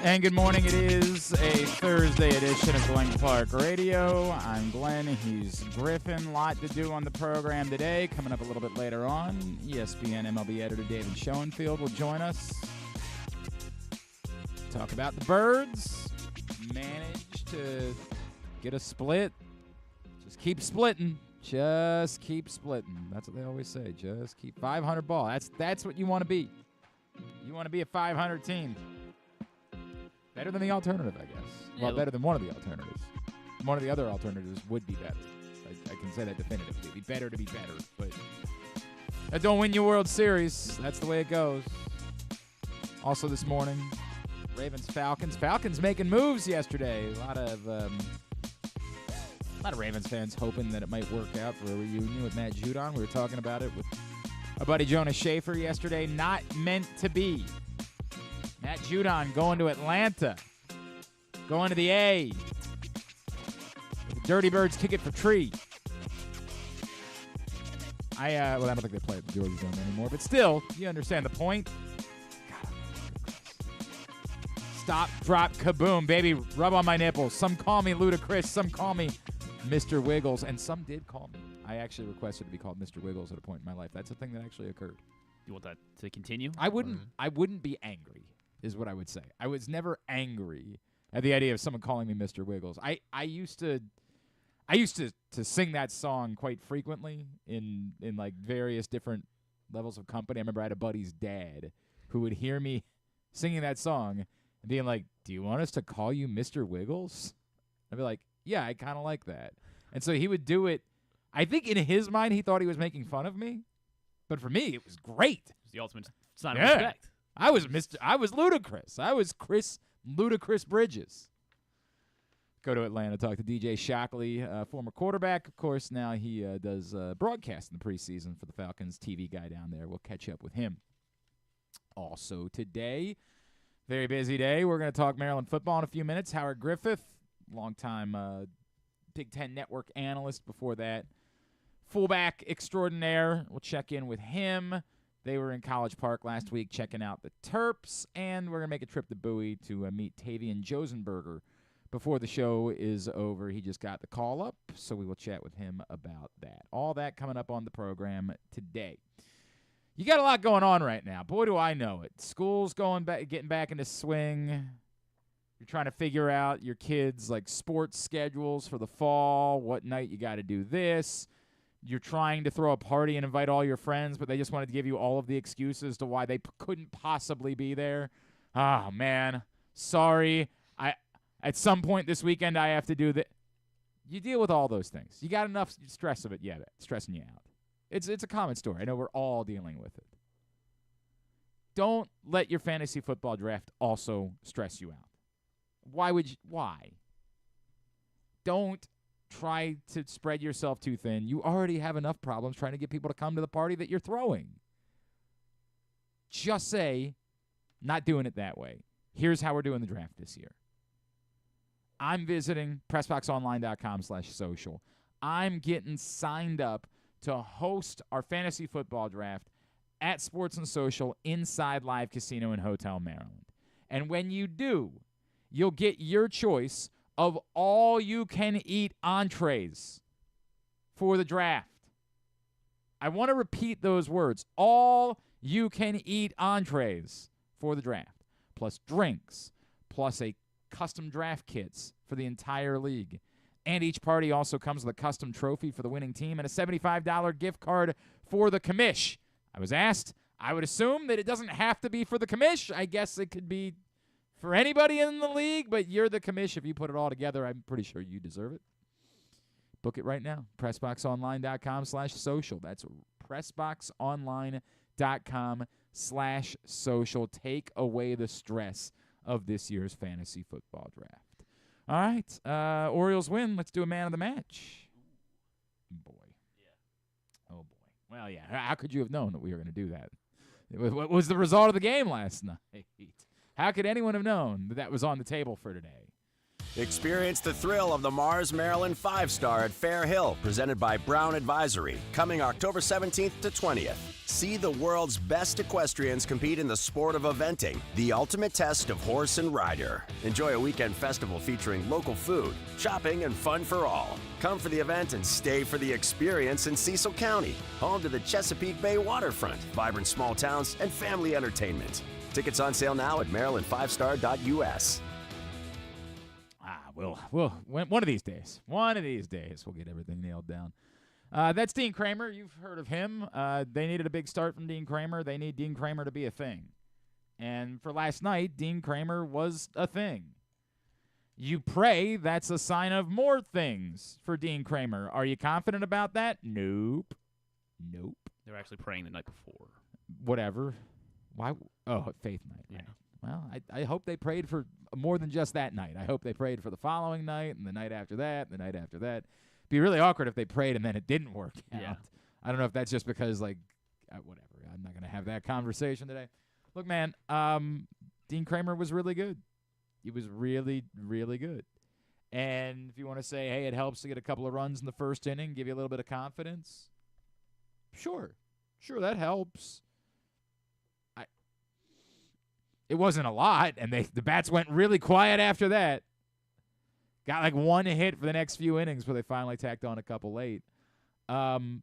And good morning. It is a Thursday edition of Glenn Clark Radio. I'm Glenn. He's Griffin. A lot to do on the program today. Coming up a little bit later on, ESPN MLB editor David Schoenfield will join us. Talk about the Birds. Managed to get a split. Just keep splitting. Just keep splitting. That's what they always say. Just keep 500 ball. That's what you want to be. You want to be a 500 team. Better than the alternative, I guess. Well, better than one of the alternatives. One of the other alternatives would be better. I can say that definitively. It'd be better to be better, but that don't win you World Series. That's the way it goes. Also this morning, Ravens-Falcons. Falcons making moves yesterday. A lot of Ravens fans hoping that it might work out for a reunion with Matt Judon. We were talking about it with our buddy Jonas Schaefer yesterday. Not meant to be. Matt Judon going to Atlanta. Going to the A. The Dirty Birds kick it for Tree. I don't think they play at the Georgia Dome anymore, but still, you understand the point. Stop, drop, kaboom, baby, rub on my nipples. Some call me Ludacris, some call me Mr. Wiggles, and some did call me. I actually requested to be called Mr. Wiggles at a point in my life. That's a thing that actually occurred. You want that to continue? I wouldn't be angry, is what I would say. I was never angry at the idea of someone calling me Mr. Wiggles. I used to sing that song quite frequently in like various different levels of company. I remember I had a buddy's dad who would hear me singing that song and being like, "Do you want us to call you Mr. Wiggles?" I'd be like, "Yeah, I kind of like that." And so he would do it. I think in his mind he thought he was making fun of me, but for me it was great. It's the ultimate sign of respect. I was Ludacris. I was Chris Ludacris Bridges. Go to Atlanta, talk to DJ Shockley, former quarterback. Of course, now he does broadcast in the preseason for the Falcons, TV guy down there. We'll catch up with him. Also today, very busy day. We're going to talk Maryland football in a few minutes. Howard Griffith, longtime Big Ten Network analyst before that. Fullback extraordinaire. We'll check in with him. They were in College Park last week checking out the Terps, and we're going to make a trip to Bowie to meet Tavian Josenberger before the show is over. He just got the call up, so we will chat with him about that. All that coming up on the program today. You got a lot going on right now. Boy, do I know it. School's going back, getting back into swing. You're trying to figure out your kids' like sports schedules for the fall, what night you got to do this. You're trying to throw a party and invite all your friends, but they just wanted to give you all of the excuses to why they couldn't possibly be there. Oh, man. Sorry. At some point this weekend, I have to do that. You deal with all those things. You got enough stress of it yet, stressing you out. It's a common story. I know we're all dealing with it. Don't let your fantasy football draft also stress you out. Why? Don't try to spread yourself too thin. You already have enough problems trying to get people to come to the party that you're throwing. Just say, not doing it that way. Here's how we're doing the draft this year. I'm visiting PressBoxOnline.com/social. I'm getting signed up to host our fantasy football draft at Sports and Social inside Live Casino and Hotel Maryland. And when you do, you'll get your choice of all-you-can-eat entrees for the draft. I want to repeat those words. All-you-can-eat entrees for the draft, plus drinks, plus a custom draft kits for the entire league. And each party also comes with a custom trophy for the winning team and a $75 gift card for the commish. I was asked, I would assume that it doesn't have to be for the commish. I guess it could be for anybody in the league, but you're the commish. If you put it all together, I'm pretty sure you deserve it. Book it right now. PressBoxOnline.com/social. That's PressBoxOnline.com/social. Take away the stress of this year's fantasy football draft. All right. Orioles win. Let's do a man of the match. Boy. Yeah. Oh, boy. Well, yeah. How could you have known that we were going to do that? What was the result of the game last night? How could anyone have known that was on the table for today? Experience the thrill of the Mars Maryland 5-Star at Fair Hill, presented by Brown Advisory, coming October 17th to 20th. See the world's best equestrians compete in the sport of eventing, the ultimate test of horse and rider. Enjoy a weekend festival featuring local food, shopping, and fun for all. Come for the event and stay for the experience in Cecil County, home to the Chesapeake Bay waterfront, vibrant small towns, and family entertainment. Tickets on sale now at maryland5star.us. Well, one of these days, we'll get everything nailed down. That's Dean Kramer. You've heard of him. They needed a big start from Dean Kramer. They need Dean Kramer to be a thing. And for last night, Dean Kramer was a thing. You pray that's a sign of more things for Dean Kramer. Are you confident about that? Nope. They were actually praying the night before. Whatever. Why? Oh, faith night. Yeah. Right. Well, I hope they prayed for more than just that night. I hope they prayed for the following night and the night after that and the night after that. It'd be really awkward if they prayed and then it didn't work out. Yeah. I don't know if that's just because, whatever. I'm not going to have that conversation today. Look, man, Dean Kramer was really good. He was really, really good. And if you want to say, hey, it helps to get a couple of runs in the first inning, give you a little bit of confidence, sure, that helps. It wasn't a lot, and the bats went really quiet after that. Got like one hit for the next few innings before they finally tacked on a couple late. That's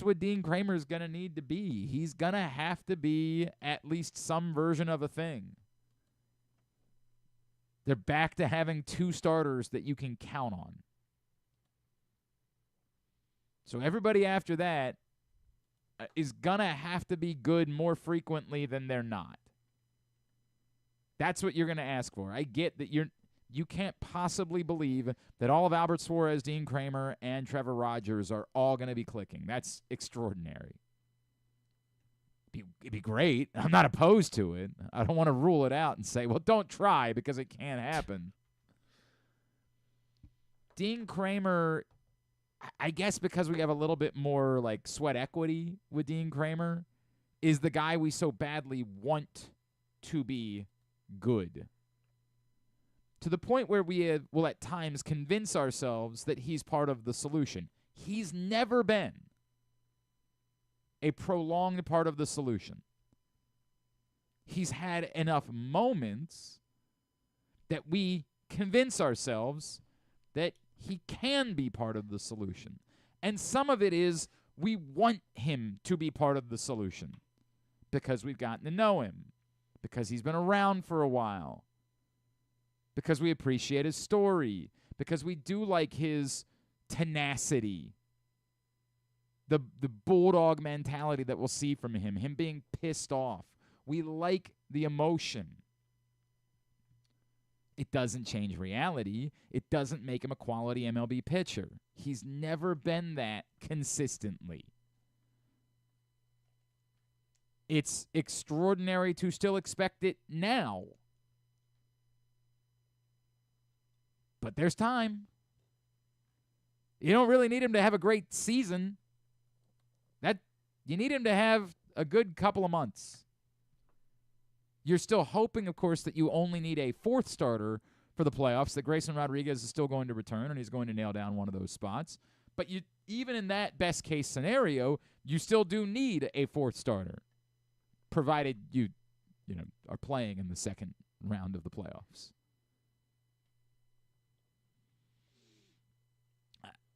what Dean Kramer's going to need to be. He's going to have to be at least some version of a thing. They're back to having two starters that you can count on. So everybody after that is going to have to be good more frequently than they're not. That's what you're going to ask for. I get that you can't possibly believe that all of Albert Suarez, Dean Kramer, and Trevor Rogers are all going to be clicking. That's extraordinary. It'd be great. I'm not opposed to it. I don't want to rule it out and say, well, don't try because it can't happen. Dean Kramer, I guess because we have a little bit more like sweat equity with Dean Kramer, is the guy we so badly want to be good. To the point where we will at times convince ourselves that he's part of the solution. He's never been a prolonged part of the solution. He's had enough moments that we convince ourselves that he can be part of the solution. And some of it is we want him to be part of the solution because we've gotten to know him, because he's been around for a while, because we appreciate his story, because we do like his tenacity, the bulldog mentality that we'll see from him being pissed off. We like the emotion. It doesn't change reality. It doesn't make him a quality MLB pitcher. He's never been that consistently. It's extraordinary to still expect it now. But there's time. You don't really need him to have a great season. You need him to have a good couple of months. You're still hoping, of course, that you only need a fourth starter for the playoffs, that Grayson Rodriguez is still going to return and he's going to nail down one of those spots. But even in that best-case scenario, you still do need a fourth starter, provided you are playing in the second round of the playoffs.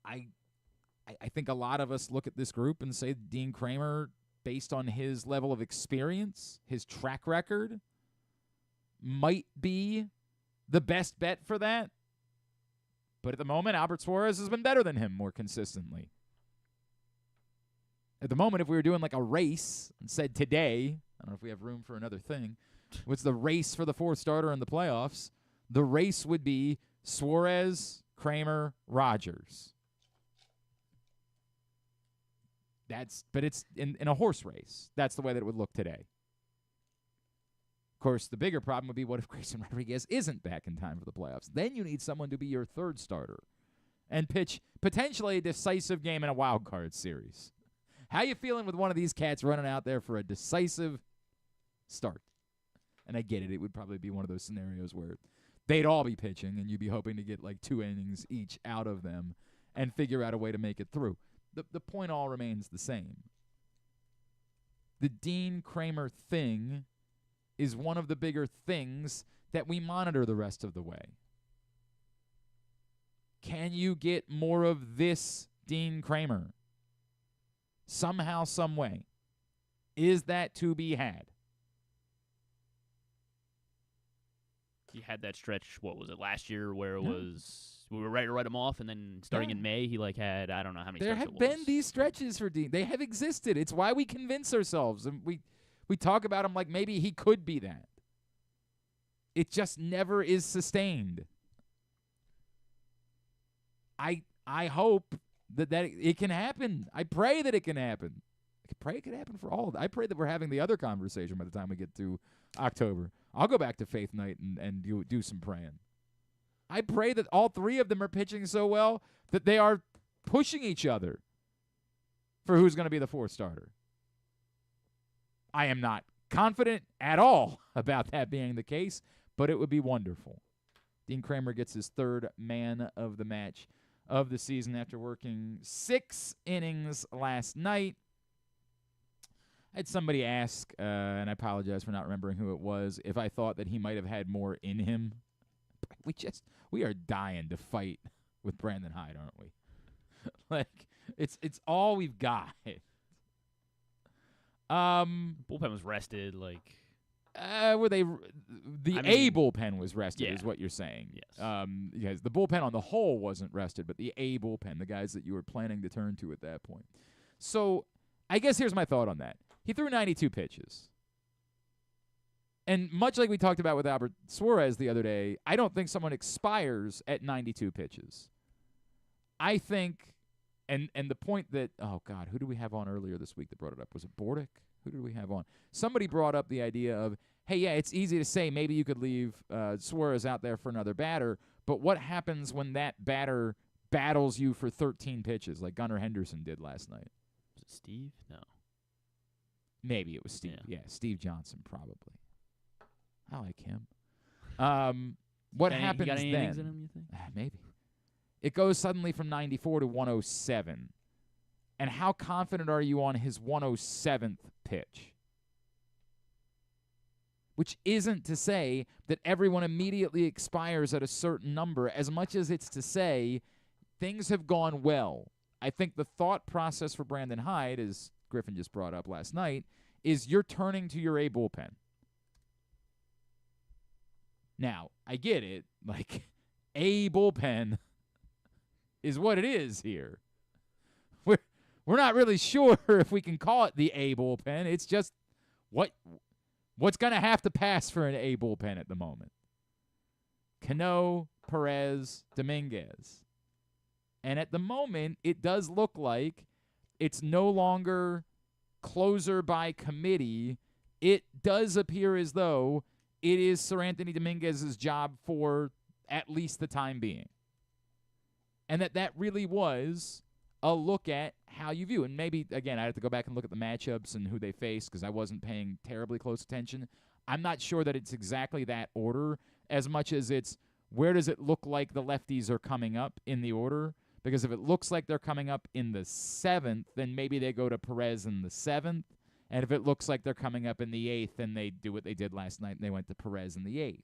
I think a lot of us look at this group and say Dean Kramer, based on his level of experience, his track record, might be the best bet for that. But at the moment, Albert Suarez has been better than him more consistently. At the moment, if we were doing like a race and said today, I don't know if we have room for another thing, what's the race for the fourth starter in the playoffs? The race would be Suarez, Kramer, Rogers. But it's in a horse race. That's the way that it would look today. Of course, the bigger problem would be, what if Grayson Rodriguez isn't back in time for the playoffs? Then you need someone to be your third starter and pitch potentially a decisive game in a wild card series. How you feeling with one of these cats running out there for a decisive start? And I get it. It would probably be one of those scenarios where they'd all be pitching, and you'd be hoping to get like 2 innings each out of them and figure out a way to make it through. The point all remains the same. The Dean Kramer thing is one of the bigger things that we monitor the rest of the way. Can you get more of this Dean Kramer? Somehow, some way. Is that to be had? He had that stretch, what was it, last year where it was, we were ready to write him off, and then starting in May, he had, I don't know how many There starts have it was. been these stretches for Dean. They have existed. It's why we convince ourselves, and we talk about him like maybe he could be that. It just never is sustained. I hope that it can happen. I pray that it can happen. I pray it can happen for all. I pray that we're having the other conversation by the time we get to October. I'll go back to Faith Night and do some praying. I pray that all 3 of them are pitching so well that they are pushing each other for who's going to be the 4th starter. I am not confident at all about that being the case, but it would be wonderful. Dean Kramer gets his 3rd man of the match of the season after working 6 innings last night. I had somebody ask, and I apologize for not remembering who it was, if I thought that he might have had more in him. We are dying to fight with Brandon Hyde, aren't we? Like, it's all we've got. Bullpen was rested, like. Were they? A bullpen was rested, is what you're saying. Yes. Yes, the bullpen on the whole wasn't rested, but the A bullpen, the guys that you were planning to turn to at that point. So, I guess here's my thought on that. He threw 92 pitches. And much like we talked about with Albert Suarez the other day, I don't think someone expires at 92 pitches. I think, and the point that, oh, God, who did we have on earlier this week that brought it up? Was it Bordick? Who did we have on? Somebody brought up the idea of, hey, yeah, it's easy to say maybe you could leave Suarez out there for another batter, but what happens when that batter battles you for 13 pitches like Gunnar Henderson did last night? Was it Steve? No. Maybe it was Steve. Yeah, Steve Johnson probably. I like him. What happens he got any then? innings in him, you think? Maybe. It goes suddenly from 94 to 107. And how confident are you on his 107th pitch? Which isn't to say that everyone immediately expires at a certain number, as much as it's to say things have gone well. I think the thought process for Brandon Hyde, as Griffin just brought up last night, is you're turning to your A bullpen. Now, I get it. Like, A bullpen is what it is here. We're not really sure if we can call it the A bullpen. It's just what's going to have to pass for an A bullpen at the moment. Cano, Perez, Dominguez. And at the moment, it does look like it's no longer closer by committee. It does appear as though it is Sir Anthony Dominguez's job for at least the time being. And that really was a look at how you view. And maybe, again, I have to go back and look at the matchups and who they faced because I wasn't paying terribly close attention. I'm not sure that it's exactly that order as much as it's where does it look like the lefties are coming up in the order. Because if it looks like they're coming up in the 7th, then maybe they go to Perez in the 7th. And if it looks like they're coming up in the 8th, then they do what they did last night and they went to Perez in the 8th.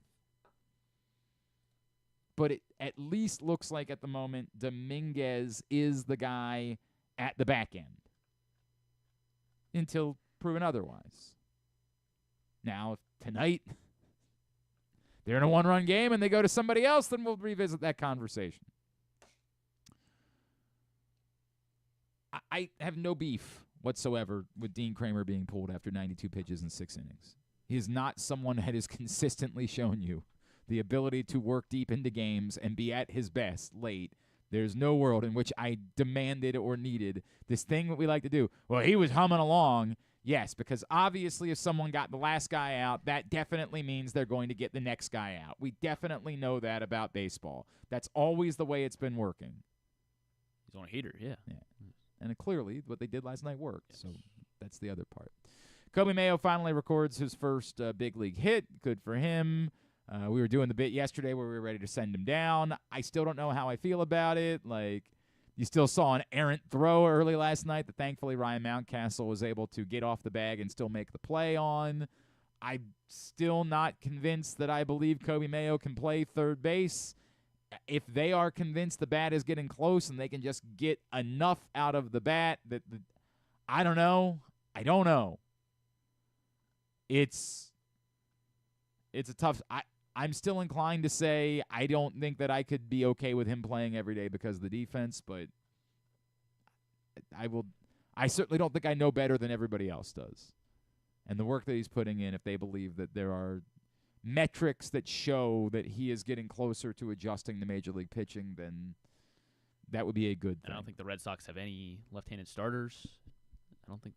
But it at least looks like at the moment Dominguez is the guy at the back end until proven otherwise. Now, if tonight they're in a 1-run game and they go to somebody else, then we'll revisit that conversation. I have no beef whatsoever with Dean Kramer being pulled after 92 pitches in 6 innings. He is not someone that has consistently shown you the ability to work deep into games and be at his best late. There's no world in which I demanded or needed this thing that we like to do. Well, he was humming along. Yes, because obviously if someone got the last guy out, that definitely means they're going to get the next guy out. We definitely know that about baseball. That's always the way it's been working. He's on a heater, yeah. And clearly what they did last night worked, so that's the other part. Kobe Mayo finally records his first big league hit. Good for him. We were doing the bit yesterday where we were ready to send him down. I still don't know how I feel about it. Like, you still saw an errant throw early last night that thankfully Ryan Mountcastle was able to get off the bag and still make the play on. I'm still not convinced that I believe Kobe Mayo can play third base. If they are convinced the bat is getting close and they can just get enough out of the bat I don't know. I don't know. It's a tough I'm still inclined to say I don't think that I could be okay with him playing every day because of the defense, but I certainly don't think I know better than everybody else does. And the work that he's putting in, if they believe that there are metrics that show that he is getting closer to adjusting to major league pitching, then that would be a good thing. I don't think the Red Sox have any left-handed starters. I don't think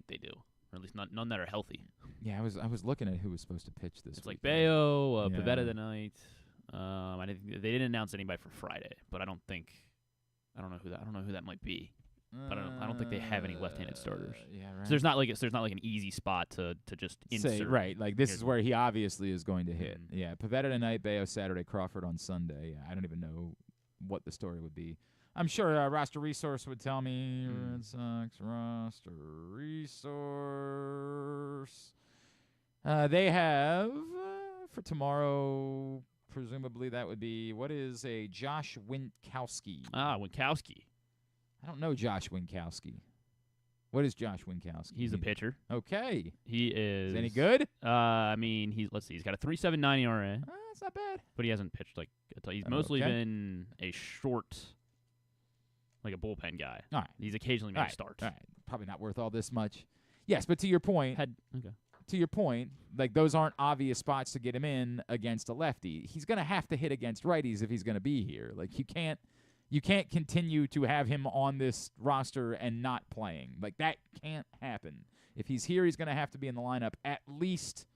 they do. Or at least none that are healthy. Yeah, I was looking at who was supposed to pitch this. It's like Bayo, Yeah. Pivetta tonight. They didn't announce anybody for Friday, but I don't know who that might be. But I don't think they have any left-handed starters. Yeah, right. So there's not like an easy spot to just insert. Say, right, like this is where he obviously is going to hit. Mhm. Yeah, Pivetta tonight, Bayo Saturday, Crawford on Sunday. Yeah, I don't even know what the story would be. I'm sure Roster Resource would tell me. Red Sox Roster Resource. They have for tomorrow, presumably that would be, what is a Josh Winkowski? Winkowski. I don't know Josh Winkowski. What is Josh Winkowski? He's a pitcher. Okay. He is. Is any good? Let's see. He's got a 3.79 ERA. That's not bad. But he hasn't pitched he's mostly Okay. been a short, like a bullpen guy. All right. He's occasionally made a start. All right. Probably not worth all this much. Yes, but to your point, Okay. like those aren't obvious spots to get him in against a lefty. He's going to have to hit against righties if he's going to be here. Like you can't continue to have him on this roster and not playing. Like that can't happen. If he's here, he's going to have to be in the lineup at least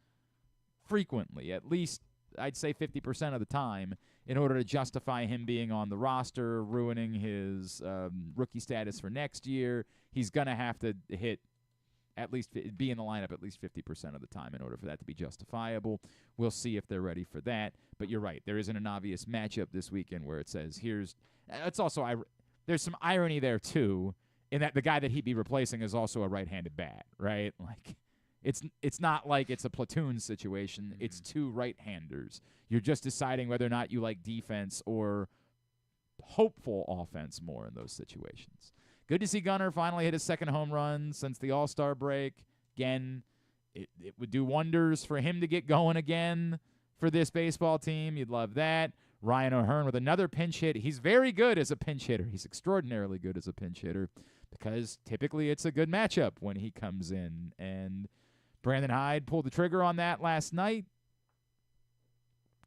frequently, at least I'd say 50% of the time in order to justify him being on the roster, ruining his rookie status for next year. He's going to have to hit at least be in the lineup at least 50% of the time in order for that to be justifiable. We'll see if they're ready for that. But you're right. There isn't an obvious matchup this weekend where it says here's – it's also there's some irony there, too, in that the guy that he'd be replacing is also a right-handed bat, right? Like it's not like it's a platoon situation. Mm-hmm. It's two right-handers. You're just deciding whether or not you like defense or hopeful offense more in those situations. Good to see Gunnar finally hit his second home run since the All-Star break. Again, it would do wonders for him to get going again for this baseball team. You'd love that. Ryan O'Hearn with another pinch hit. He's very good as a pinch hitter. He's extraordinarily good as a pinch hitter because typically it's a good matchup when he comes in. And Brandon Hyde pulled the trigger on that last night.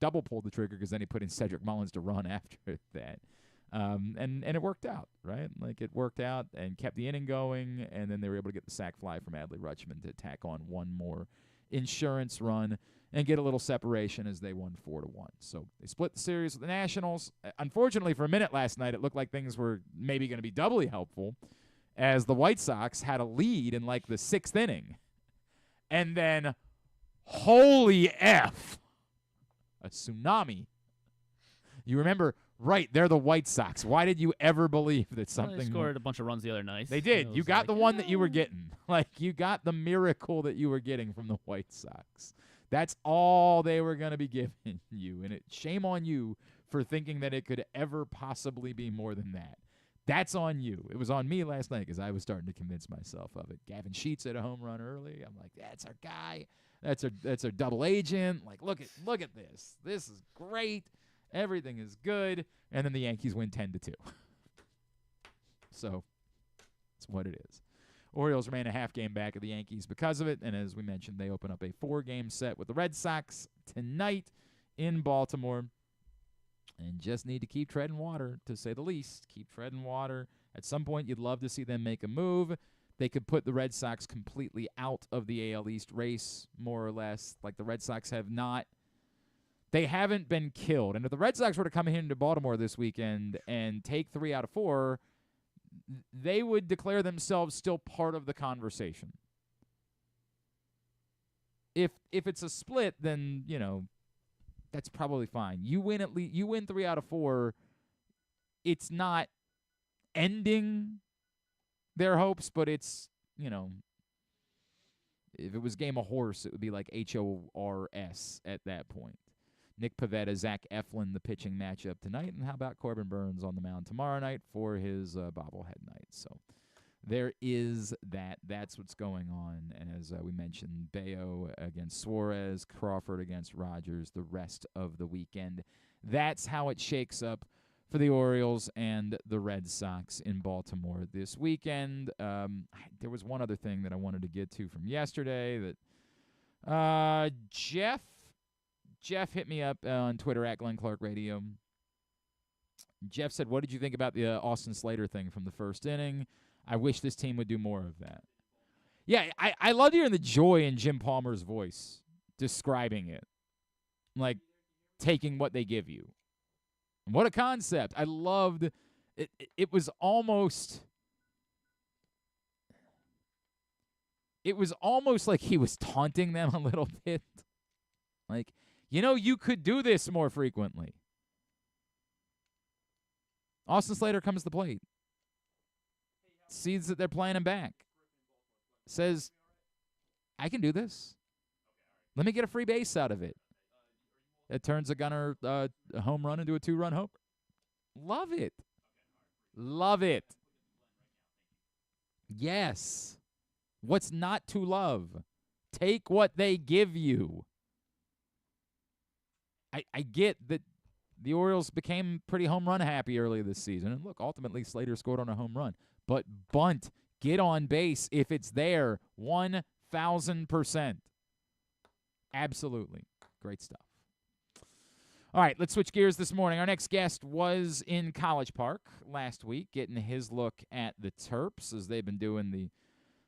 Double pulled the trigger because then he put in Cedric Mullins to run after that. And it worked out, right? Like it worked out and kept the inning going, and then they were able to get the sac fly from Adley Rutschman to tack on one more insurance run and get a little separation as they won 4-1. So they split the series with the Nationals. Unfortunately, for a minute last night, it looked like things were maybe going to be doubly helpful as the White Sox had a lead in like the 6th inning. And then, holy F, a tsunami. You remember, right, they're the White Sox. Why did you ever believe that something... They scored a bunch of runs the other night. They did. You got the one that you were getting. Like, you got the miracle that you were getting from the White Sox. That's all they were going to be giving you. And shame on you for thinking that it could ever possibly be more than that. That's on you. It was on me last night because I was starting to convince myself of it. Gavin Sheets hit a home run early. I'm like, that's our guy. That's our double agent. Like, look at this. This is great. Everything is good. And then the Yankees win 10-2. So that's what it is. Orioles remain a half game back of the Yankees because of it. And as we mentioned, they open up a 4-game set with the Red Sox tonight in Baltimore. And just need to keep treading water, to say the least. Keep treading water. At some point, you'd love to see them make a move. They could put the Red Sox completely out of the AL East race, more or less. Like the Red Sox have not. They haven't been killed. And if the Red Sox were to come into Baltimore this weekend and take 3 out of 4, they would declare themselves still part of the conversation. If it's a split, then, that's probably fine. You win 3 out of 4. It's not ending their hopes, but it's, if it was Game of Horse, it would be like HORS at that point. Nick Pivetta, Zach Eflin, the pitching matchup tonight. And how about Corbin Burns on the mound tomorrow night for his bobblehead night? So there is that. That's what's going on. And as we mentioned, Bayo against Suarez, Crawford against Rogers, the rest of the weekend. That's how it shakes up for the Orioles and the Red Sox in Baltimore this weekend. There was one other thing that I wanted to get to from yesterday that Jeff hit me up on Twitter at Glenn Clark Radio. Jeff said, what did you think about the Austin Slater thing from the first inning? I wish this team would do more of that. Yeah, I love hearing the joy in Jim Palmer's voice describing it. Like, taking what they give you. What a concept. I loved it. It was almost like he was taunting them a little bit. Like, you could do this more frequently. Austin Slater comes to the plate. Sees that they're playing him back. Says, I can do this. Let me get a free base out of it. It turns a gunner a home run into a 2-run homer. Love it. Love it. Yes. What's not to love? Take what they give you. I get that the Orioles became pretty home run happy earlier this season. And look, ultimately Slater scored on a home run. But bunt, get on base if it's there, 1,000%. Absolutely. Great stuff. All right, let's switch gears this morning. Our next guest was in College Park last week, getting his look at the Terps as they've been doing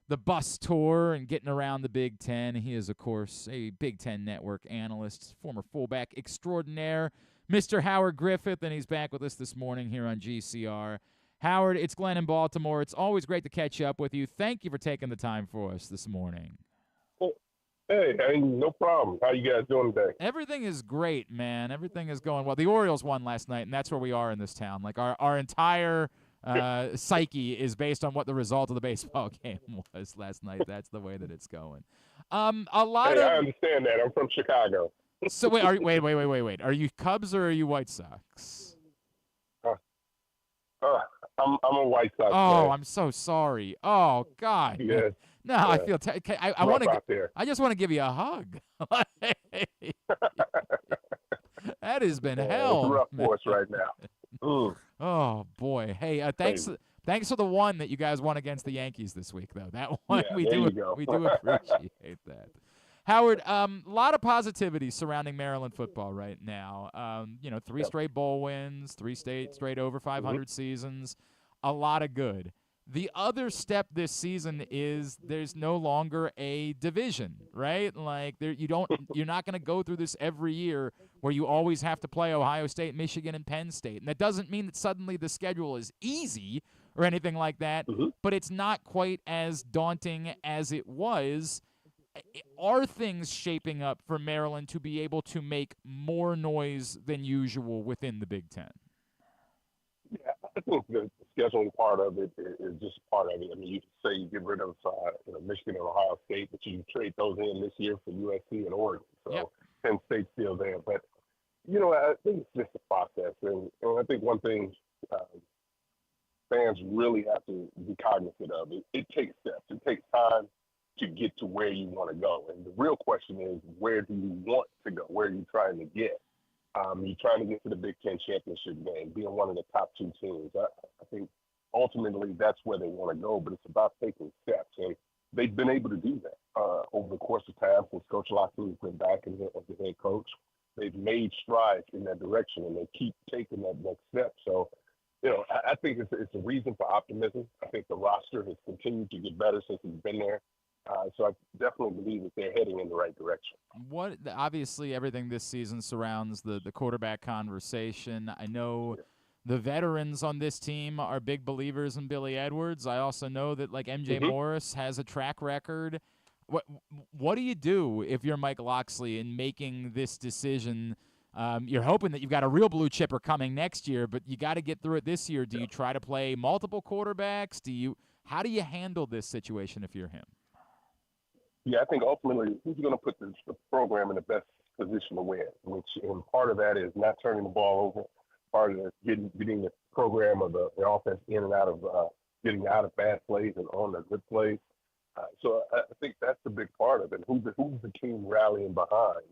the bus tour and getting around the Big Ten. He is, of course, a Big Ten Network analyst, former fullback extraordinaire, Mr. Howard Griffith, and he's back with us this morning here on GCR. Howard, it's Glenn in Baltimore. It's always great to catch up with you. Thank you for taking the time for us this morning. Hey, no problem. How you guys doing today? Everything is great, man. Everything is going well. The Orioles won last night, and that's where we are in this town. Like, our entire psyche is based on what the result of the baseball game was last night. That's the way that it's going. I understand that. I'm from Chicago. So wait. Are you Cubs or are you White Sox? I'm a White Sox fan. fan. I'm so sorry. Oh God. Yes. No, yeah. I feel. I want to. I just want to give you a hug. That has been hell. It's rough for us right now. Oh boy. Hey, thanks for the one that you guys won against the Yankees this week, though. That one we do appreciate that. Howard, a lot of positivity surrounding Maryland football right now. 3 straight bowl wins, 3 straight over 500 seasons, a lot of good. The other step this season is there's no longer a division, right? Like you're not going to go through this every year where you always have to play Ohio State, Michigan, and Penn State. And that doesn't mean that suddenly the schedule is easy or anything like that, but it's not quite as daunting as it was. Are things shaping up for Maryland to be able to make more noise than usual within the Big Ten? Yeah, I think the scheduling part of it is just part of it. I mean, you can say you get rid of Michigan and Ohio State, but you trade those in this year for USC and Oregon. So Penn State's still there. But, I think it's just a process. And I think one thing fans really have to be cognizant of, it takes steps. It takes time to get to where you want to go. And the real question is, where do you want to go? Where are you trying to get? You're trying to get to the Big Ten championship game, being one of the top 2 teams. I think ultimately that's where they want to go, but it's about taking steps. And they've been able to do that over the course of time since Coach Shockley's been back as the head coach. They've made strides in that direction, and they keep taking that next step. So, I think it's a reason for optimism. I think the roster has continued to get better since he's been there. So I definitely believe that they're heading in the right direction. Obviously, everything this season surrounds the quarterback conversation. I know the veterans on this team are big believers in Billy Edwards. I also know that MJ Morris has a track record. What do you do if you're Mike Locksley in making this decision? You're hoping that you've got a real blue chipper coming next year, but you got to get through it this year. Do you try to play multiple quarterbacks? How do you handle this situation if you're him? Yeah, I think ultimately who's going to put the program in the best position to win, and part of that is not turning the ball over. Part of it is getting the program or the offense in and out of getting out of bad plays and on the good plays. So I think that's a big part of it. Who's the team rallying behind?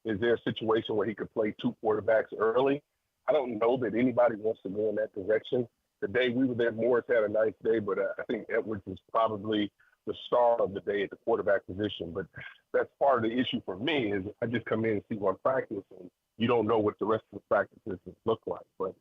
Is there a situation where he could play two quarterbacks early? I don't know that anybody wants to go in that direction. The day we were there, Morris had a nice day, but I think Edwards is probably the star of the day at the quarterback position. But that's part of the issue for me is I just come in and see one practice, and you don't know what the rest of the practices look like. But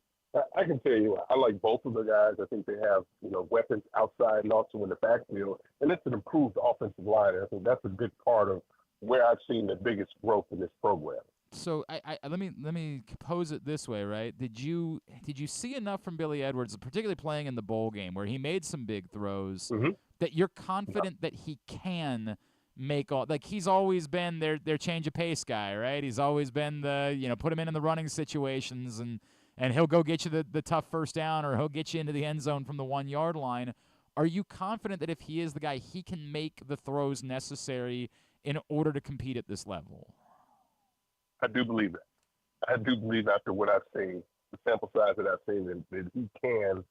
I can tell you, I like both of the guys. I think they have, weapons outside and also in the backfield, and it's an improved offensive line. I think that's a good part of where I've seen the biggest growth in this program. So let me pose it this way, right? Did you see enough from Billy Edwards, particularly playing in the bowl game, where he made some big throws, that you're confident that he can make all, like he's always been their change of pace guy, right? He's always been the put him in the running situations and he'll go get you the tough first down, or he'll get you into the end zone from the 1 yard line. Are you confident that if he is the guy, he can make the throws necessary in order to compete at this level? I do believe that. I do believe after what I've seen, the sample size that I've seen, that he can,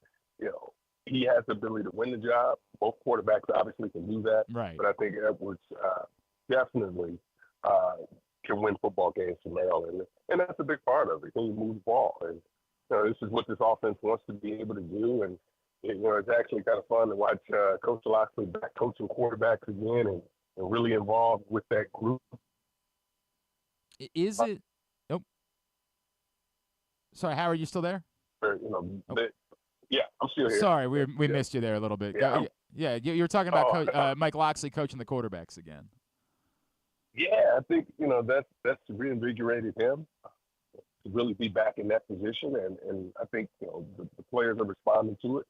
he has the ability to win the job. Both quarterbacks obviously can do that. Right. But I think Edwards definitely can win football games for Maryland. And that's a big part of it. Can you move the ball? And this is what this offense wants to be able to do. And, it's actually kind of fun to watch Coach Shockley back coaching quarterbacks again and really involved with that group. Is it? Nope. Sorry, Howard, you still there? Yeah, I'm still here. Sorry, we missed you there a little bit. Yeah, you were talking about Mike Locksley coaching the quarterbacks again. Yeah, I think that's reinvigorated him to really be back in that position, and I think the players are responding to it.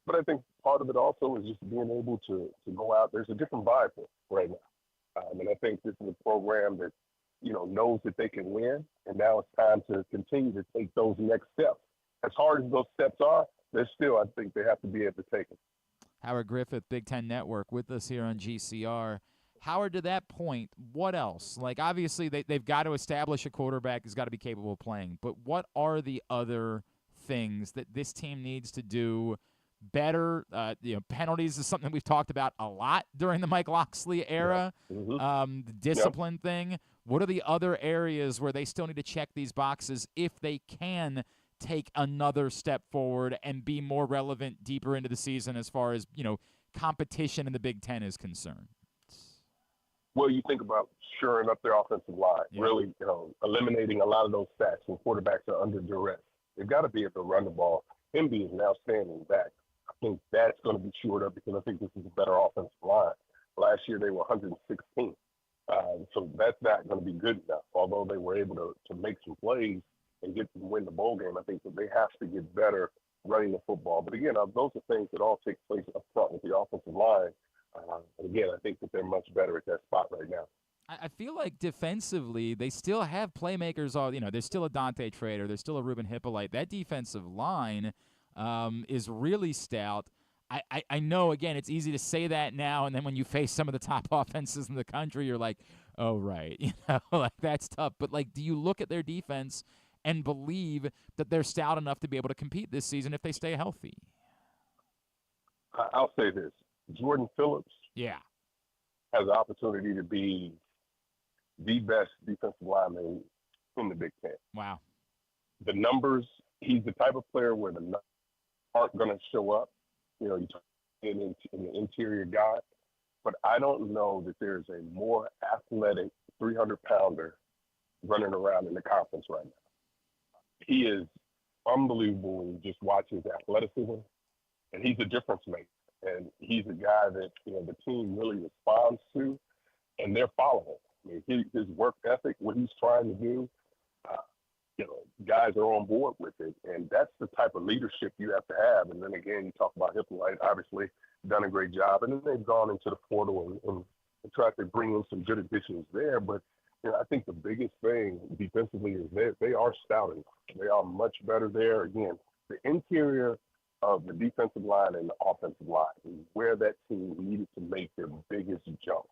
But I think part of it also is just being able to go out. There's a different vibe right now, and I think this is a program that knows that they can win, and now it's time to continue to take those next steps. As hard as those steps are, they're still, I think, they have to be able to take them. Howard Griffith, Big Ten Network, with us here on GCR. Howard, to that point, what else? Like, obviously, they've got to establish a quarterback who's got to be capable of playing, but what are the other things that this team needs to do better? Penalties is something we've talked about a lot during the Mike Locksley era. Yeah. The discipline thing. What are the other areas where they still need to check these boxes if they can take another step forward and be more relevant deeper into the season as far as, competition in the Big Ten is concerned? Well, you think about shoring up their offensive line, really, eliminating a lot of those sacks when quarterbacks are under duress. They've got to be able to run the ball. Him being an outstanding back, I think that's going to be shored up because I think this is a better offensive line. Last year, they were 116. So that's not going to be good enough. Although they were able to make some plays and get to win the bowl game, I think that they have to get better running the football. But again, those are things that all take place up front with the offensive line. And again, I think that they're much better at that spot right now. I feel like defensively, they still have playmakers. There's still a Dante Trader. There's still a Ruben Hippolyte. That defensive line is really stout. I know, again, it's easy to say that now, and then when you face some of the top offenses in the country, you're like, oh, right. Like that's tough. But, do you look at their defense and believe that they're stout enough to be able to compete this season if they stay healthy? I'll say this. Jordan Phillips has the opportunity to be the best defensive lineman in the Big Ten. Wow. The numbers, he's the type of player where the numbers aren't going to show up. You talk in the interior guy, but I don't know that there's a more athletic 300-pounder running around in the conference right now. He is unbelievable when you just watch his athleticism, and he's a difference maker. And he's a guy that, the team really responds to, and they're following. I mean, his work ethic, what he's trying to do, guys are on board with it. And that's the type of leadership you have to have. And then again, you talk about Hippolyte, obviously done a great job. And then they've gone into the portal and tried to bring in some good additions there. But I think the biggest thing defensively is they are stout enough. They are much better there. Again, the interior of the defensive line and the offensive line is where that team needed to make their biggest jumps.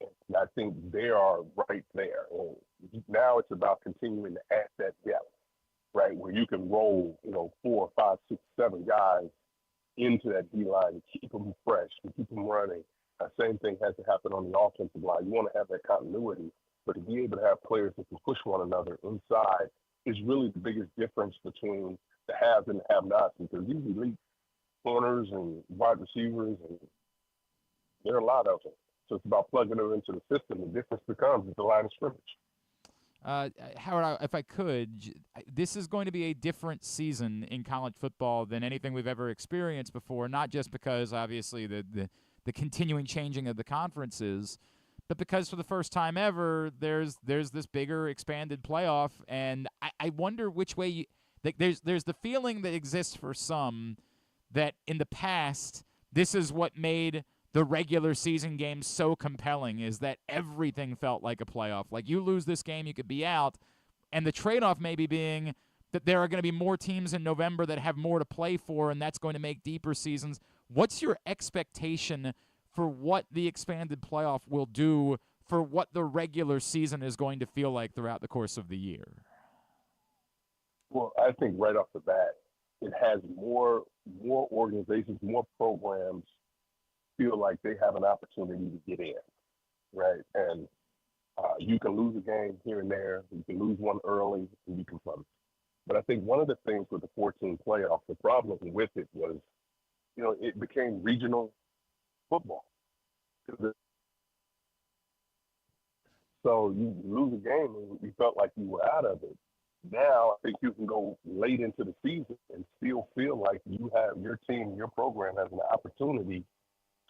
And I think they are right there. And now it's about continuing to add that depth, right, where you can roll, 4, 5, 6, 7 guys into that D-line and keep them fresh and keep them running. Same thing has to happen on the offensive line. You want to have that continuity, but to be able to have players that can push one another inside is really the biggest difference between the haves and the have-nots, because these elite corners and wide receivers, and there are a lot of them. So it's about plugging them into the system. The difference becomes at the line of scrimmage. Howard, if I could, this is going to be a different season in college football than anything we've ever experienced before, not just because, obviously, the continuing changing of the conferences, but because for the first time ever, there's this bigger, expanded playoff, and I wonder which way there's the feeling that exists for some that in the past, this is what made the regular season games so compelling, is that everything felt like a playoff. Like, you lose this game, you could be out, and the trade-off maybe being that there are going to be more teams in November that have more to play for, and that's going to make deeper seasons. What's your expectation for what the expanded playoff will do for what the regular season is going to feel like throughout the course of the year? Well, I think right off the bat, it has more organizations, more programs feel like they have an opportunity to get in, right? And you can lose a game here and there. You can lose one early, and you can plummet. But I think one of the things with the 14 playoff, the problem with it was, it became regional football. So you lose a game and you felt like you were out of it. Now I think you can go late into the season and still feel like you have your team, your program has an opportunity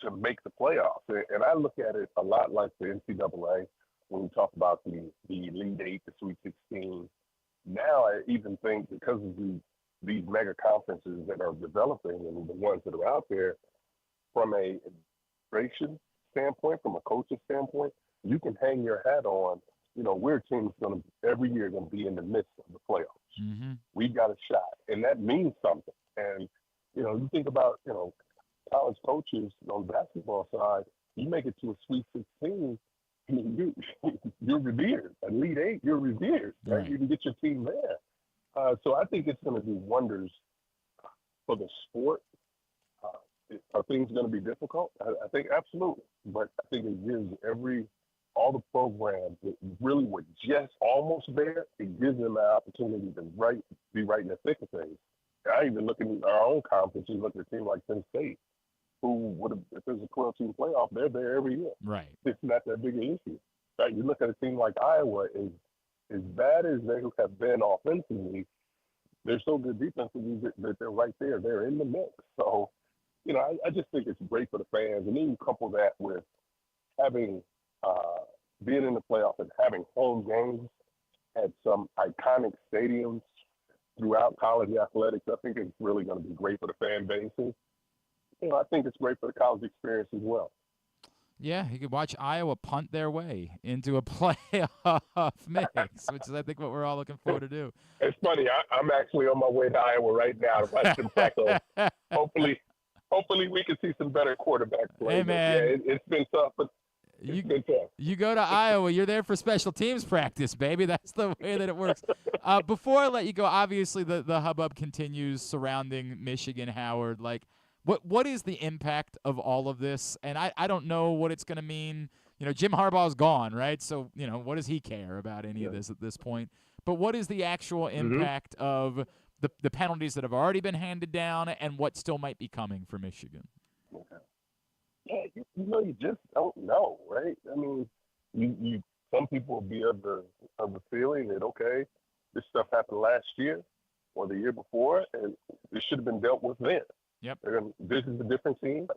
to make the playoffs. And I look at it a lot like the NCAA when we talk about the Elite Eight, the Sweet 16. Now I even think because of these mega conferences that are developing and the ones that are out there, from a administration standpoint, from a coaching standpoint, you can hang your hat on, we're a team that's going to every year going to be in the midst of the playoffs. Mm-hmm. We've got a shot, and that means something. And you think about college coaches on the basketball side, you make it to a Sweet 16, you're revered. Elite Eight, you're revered. Right? You can get your team there. So I think it's going to do wonders for the sport. Are things going to be difficult? I think absolutely. But I think it gives all the programs that really were just almost there, it gives them an opportunity to be right in the thick of things. I even look at our own conference, you look at a team like Penn State, who would have, if there's a 12-team playoff, they're there every year. Right. It's not that big an issue. Right? You look at a team like Iowa, as bad as they have been offensively, they're so good defensively that they're right there. They're in the mix. So, I just think it's great for the fans. And then you couple that with having being in the playoff and having home games at some iconic stadiums throughout college athletics. I think it's really going to be great for the fan base. And, I think it's great for the college experience as well. Yeah, you could watch Iowa punt their way into a playoff mix, which is, I think, what we're all looking forward to do. It's funny. I'm actually on my way to Iowa right now to watch them tackle. Hopefully we can see some better quarterback play. Hey, man. Yeah, it's been tough, but it's been tough. You go to Iowa, you're there for special teams practice, baby. That's the way that it works. Before I let you go, obviously the hubbub continues surrounding Michigan, Howard. Like, what is the impact of all of this? And I don't know what it's going to mean. Jim Harbaugh's gone, right? So, what does he care about any of this at this point? But what is the actual impact of the penalties that have already been handed down and what still might be coming for Michigan? Yeah, you just don't know, right? I mean, you some people will be of the feeling that, okay, this stuff happened last year or the year before, and it should have been dealt with then. Yep. This is a different team,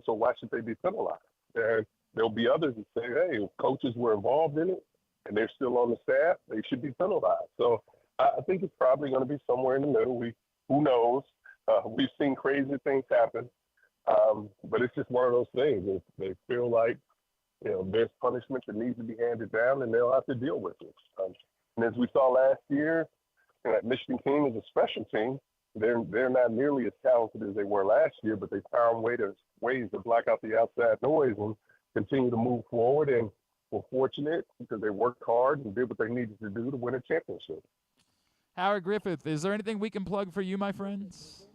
so why should they be penalized? And there'll be others that say, hey, if coaches were involved in it and they're still on the staff, they should be penalized. So I think it's probably going to be somewhere in the middle. Who knows? We've seen crazy things happen, but it's just one of those things. They feel like there's punishment that needs to be handed down, and they'll have to deal with it. And as we saw last year, that Michigan team is a special team. They're not nearly as talented as they were last year, but they found ways to block out the outside noise and continue to move forward. And were fortunate because they worked hard and did what they needed to do to win a championship. Howard Griffith, is there anything we can plug for you, my friends?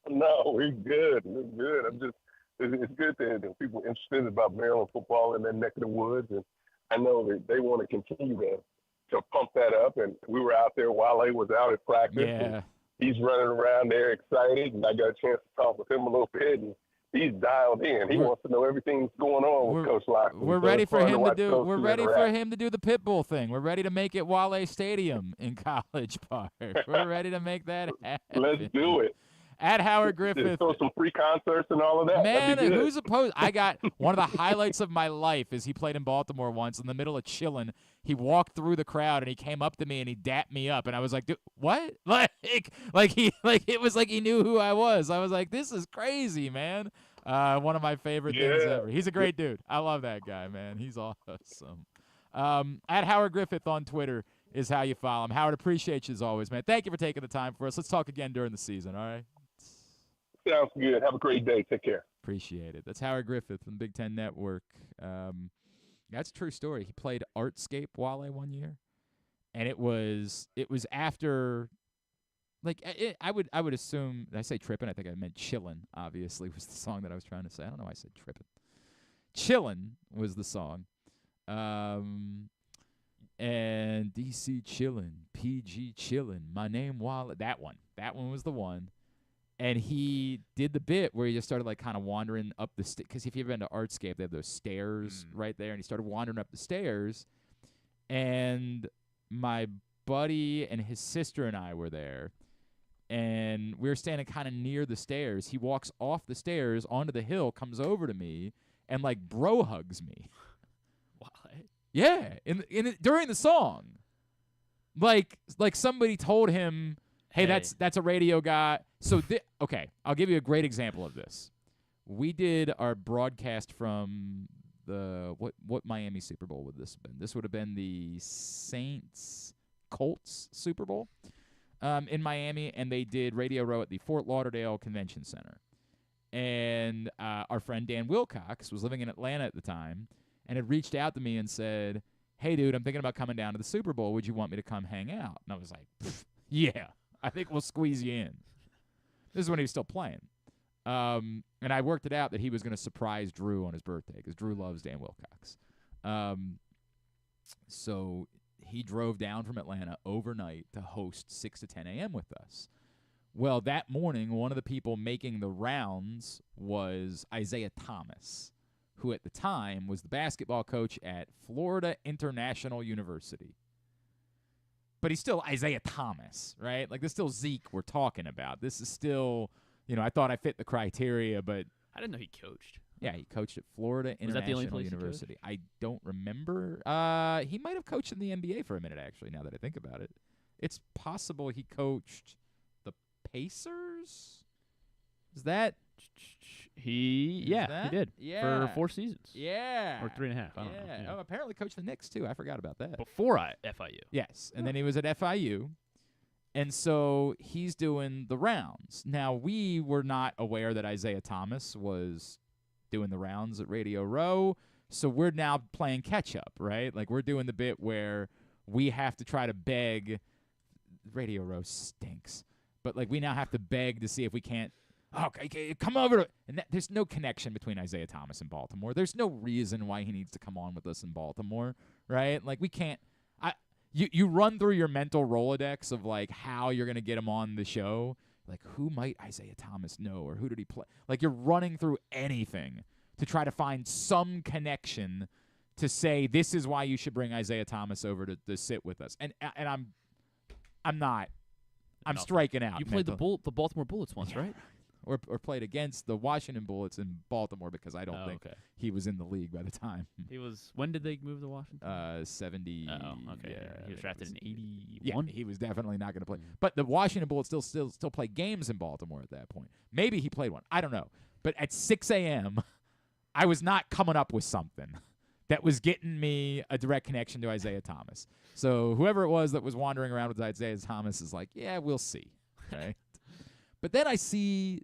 No, we're good. We're good. It's good that people are interested about Maryland football in their neck of the woods, and I know that they want to continue to pump that up. And we were out there while Wale was out at practice. Yeah. He's running around there excited, and I got a chance to talk with him a little bit, and he's dialed in. He wants to know everything's going on with Coach Lockton. We're ready for him to do. We're ready for him to do the Pitbull thing. We're ready to make it Wale Stadium in College Park. We're ready to make that happen. Let's do it. At Howard Griffith. Throw some free concerts and all of that. Man, who's opposed? I got one of the highlights of my life is he played in Baltimore once in the middle of chilling. He walked through the crowd and he came up to me and he dapped me up and I was like, "Dude, what?" It was like he knew who I was. I was like, "This is crazy, man." One of my favorite things ever. He's a great dude. I love that guy, man. He's awesome. At Howard Griffith on Twitter is how you follow him. Howard, appreciate you as always, man. Thank you for taking the time for us. Let's talk again during the season, all right? Sounds good. Have a great day. Take care. Appreciate it. That's Howard Griffith from the Big Ten Network. That's a true story. He played Artscape Wale one year, and it was after, I would assume. Did I say trippin'? I think I meant chillin'. Obviously, was the song that I was trying to say. I don't know why I said trippin'. Chillin' was the song. And DC chillin', PG chillin', my name Wale. That one was the one. And he did the bit where he just started kind of wandering up the because if you've been to Artscape, they have those stairs right there, and he started wandering up the stairs. And my buddy and his sister and I were there, and we were standing kind of near the stairs. He walks off the stairs onto the hill, comes over to me, and bro hugs me. What? Yeah, during the song, like somebody told him, "Hey, that's a radio guy." So, okay, I'll give you a great example of this. We did our broadcast from the what Miami Super Bowl would this have been? This would have been the Saints-Colts Super Bowl in Miami, and they did Radio Row at the Fort Lauderdale Convention Center. And our friend Dan Wilcox was living in Atlanta at the time and had reached out to me and said, "Hey, dude, I'm thinking about coming down to the Super Bowl. Would you want me to come hang out?" And I was like, "Yeah, I think we'll squeeze you in." This is when he was still playing. And I worked it out that he was going to surprise Drew on his birthday because Drew loves Dan Wilcox. So he drove down from Atlanta overnight to host 6 to 10 a.m. with us. Well, that morning, one of the people making the rounds was Isaiah Thomas, who at the time was the basketball coach at Florida International University. But he's still Isaiah Thomas, right? This is still Zeke we're talking about. This is still, I thought I fit the criteria, but I didn't know he coached. Yeah, he coached at Florida International University. I don't remember. He might have coached in the NBA for a minute, actually, now that I think about it. It's possible he coached the Pacers? Is that? He did. Yeah. For 4 seasons. Yeah. Or 3.5. I don't know. Yeah. Oh, apparently coached the Knicks, too. I forgot about that. Before FIU. Yes. And then he was at FIU. And so he's doing the rounds. Now, we were not aware that Isaiah Thomas was doing the rounds at Radio Row. So we're now playing catch-up, right? We're doing the bit where we have to try to beg. Radio Row stinks. But, we now have to beg to see if we can't. Okay, come over. And there's no connection between Isaiah Thomas and Baltimore. There's no reason why he needs to come on with us in Baltimore, right? We can't. You run through your mental Rolodex of, how you're going to get him on the show. Who might Isaiah Thomas know, or who did he play? You're running through anything to try to find some connection to say this is why you should bring Isaiah Thomas over to sit with us. And I'm not. I'm striking out. You played the Baltimore Bullets once, right? Or played against the Washington Bullets in Baltimore because I don't think he was in the league by the time. He was. When did they move to Washington? 70. Oh, okay. Yeah, he was drafted in 81. Yeah, he was definitely not going to play. But the Washington Bullets still play games in Baltimore at that point. Maybe he played one. I don't know. But at 6 a.m. I was not coming up with something that was getting me a direct connection to Isaiah Thomas. So whoever it was that was wandering around with Isaiah Thomas is like, yeah, we'll see. Right? But then I see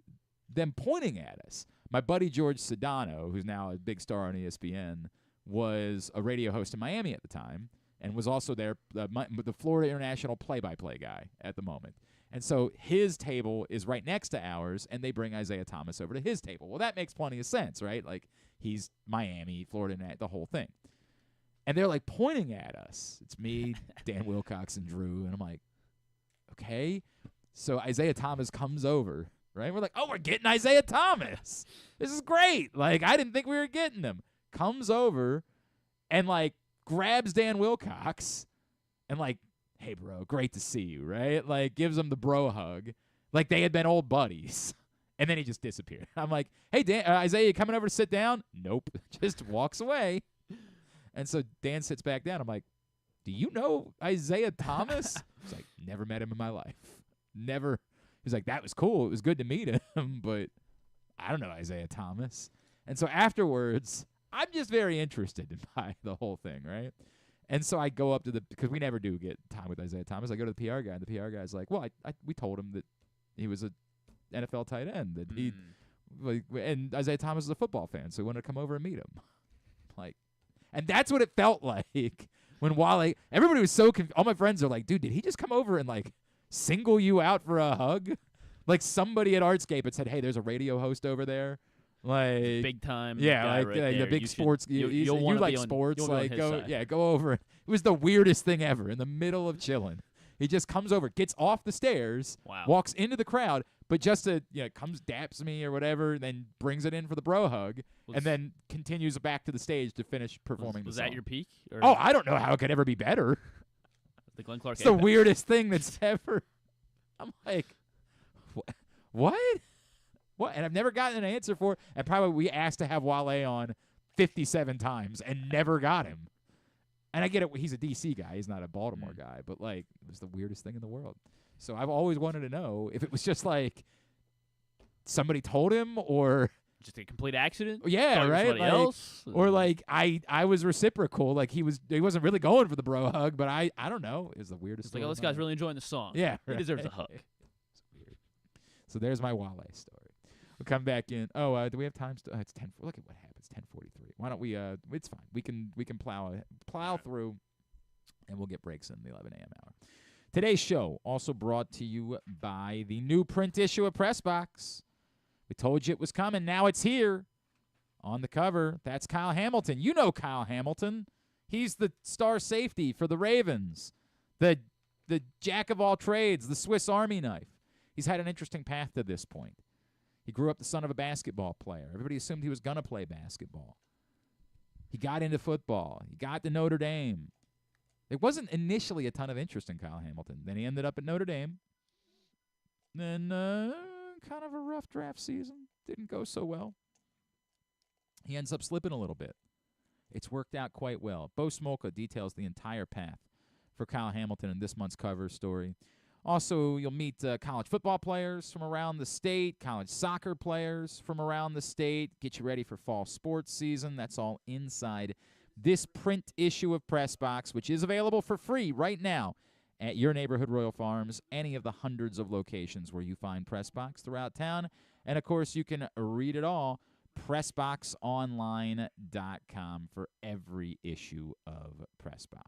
them pointing at us. My buddy George Sedano, who's now a big star on ESPN, was a radio host in Miami at the time and was also there, the Florida International play-by-play guy at the moment. And so his table is right next to ours, and they bring Isaiah Thomas over to his table. Well, that makes plenty of sense, right? Like, he's Miami, Florida, the whole thing. And they're, like, pointing at us. It's me, Dan Wilcox, and Drew. And I'm like, okay. So Isaiah Thomas comes over, right? We're like, oh, we're getting Isaiah Thomas. This is great. Like, I didn't think we were getting him. Comes over and, like, grabs Dan Wilcox and, like, hey, bro, great to see you, right? Like, gives him the bro hug. Like, they had been old buddies. And then he just disappeared. I'm like, hey, Dan, Isaiah, you coming over to sit down? Nope. Just walks away. And so Dan sits back down. I'm like, do you know Isaiah Thomas? He's like, never met him in my life. Never. He's like, that was cool. It was good to meet him, but I don't know Isaiah Thomas. And so afterwards, I'm just very interested by the whole thing, right? And so I go up to because we never do get time with Isaiah Thomas. I go to the PR guy, and the PR guy's like, well, we told him that he was a NFL tight end, that he, like, and Isaiah Thomas is a football fan, so we wanted to come over and meet him. Like, and that's what it felt like when Wale, everybody was so confused. All my friends are like, dude, did he just come over and, like, single you out for a hug? Like, somebody at Artscape had said, hey, there's a radio host over there. Like, big time, yeah, guy like right the big sports. You like sports, like go, side. Go over. It was the weirdest thing ever. In the middle of chilling, he just comes over, gets off the stairs, walks into the crowd, but just comes daps me or whatever, then brings it in for the bro hug, and then continues back to the stage to finish performing. Was the that song. your peak? Or Oh, I don't know how it could ever be better. The Glenn Clark. It's the weirdest thing that's ever. I'm like, what? What? And I've never gotten an answer for it. And probably we asked to have Wale on 57 times and never got him. And I get it. He's a D.C. guy. He's not a Baltimore guy. But, like, it was the weirdest thing in the world. So I've always wanted to know if it was just, like, somebody told him or just a complete accident. Yeah, right. Like, else? Or, like, I was reciprocal. Like, he wasn't really going for the bro hug. But I don't know. It was the weirdest It's thing. like, oh, this guy's really enjoying the song. Yeah. He deserves a hug. It's weird. So there's my Wale story. We'll come back in. Oh, do we have time? It's 10. Look at what happens. 10:43. Why don't we? It's fine. We can plow through, and we'll get breaks in the 11 a.m. hour. Today's show also brought to you by the new print issue of Press Box. We told you it was coming. Now it's here. On the cover, that's Kyle Hamilton. You know Kyle Hamilton. He's the star safety for the Ravens. The jack of all trades. The Swiss Army knife. He's had an interesting path to this point. He grew up the son of a basketball player. Everybody assumed he was going to play basketball. He got into football. He got to Notre Dame. There wasn't initially a ton of interest in Kyle Hamilton. Then he ended up at Notre Dame. Then kind of a rough draft season. Didn't go so well. He ends up slipping a little bit. It's worked out quite well. Bo Smolka details the entire path for Kyle Hamilton in this month's cover story. Also, you'll meet college football players from around the state, college soccer players from around the state, get you ready for fall sports season. That's all inside this print issue of Press Box, which is available for free right now at your neighborhood Royal Farms, any of the hundreds of locations where you find Press Box throughout town. And, of course, you can read it all, PressBoxOnline.com, for every issue of Press Box.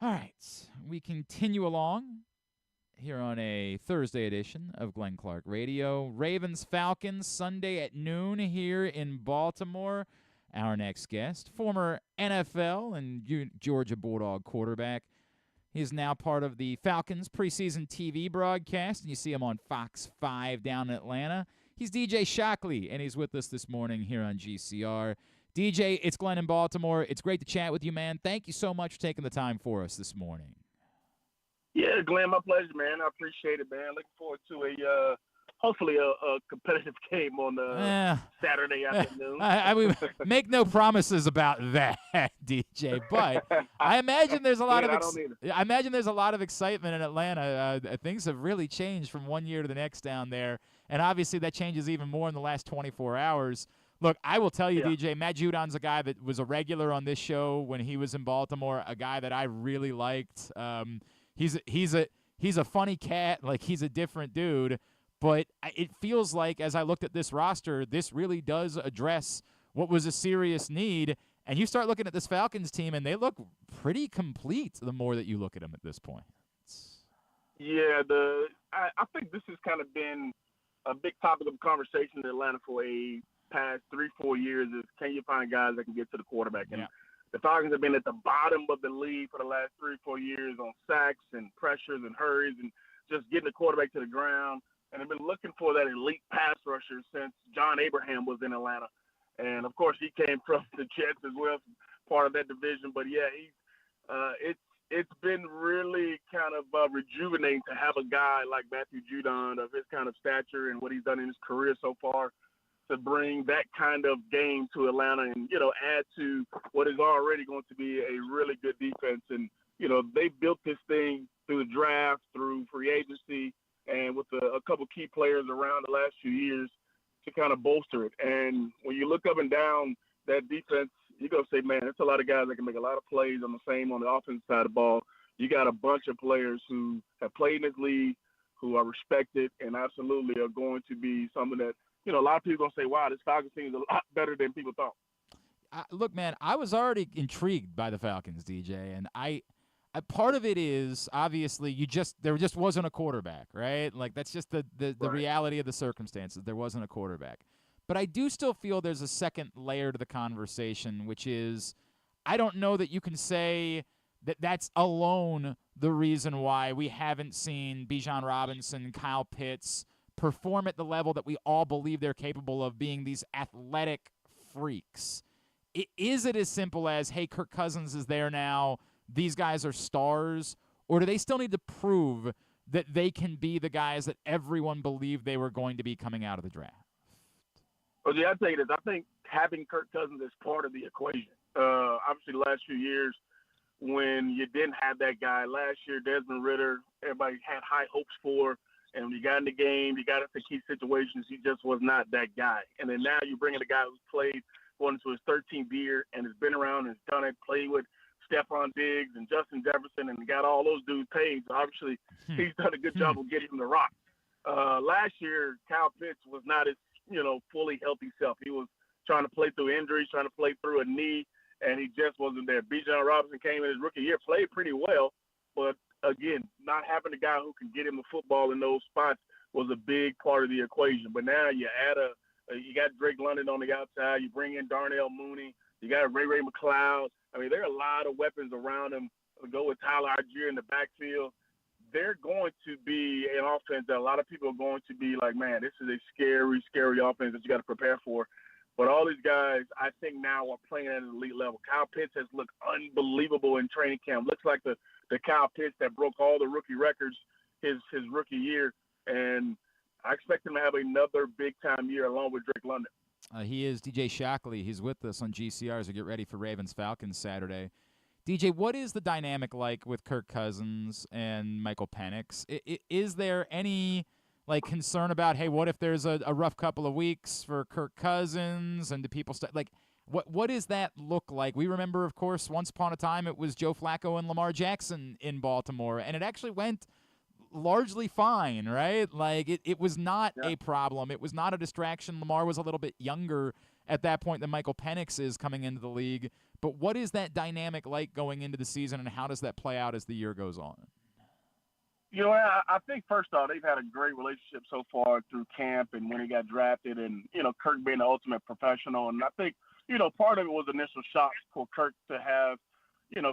All right, we continue along here on a Thursday edition of Glenn Clark Radio. Ravens Falcons Sunday at noon here in Baltimore. Our next guest, former NFL and Georgia Bulldog quarterback. He is now part of the Falcons preseason TV broadcast, and you see him on Fox 5 down in Atlanta. He's DJ Shockley, and he's with us this morning here on GCR. DJ, it's Glenn in Baltimore. It's great to chat with you, man. Thank you so much for taking the time for us this morning. Yeah, Glenn, my pleasure, man. I appreciate it, man. Looking forward to hopefully a competitive game on Saturday afternoon. I would make no promises about that, DJ. But I imagine there's a lot of excitement in Atlanta. Things have really changed from one year to the next down there, and obviously that changes even more in the last 24 hours. Look, I will tell you, Yeah. DJ, Matt Judon's a guy that was a regular on this show when he was in Baltimore, a guy that I really liked. He's a funny cat, like he's a different dude, but it feels like as I looked at this roster, this really does address what was a serious need. And you start looking at this Falcons team, and they look pretty complete the more that you look at them at this point. Yeah, I think this has kind of been a big topic of conversation in Atlanta for a past 3-4 years is can you find guys that can get to the quarterback? And the Falcons have been at the bottom of the league for the last 3-4 years on sacks and pressures and hurries and just getting the quarterback to the ground. And they've been looking for that elite pass rusher since John Abraham was in Atlanta. And, of course, he came from the Jets as well, part of that division. But, yeah, it's been really kind of rejuvenating to have a guy like Matthew Judon of his kind of stature and what he's done in his career so far to bring that kind of game to Atlanta and, add to what is already going to be a really good defense. And, they built this thing through the draft, through free agency, and with a couple key players around the last few years to kind of bolster it. And when you look up and down that defense, you're going to say, man, there's a lot of guys that can make a lot of plays on the offensive side of the ball. You got a bunch of players who have played in this league, who are respected, and absolutely are going to be something that, a lot of people are going to say, wow, this Falcons team is a lot better than people thought. Look, man, I was already intrigued by the Falcons, DJ, and I part of it is obviously there just wasn't a quarterback, right? Like that's just the Right. reality of the circumstances. There wasn't a quarterback. But I do still feel there's a second layer to the conversation, which is I don't know that you can say that that's alone the reason why we haven't seen Bijan Robinson, Kyle Pitts perform at the level that we all believe they're capable of being these athletic freaks. Is it as simple as, hey, Kirk Cousins is there now, these guys are stars, or do they still need to prove that they can be the guys that everyone believed they were going to be coming out of the draft? Well, yeah, I'll tell you this. I think having Kirk Cousins is part of the equation. Obviously, the last few years when you didn't have that guy, last year Desmond Ridder, everybody had high hopes for, and when you got in the game, you got into key situations, he just was not that guy. And then now you're bringing a guy who's played going into his 13th year and has been around and has done it, played with Stephon Diggs and Justin Jefferson and got all those dudes paid. So obviously, he's done a good job of getting him the rock. Last year, Kyle Pitts was not his, fully healthy self. He was trying to play through injuries, trying to play through a knee, and he just wasn't there. Bijan Robinson came in his rookie year, played pretty well, but again, not having a guy who can get him the football in those spots was a big part of the equation. But now you add you got Drake London on the outside, you bring in Darnell Mooney, you got Ray McLeod. I mean, there are a lot of weapons around him. Go with Tyler Algier in the backfield. They're going to be an offense that a lot of people are going to be like, man, this is a scary, scary offense that you got to prepare for. But all these guys, I think now are playing at an elite level. Kyle Pitts has looked unbelievable in training camp. Looks like the Kyle Pitts that broke all the rookie records his rookie year. And I expect him to have another big-time year along with Drake London. He is DJ Shockley. He's with us on GCR as we get ready for Ravens-Falcons Saturday. DJ, what is the dynamic like with Kirk Cousins and Michael Penix? Is there any concern about, hey, what if there's a rough couple of weeks for Kirk Cousins and do people what does that look like? We remember, of course, once upon a time it was Joe Flacco and Lamar Jackson in Baltimore, and it actually went largely fine, right? It was not a problem. It was not a distraction. Lamar was a little bit younger at that point than Michael Penix is coming into the league. But what is that dynamic like going into the season, and how does that play out as the year goes on? I think first off, they've had a great relationship so far through camp and when he got drafted and, Kirk being the ultimate professional. And I think, part of it was initial shocks for Kirk to have,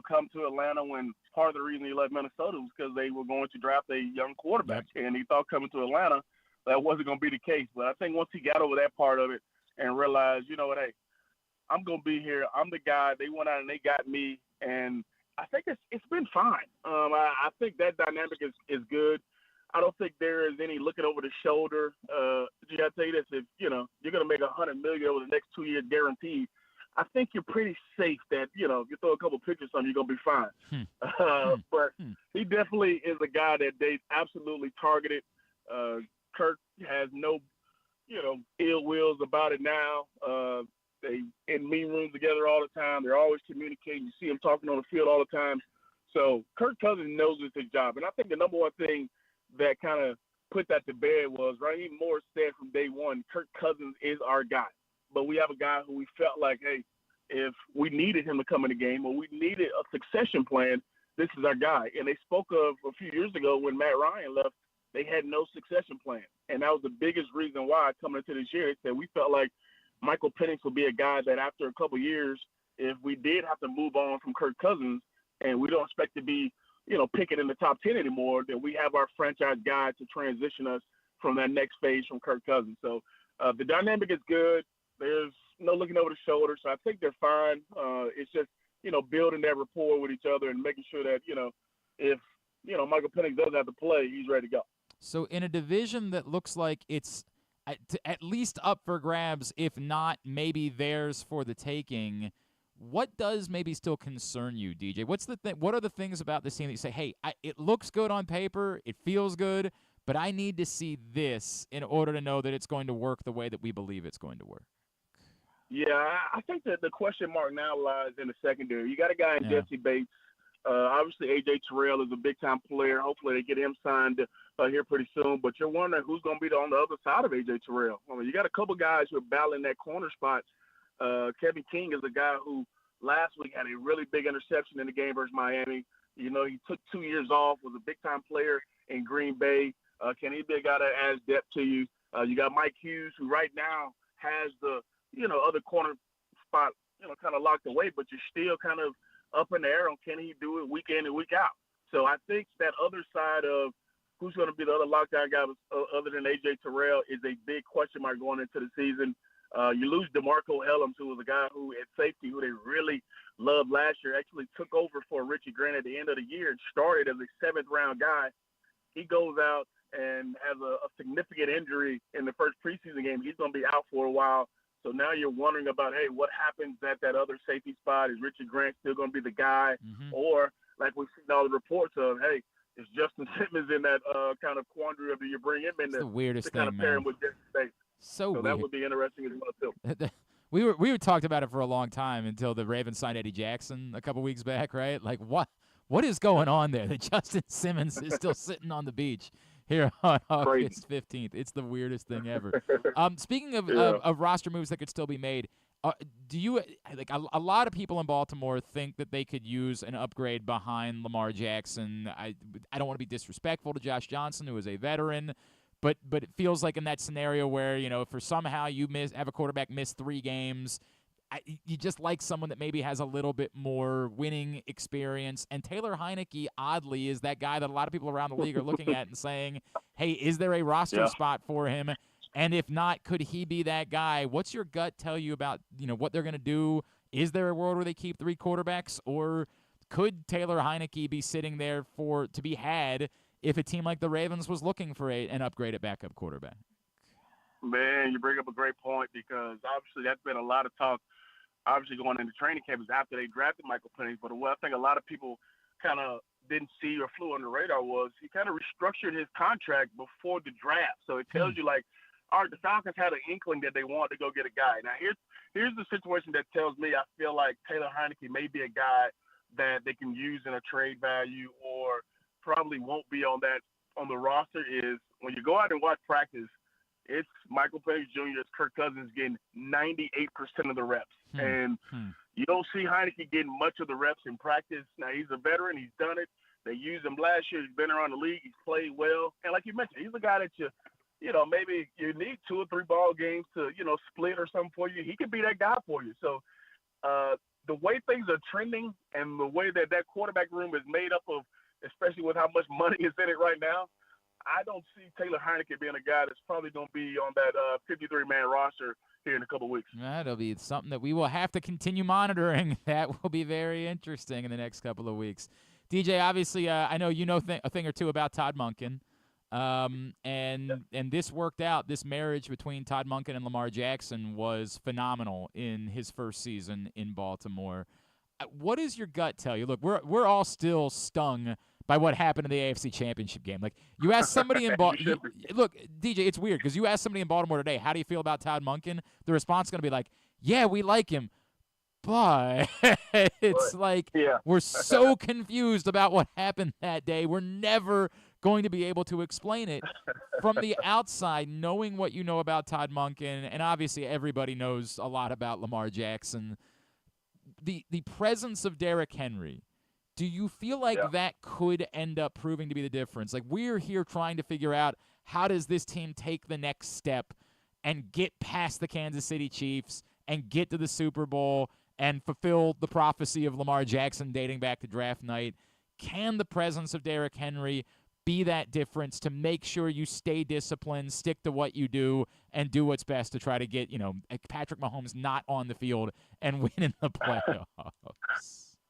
come to Atlanta when part of the reason he left Minnesota was because they were going to draft a young quarterback. Yep. And he thought coming to Atlanta that wasn't going to be the case. But I think once he got over that part of it and realized, hey, I'm going to be here. I'm the guy. They went out and they got me. And I think it's been fine. I think that dynamic is good. I don't think there is any looking over the shoulder. You got to tell you this, if, you're going to make $100 million over the next 2 years guaranteed, I think you're pretty safe that, if you throw a couple pictures on, you're going to be fine. But he definitely is a guy that they absolutely targeted. Kirk has no ill wills about it now. They in meeting rooms together all the time. They're always communicating. You see them talking on the field all the time. So Kirk Cousins knows it's his job. And I think the number one thing that kind of put that to bed was, Raheem Morris said from day one, Kirk Cousins is our guy. But we have a guy who we felt like, hey, if we needed him to come in the game or we needed a succession plan, this is our guy. And they spoke of a few years ago when Matt Ryan left, they had no succession plan. And that was the biggest reason why coming into this year, they said we felt like Michael Penix would be a guy that after a couple of years, if we did have to move on from Kirk Cousins and we don't expect to be, picking in the top 10 anymore, then we have our franchise guy to transition us from that next phase from Kirk Cousins. So the dynamic is good. There's no looking over the shoulder. So I think they're fine. It's just, building that rapport with each other and making sure that, if, Michael Penix doesn't have to play, he's ready to go. So in a division that looks like it's at least up for grabs, if not maybe theirs for the taking, what does maybe still concern you, DJ? What are the things about this team that you say, hey, it looks good on paper, it feels good, but I need to see this in order to know that it's going to work the way that we believe it's going to work? Yeah, I think that the question mark now lies in the secondary. You got a guy in Jesse Bates. Obviously, A.J. Terrell is a big-time player. Hopefully they get him signed here pretty soon. But you're wondering who's going to be on the other side of A.J. Terrell. I mean, you got a couple guys who are battling that corner spot. Kevin King is a guy who last week had a really big interception in the game versus Miami. He took 2 years off, was a big-time player in Green Bay. Can he be a guy that adds depth to you? You got Mike Hughes, who right now has the, other corner spot, kind of locked away, but you're still kind of up in the air on can he do it week in and week out. So I think that other side of who's going to be the other lockdown guy other than A.J. Terrell is a big question mark going into the season. You lose DeMarco Hellams, who was a guy who at safety who they really loved last year, actually took over for Richie Grant at the end of the year and started as a seventh-round guy. He goes out and has a significant injury in the first preseason game. He's going to be out for a while. So now you're wondering about, hey, what happens at that other safety spot? Is Richie Grant still going to be the guy? Mm-hmm. Or, like we've seen all the reports of, hey, is Justin Simmons in that kind of quandary of do you bring him in the weirdest to kind thing, of pair man. him with Jesse Bates? So weird. That would be interesting as well, too. We talked about it for a long time until the Ravens signed Eddie Jackson a couple weeks back, right? Like, what is going on there that Justin Simmons is still sitting on the beach here on August 15th? It's the weirdest thing ever. Speaking of roster moves that could still be made, do you like a lot of people in Baltimore think that they could use an upgrade behind Lamar Jackson? I don't want to be disrespectful to Josh Johnson, who is a veteran, but it feels like in that scenario where for somehow you have a quarterback miss 3 games. You just like someone that maybe has a little bit more winning experience. And Taylor Heineke, oddly, is that guy that a lot of people around the league are looking at and saying, hey, is there a roster spot for him? And if not, could he be that guy? What's your gut tell you about what they're going to do? Is there a world where they keep 3 quarterbacks? Or could Taylor Heineke be sitting there to be had if a team like the Ravens was looking for an upgrade at backup quarterback? Man, you bring up a great point because obviously that's been a lot of talk. Obviously, going into training camp is after they drafted Michael Penix. But what I think a lot of people kind of didn't see or flew under the radar was he kind of restructured his contract before the draft. So it tells you, like, all right, the Falcons had an inkling that they wanted to go get a guy. Now, here's the situation that tells me I feel like Taylor Heineke may be a guy that they can use in a trade value or probably won't be on the roster is when you go out and watch practice, it's Michael Penix Jr. as Kirk Cousins getting 98% of the reps. And you don't see Heineke getting much of the reps in practice. Now, he's a veteran. He's done it. They used him last year. He's been around the league. He's played well. And like you mentioned, he's a guy that maybe you need 2 or 3 ball games to, split or something for you. He could be that guy for you. So the way things are trending and the way that quarterback room is made up of, especially with how much money is in it right now, I don't see Taylor Heineke being a guy that's probably going to be on that 53-man roster here in a couple weeks. That'll be something that we will have to continue monitoring. That will be very interesting in the next couple of weeks. DJ, obviously, I know you know a thing or two about Todd Monken, and this worked out. This marriage between Todd Monken and Lamar Jackson was phenomenal in his first season in Baltimore. What does your gut tell you? Look, we're all still stung by what happened in the AFC Championship game. Like, you ask somebody in Baltimore, look, DJ, it's weird because you ask somebody in Baltimore today, how do you feel about Todd Monken? The response is going to be like, yeah, we like him. But it's like we're so confused about what happened that day. We're never going to be able to explain it. From the outside, knowing what you know about Todd Monken, and obviously everybody knows a lot about Lamar Jackson, the presence of Derrick Henry, do you feel like that could end up proving to be the difference? Like, we're here trying to figure out how does this team take the next step and get past the Kansas City Chiefs and get to the Super Bowl and fulfill the prophecy of Lamar Jackson dating back to draft night. Can the presence of Derrick Henry be that difference to make sure you stay disciplined, stick to what you do, and do what's best to try to get, Patrick Mahomes not on the field and win in the playoffs?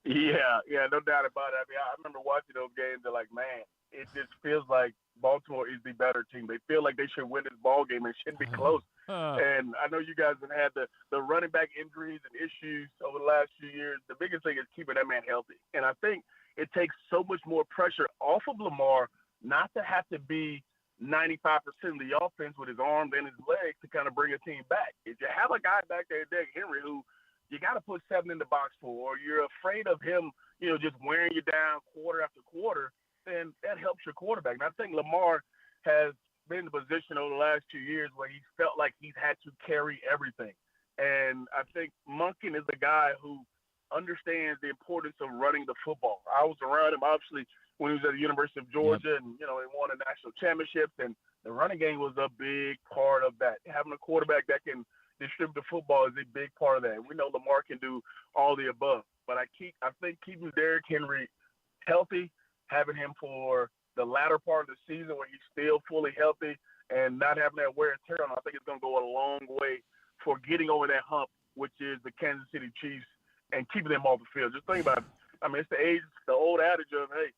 Yeah, no doubt about it. I mean, I remember watching those games. They're like, man, it just feels like Baltimore is the better team. They feel like they should win this ball game and shouldn't be close. And I know you guys have had the running back injuries and issues over the last few years. The biggest thing is keeping that man healthy. And I think it takes so much more pressure off of Lamar not to have to be 95% of the offense with his arms and his legs to kind of bring a team back. If you have a guy back there, Derrick Henry, who you got to put 7 in the box for, or you're afraid of him, just wearing you down quarter after quarter, then that helps your quarterback. And I think Lamar has been in the position over the last 2 years where he felt like he's had to carry everything. And I think Monken is the guy who understands the importance of running the football. I was around him, obviously, when he was at the University of Georgia, and, he won a national championship, and the running game was a big part of that. Having a quarterback that can distribute the football is a big part of that. We know Lamar can do all the above. But I think keeping Derrick Henry healthy, having him for the latter part of the season where he's still fully healthy and not having that wear and tear on, I think it's going to go a long way for getting over that hump, which is the Kansas City Chiefs, and keeping them off the field. Just think about it. I mean, it's the old adage of, hey,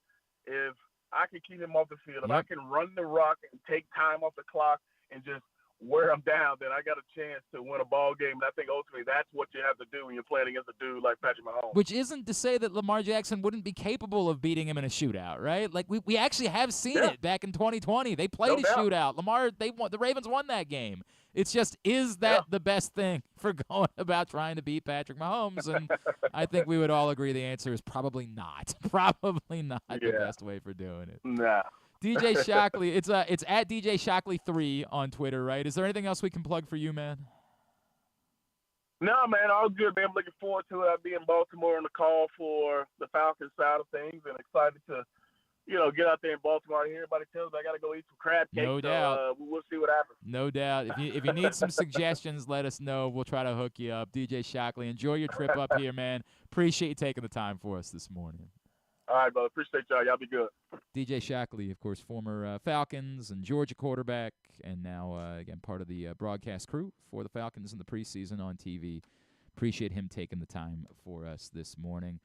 if I can keep him off the field, if I can run the rock and take time off the clock and just wear him down, then I got a chance to win a ball game. And I think ultimately that's what you have to do when you're playing against a dude like Patrick Mahomes. Which isn't to say that Lamar Jackson wouldn't be capable of beating him in a shootout, right? Like, we actually have seen it back in 2020. They played shootout. The Ravens won that game. It's just, is that the best thing for going about trying to beat Patrick Mahomes? And I think we would all agree the answer is probably not. Probably not the best way for doing it. Nah. DJ Shockley, it's at DJ Shockley 3 on Twitter, right? Is there anything else we can plug for you, man? No, man, all good, man. I'm looking forward to it. I'll be in Baltimore on the call for the Falcons side of things, and excited to, get out there in Baltimore. I hear everybody tells me I got to go eat some crab cakes. No doubt. We'll see what happens. No doubt. If you need some suggestions, let us know. We'll try to hook you up. DJ Shockley, enjoy your trip up here, man. Appreciate you taking the time for us this morning. All right, brother. Appreciate y'all. Y'all be good. DJ Shockley, of course, former Falcons and Georgia quarterback, and now, again, part of the broadcast crew for the Falcons in the preseason on TV. Appreciate him taking the time for us this morning.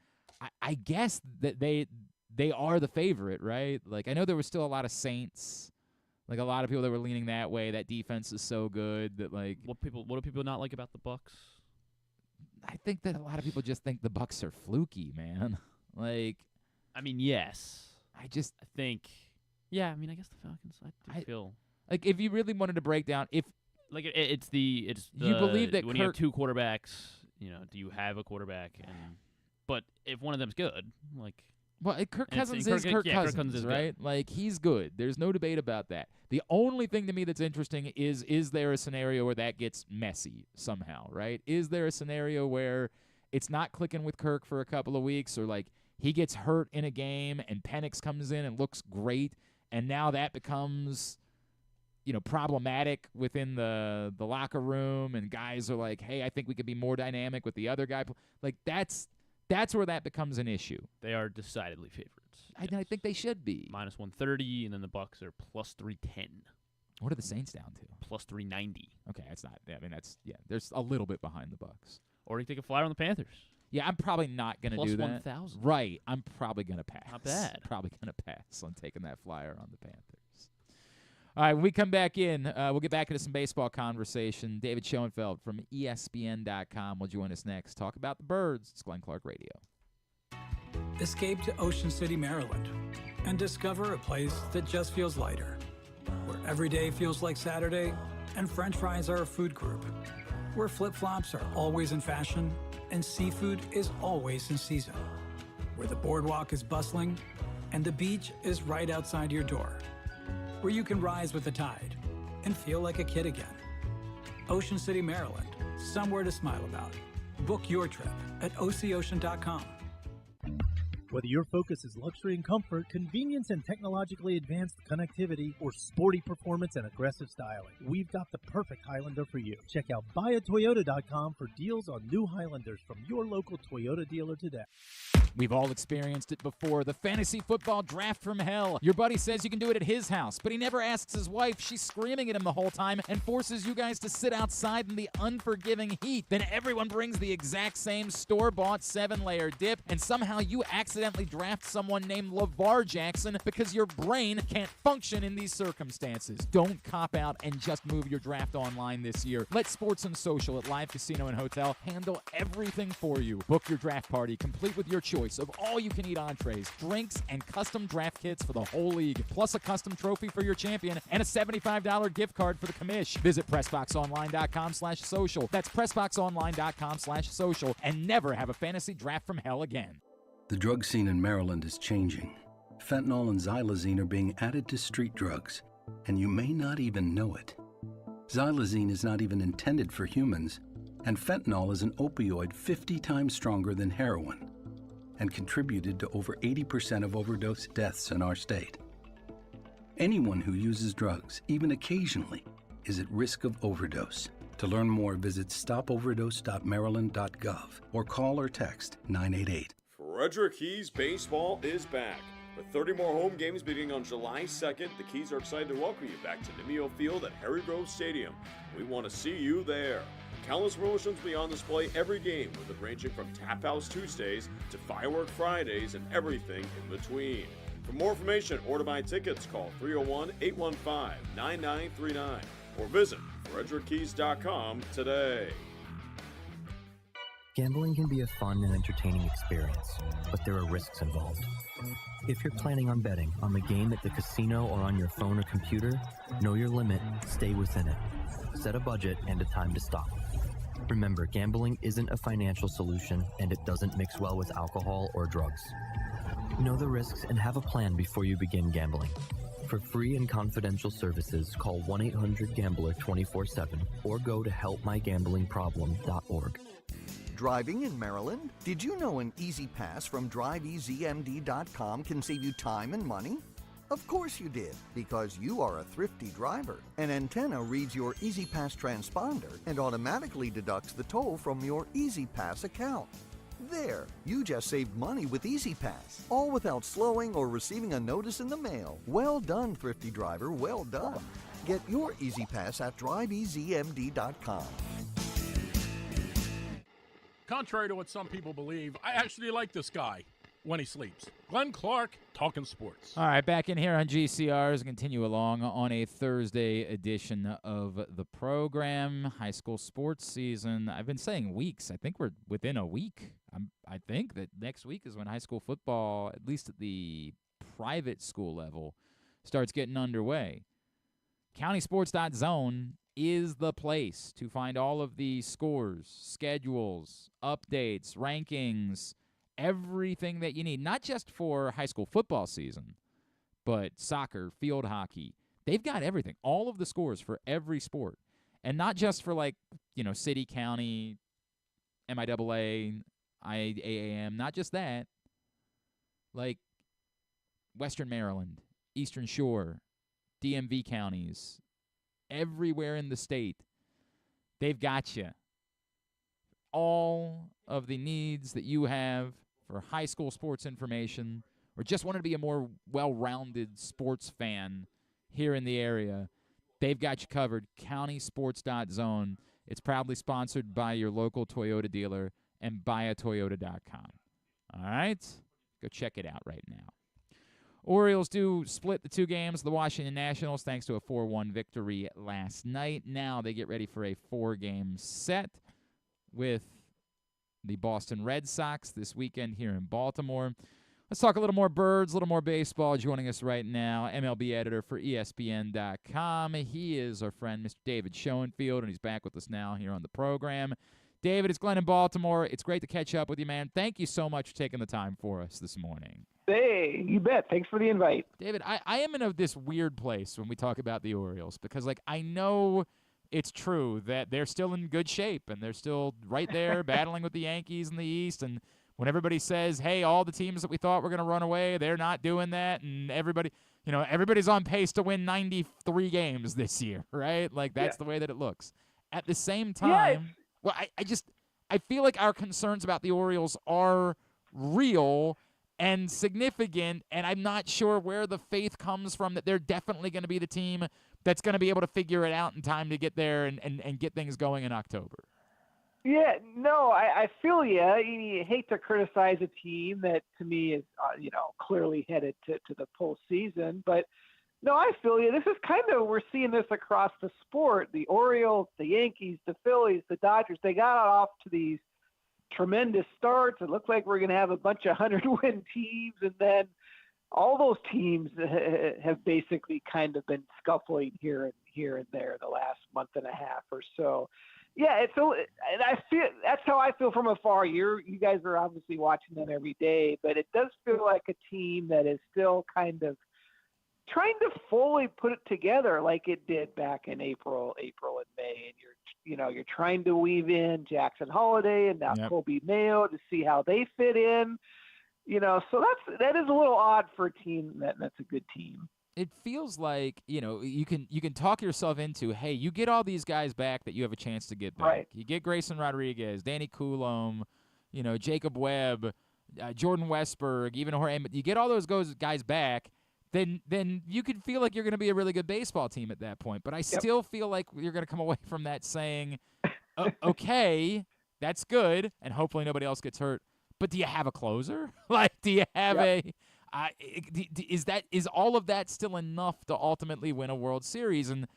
I guess that they are the favorite, right? Like, I know there was still a lot of Saints, like a lot of people that were leaning that way. That defense is so good that, like, what do people not like about the Bucks? I think that a lot of people just think the Bucks are fluky, man. Like, I mean, yes. I guess the Falcons. I feel like if you really wanted to break down, if like it's you believe that when you have two quarterbacks, do you have a quarterback? But if one of them's good, like. Well, Kirk Cousins is Kirk Cousins, right? Good. Like, he's good. There's no debate about that. The only thing to me that's interesting is there a scenario where that gets messy somehow, right? Is there a scenario where it's not clicking with Kirk for a couple of weeks, or like he gets hurt in a game and Penix comes in and looks great, and now that becomes, problematic within the locker room, and guys are like, hey, I think we could be more dynamic with the other guy. Like, that's where that becomes an issue. They are decidedly favorites. I think they should be. Minus 130, and then the Bucks are plus 310. What are the Saints down to? Plus 390. Okay, that's not. I mean, there's a little bit behind the Bucks. Or you take a flyer on the Panthers. Yeah, I'm probably not going to do that. Plus 1,000. Right, I'm probably going to pass. Not bad. Probably going to pass on taking that flyer on the Panthers. All right, when we come back in, we'll get back into some baseball conversation. David Schoenfield from ESPN.com will join us next. Talk about the Birds. It's Glenn Clark Radio. Escape to Ocean City, Maryland, and discover a place that just feels lighter, where every day feels like Saturday and French fries are a food group, where flip-flops are always in fashion and seafood is always in season, where the boardwalk is bustling and the beach is right outside your door, where you can rise with the tide and feel like a kid again. Ocean City, Maryland, somewhere to smile about. Book your trip at oceocean.com. Whether your focus is luxury and comfort, convenience and technologically advanced connectivity, or sporty performance and aggressive styling, we've got the perfect Highlander for you. Check out buyatoyota.com for deals on new Highlanders from your local Toyota dealer today. We've all experienced it before, the fantasy football draft from hell. Your buddy says you can do it at his house, but he never asks his wife. She's screaming at him the whole time and forces you guys to sit outside in the unforgiving heat. Then everyone brings the exact same store-bought 7-layer dip, and somehow you accidentally draft someone named LeVar Jackson because your brain can't function in these circumstances. Don't cop out and just move your draft online this year. Let Sports and Social at Live Casino and Hotel handle everything for you. Book your draft party complete with your choice of all-you-can-eat entrees, drinks, and custom draft kits for the whole league, plus a custom trophy for your champion and a $75 gift card for the commish. Visit PressBoxOnline.com/social. That's PressBoxOnline.com/social, and never have a fantasy draft from hell again. The drug scene in Maryland is changing. Fentanyl and xylazine are being added to street drugs, and you may not even know it. Xylazine is not even intended for humans, and fentanyl is an opioid 50 times stronger than heroin, and contributed to over 80% of overdose deaths in our state. Anyone who uses drugs, even occasionally, is at risk of overdose. To learn more, visit stopoverdose.maryland.gov or call or text 988. Frederick Keys Baseball is back. With 30 more home games beginning on July 2nd, the Keys are excited to welcome you back to Nimio Field at Harry Grove Stadium. We want to see you there. Countless promotions will be on display every game, with it ranging from Tap House Tuesdays to Firework Fridays and everything in between. For more information or to buy tickets, call 301-815-9939 or visit frederickkeys.com today. Gambling can be a fun and entertaining experience, but there are risks involved. If you're planning on betting on the game at the casino or on your phone or computer, know your limit, stay within it. Set a budget and a time to stop. Remember, gambling isn't a financial solution, and it doesn't mix well with alcohol or drugs. Know the risks and have a plan before you begin gambling. For free and confidential services, call 1-800-GAMBLER 24/7 or go to helpmygamblingproblem.org. Driving in Maryland? Did you know an Easy Pass from DriveEasyMD.com can save you time and money? Of course you did, because you are a thrifty driver. An antenna reads your Easy Pass transponder and automatically deducts the toll from your Easy Pass account. There, you just saved money with Easy Pass, all without slowing or receiving a notice in the mail. Well done, thrifty driver, well done. Get your Easy Pass at DriveEasyMD.com. Contrary to what some people believe, I actually like this guy when he sleeps. Glenn Clark, talking sports. All right, back in here on GCRs, continue along on a Thursday edition of the program. High school sports season. I've been saying weeks. I think we're within a week. I think that next week is when high school football, at least at the private school level, starts getting underway. CountySports.zone is the place to find all of the scores, schedules, updates, rankings, everything that you need, not just for high school football season, but soccer, field hockey. They've got everything, all of the scores for every sport. And not just for, like, you know, city, county, MIAA, IAAM, not just that. Like Western Maryland, Eastern Shore, DMV counties, everywhere in the state, they've got you. All of the needs that you have for high school sports information, or just wanted to be a more well-rounded sports fan here in the area, they've got you covered. CountySports.zone. It's proudly sponsored by your local Toyota dealer and buyatoyota.com. All right? Go check it out right now. Orioles do split the two games, the Washington Nationals, thanks to a 4-1 victory last night. Now they get ready for a 4-game set with the Boston Red Sox this weekend here in Baltimore. Let's talk a little more birds, a little more baseball. Joining us right now, MLB editor for ESPN.com. He is our friend, Mr. David Schoenfield, and he's back with us now here on the program. David, it's Glenn in Baltimore. It's great to catch up with you, man. Thank you so much for taking the time for us this morning. Hey, you bet. Thanks for the invite. David, I am in this weird place when we talk about the Orioles because, I know it's true that they're still in good shape and they're still right there battling with the Yankees in the East. And when everybody says, hey, all the teams that we thought were going to run away, they're not doing that. And everybody's on pace to win 93 games this year, right? That's the way that it looks. At the same time, I feel like our concerns about the Orioles are real and significant, and I'm not sure where the faith comes from that they're definitely going to be the team that's going to be able to figure it out in time to get there and get things going in October. Yeah, no, I feel you. You hate to criticize a team that, to me, is clearly headed to the postseason, but no, I feel you. This is we're seeing this across the sport. The Orioles, the Yankees, the Phillies, the Dodgers, they got off to these tremendous starts. It looked like we're going to have a bunch of 100-win teams, and then all those teams have basically been scuffling here and there the last month and a half or so. Yeah, and I feel that's how I feel from afar. You guys are obviously watching them every day, but it does feel like a team that is still trying to fully put it together like it did back in April and May, and you're trying to weave in Jackson Holiday and now Kobe Mayo to see how they fit in, so that is a little odd for a team that's a good team. It feels like, you can talk yourself into, hey, you get all these guys back that you have a chance to get back. Right. You get Grayson Rodriguez, Danny Coulomb, Jacob Webb, Jordan Westberg, even Jorge. You get all those guys back, then you can feel like you're going to be a really good baseball team at that point. But I still feel like you're going to come away from that saying, okay, that's good, and hopefully nobody else gets hurt. But do you have a closer? Do you have is all of that still enough to ultimately win a World Series? And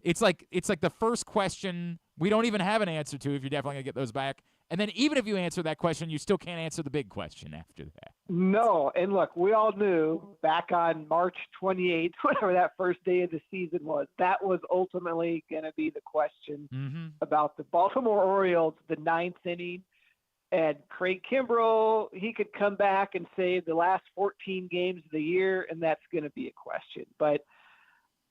it's like the first question we don't even have an answer to if you're definitely going to get those back. And then even if you answer that question, you still can't answer the big question after that. No, and look, we all knew back on March 28th, whatever that first day of the season was, that was ultimately going to be the question about the Baltimore Orioles, the ninth inning. And Craig Kimbrell, he could come back and say the last 14 games of the year, and that's going to be a question. But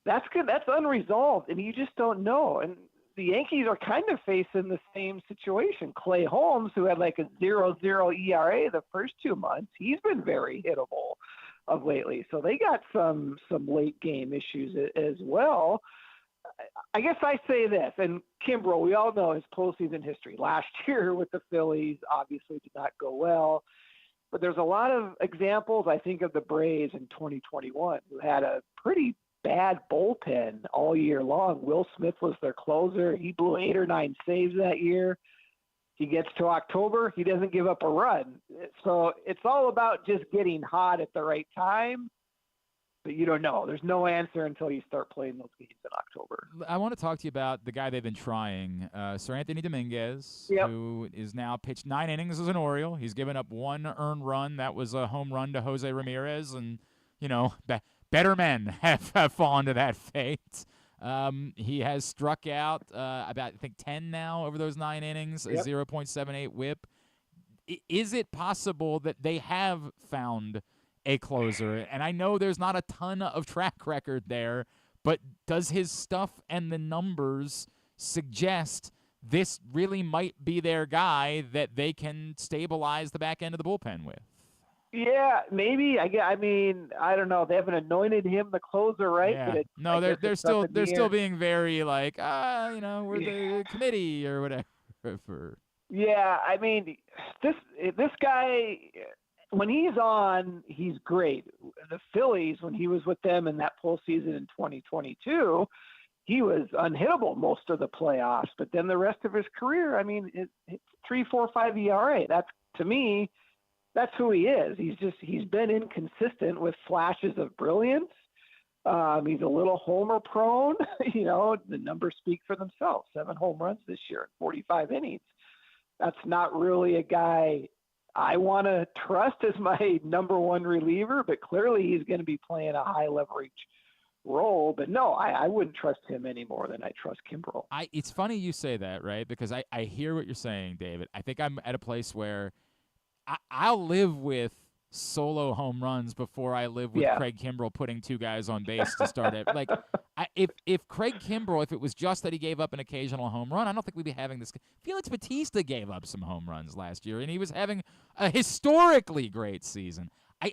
that's good. That's unresolved, and you just don't know. And the Yankees are facing the same situation. Clay Holmes, who had a 0.00 ERA the first 2 months, he's been very hittable of lately. So they got some late game issues as well. I guess I say this, and Kimbrell, we all know his postseason history. Last year with the Phillies obviously did not go well. But there's a lot of examples, I think, of the Braves in 2021 who had a pretty bad bullpen all year long. Will Smith was their closer. He blew 8 or 9 saves that year. He gets to October, he doesn't give up a run. So it's all about just getting hot at the right time. But you don't know. There's no answer until you start playing those games in October. I want to talk to you about the guy they've been trying, Sir Anthony Dominguez, who is now pitched 9 innings as an Oriole. He's given up 1 earned run. That was a home run to Jose Ramirez, and better men have fallen to that fate. He has struck out about 10 now over those 9 innings, a 0.78 WHIP. Is it possible that they have found a closer? And I know there's not a ton of track record there, but does his stuff and the numbers suggest this really might be their guy that they can stabilize the back end of the bullpen with? Yeah, maybe. I mean, I don't know. They haven't anointed him the closer, right? Yeah. No, they're still being very we're the committee or whatever. Yeah, I mean, this guy, when he's on, he's great. The Phillies, when he was with them in that postseason in 2022, he was unhittable most of the playoffs. But then the rest of his career, I mean, it's 3.45 ERA. That's, to me, that's who he is. He's been inconsistent with flashes of brilliance. He's a little homer prone. The numbers speak for themselves. 7 home runs this year in 45 innings. That's not really a guy I want to trust as my number one reliever, but clearly he's going to be playing a high leverage role. But no, I wouldn't trust him any more than I trust Kimbrel. It's funny you say that, right? Because I hear what you're saying, David. I think I'm at a place where I'll live with solo home runs before I live with Craig Kimbrel putting two guys on base to start it. Like, if Craig Kimbrel, if it was just that he gave up an occasional home run, I don't think we'd be having this. Felix Bautista gave up some home runs last year, and he was having a historically great season.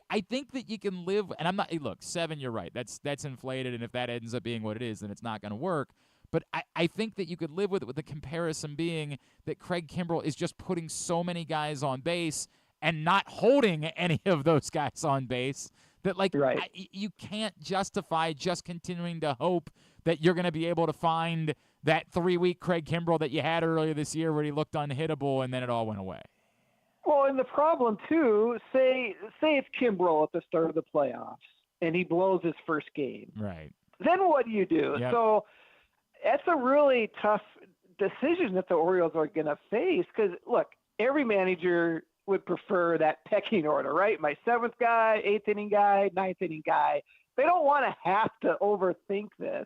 I think that you can live, and I'm not. Look, 7, you're right. That's inflated, and if that ends up being what it is, then it's not going to work. But I think that you could live with it, with the comparison being that Craig Kimbrel is just putting so many guys on base and not holding any of those guys on base, that you can't justify just continuing to hope that you're going to be able to find that 3-week Craig Kimbrel that you had earlier this year where he looked unhittable and then it all went away. Well, and the problem too, say it's Kimbrel at the start of the playoffs and he blows his first game. Right. Then what do you do? Yep. So that's a really tough decision that the Orioles are going to face, because look, every manager would prefer that pecking order, right? My 7th guy, 8th inning guy, 9th inning guy. They don't want to have to overthink this,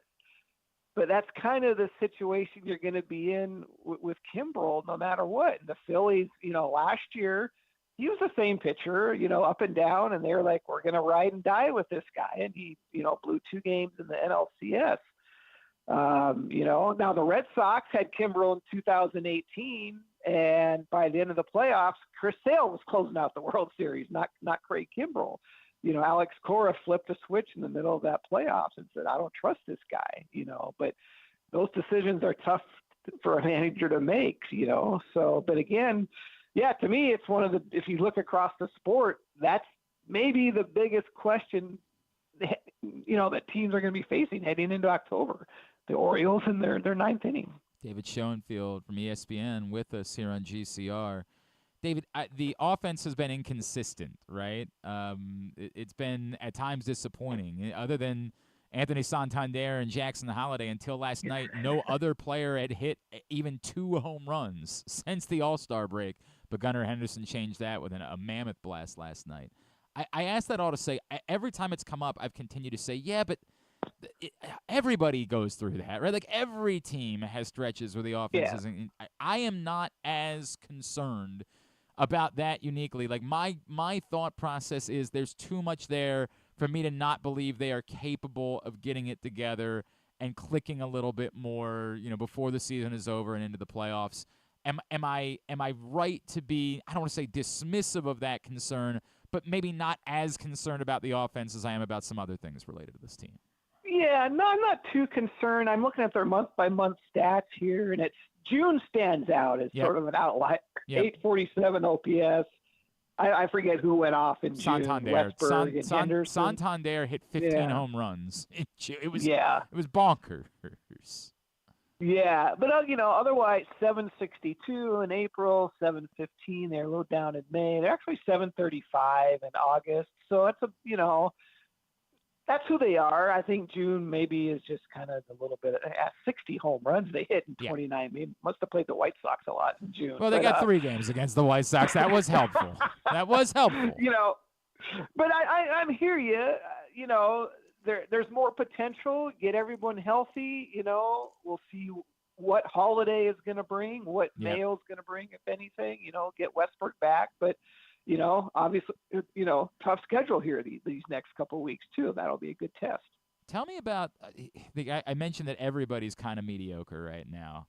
but that's kind of the situation you're going to be in with Kimbrel no matter what. And the Phillies, last year, he was the same pitcher, up and down, and they're like, we're going to ride and die with this guy. And he, blew 2 games in the NLCS. Now the Red Sox had Kimbrel in 2018, and by the end of the playoffs, Chris Sale was closing out the World Series, not Craig Kimbrel. Alex Cora flipped a switch in the middle of that playoffs and said, I don't trust this guy, but those decisions are tough for a manager to make, so, but again, to me, it's one of the, if you look across the sport, that's maybe the biggest question, that teams are going to be facing heading into October. The Orioles in their 9th inning. David Schoenfield from ESPN with us here on GCR. David, the offense has been inconsistent, right? It's been at times disappointing. Other than Anthony Santander and Jackson Holliday, until last night, no other player had hit even 2 home runs since the All-Star break. But Gunnar Henderson changed that with a mammoth blast last night. I asked that all to say, every time it's come up, I've continued to say, but everybody goes through that, right? Like, every team has stretches where the offense isn't. I am not as concerned about that uniquely. Like, my thought process is there's too much there for me to not believe they are capable of getting it together and clicking a little bit more, before the season is over and into the playoffs. Am I right to be, I don't want to say dismissive of that concern, but maybe not as concerned about the offense as I am about some other things related to this team? Yeah, no, I'm not too concerned. I'm looking at their month-by-month stats here, and it's June stands out as sort of an outlier. 847 OPS. I forget who went off in Santander. June. Westberg and Henderson. Santander hit 15 home runs in June. It was bonkers. Yeah, but otherwise 762 in April, 715. They're a little down in May. They're actually 735 in August. So that's that's who they are. I think June maybe is just kind of a little bit at 60 home runs they hit in 29. They must have played the White Sox a lot in June. Well, they got 3 games against the White Sox. That was helpful. But I'm here. There's more potential. Get everyone healthy. We'll see what Holiday is going to bring, what Mayo's going to bring, if anything. Get Westbrook back, but. Obviously, tough schedule here these next couple of weeks, too. That'll be a good test. Tell me about I mentioned that everybody's kind of mediocre right now.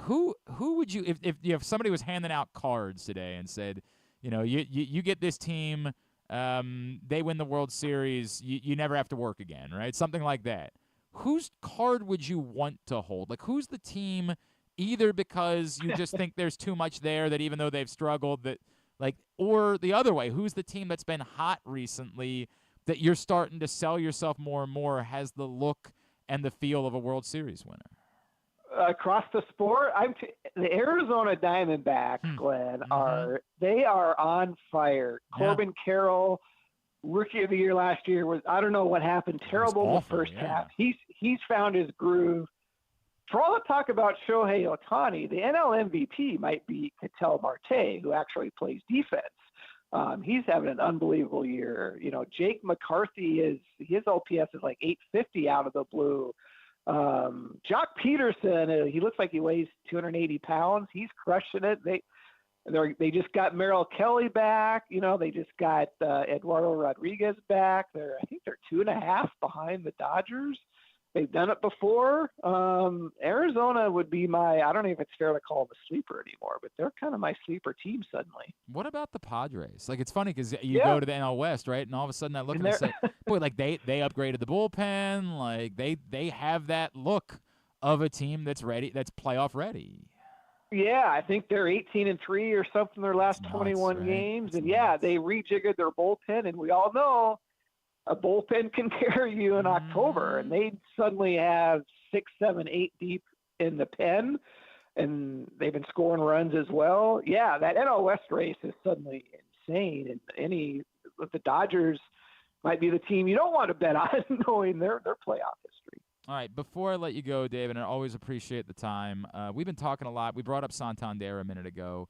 Who would you, if somebody was handing out cards today and said, you get this team, they win the World Series, you never have to work again, right? Something like that. Whose card would you want to hold? Like, who's the team, either because you just think there's too much there that even though they've struggled that, or the other way, who's the team that's been hot recently that you're starting to sell yourself more and more has the look and the feel of a World Series winner? Across the sport, the Arizona Diamondbacks, Glenn, they are on fire. Corbin Carroll, Rookie of the Year last year, I don't know what happened. Terrible in the first half. He's found his groove. for all the talk about Shohei Ohtani, the NL MVP might be Ketel Marte, who actually plays defense. He's having an unbelievable year. You know, Jake McCarthy his OPS is like 850 out of the blue. Jock Peterson, he looks like he weighs 280 pounds. He's crushing it. They just got Merrill Kelly back. You know, they just got Eduardo Rodriguez back. I think they're 2.5 behind the Dodgers. They've done it before. Arizona would be I don't know if it's fair to call them a sleeper anymore, but they're kind of my sleeper team suddenly. What about the Padres? Like, it's funny because you go to the NL West, right? And all of a sudden I look and say, boy, like they upgraded the bullpen. Like they have that look of a team that's ready, that's playoff ready. Yeah, I think they're 18-3 or something their last 21 games. And they rejiggered their bullpen, and we all know a bullpen can carry you in October, and they suddenly have 6, 7, 8 deep in the pen, and they've been scoring runs as well. Yeah, that NL West race is suddenly insane, and the Dodgers might be the team you don't want to bet on, knowing their playoff history. All right, before I let you go, David, and I always appreciate the time, we've been talking a lot. We brought up Santander a minute ago.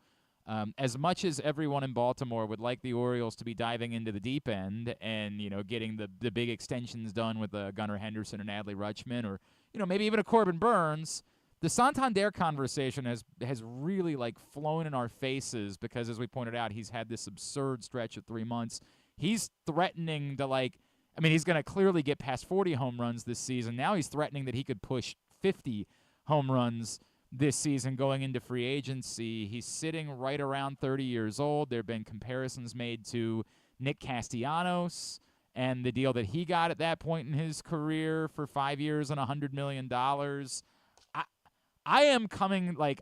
As much as everyone in Baltimore would like the Orioles to be diving into the deep end and, you know, getting the big extensions done with Gunnar Henderson and Adley Rutschman, or, you know, maybe even a Corbin Burns, the Santander conversation has really, like, flown in our faces because, as we pointed out, he's had this absurd stretch of 3 months. He's threatening to, like, I mean, he's going to clearly get past 40 home runs this season. Now he's threatening that he could push 50 home runs this season going into free agency. He's sitting right around 30 years old. There have been comparisons made to Nick Castellanos and the deal that he got at that point in his career for 5 years and $100 million. I am coming, like,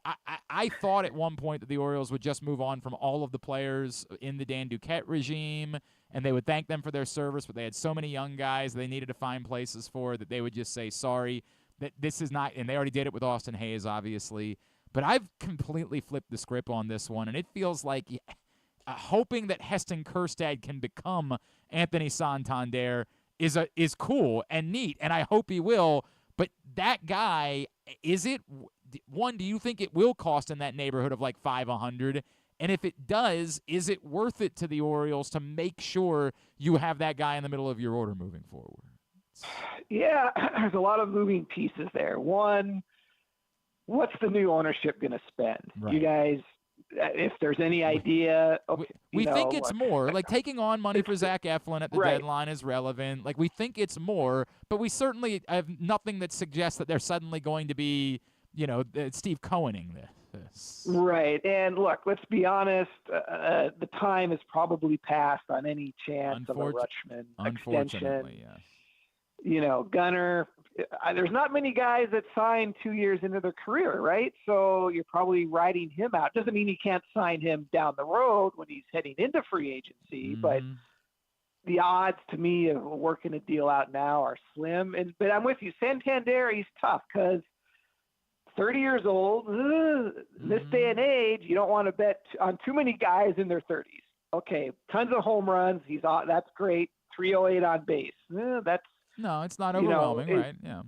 I thought at one point that the Orioles would just move on from all of the players in the Dan Duquette regime, and they would thank them for their service, but they had so many young guys they needed to find places for that they would just say, sorry, that this is not, and they already did it with Austin Hayes, obviously. But I've completely flipped the script on this one, and it feels like hoping that Heston Kjerstad can become Anthony Santander is cool and neat, and I hope he will. But that guy, do you think it will cost in that neighborhood of like $500? And if it does, is it worth it to the Orioles to make sure you have that guy in the middle of your order moving forward? Yeah, there's a lot of moving pieces there. One, what's the new ownership going to spend? Right. You guys, if there's any idea. Okay, we think it's more. Like, taking on money for Zach Eflin at the deadline is relevant. Like, we think it's more, but we certainly have nothing that suggests that they're suddenly going to be, you know, Steve Cohening this. Right. And look, let's be honest, the time is probably passed on any chance of a Rutschman extension. Yes. You know, Gunnar, there's not many guys that sign 2 years into their career, right? So you're probably riding him out. Doesn't mean you can't sign him down the road when he's heading into free agency, but the odds to me of working a deal out now are slim. But I'm with you. Santander, he's tough because 30 years old, this day and age, you don't want to bet on too many guys in their 30s. Okay, tons of home runs. That's great. 308 on base. No, it's not overwhelming, right? Yeah.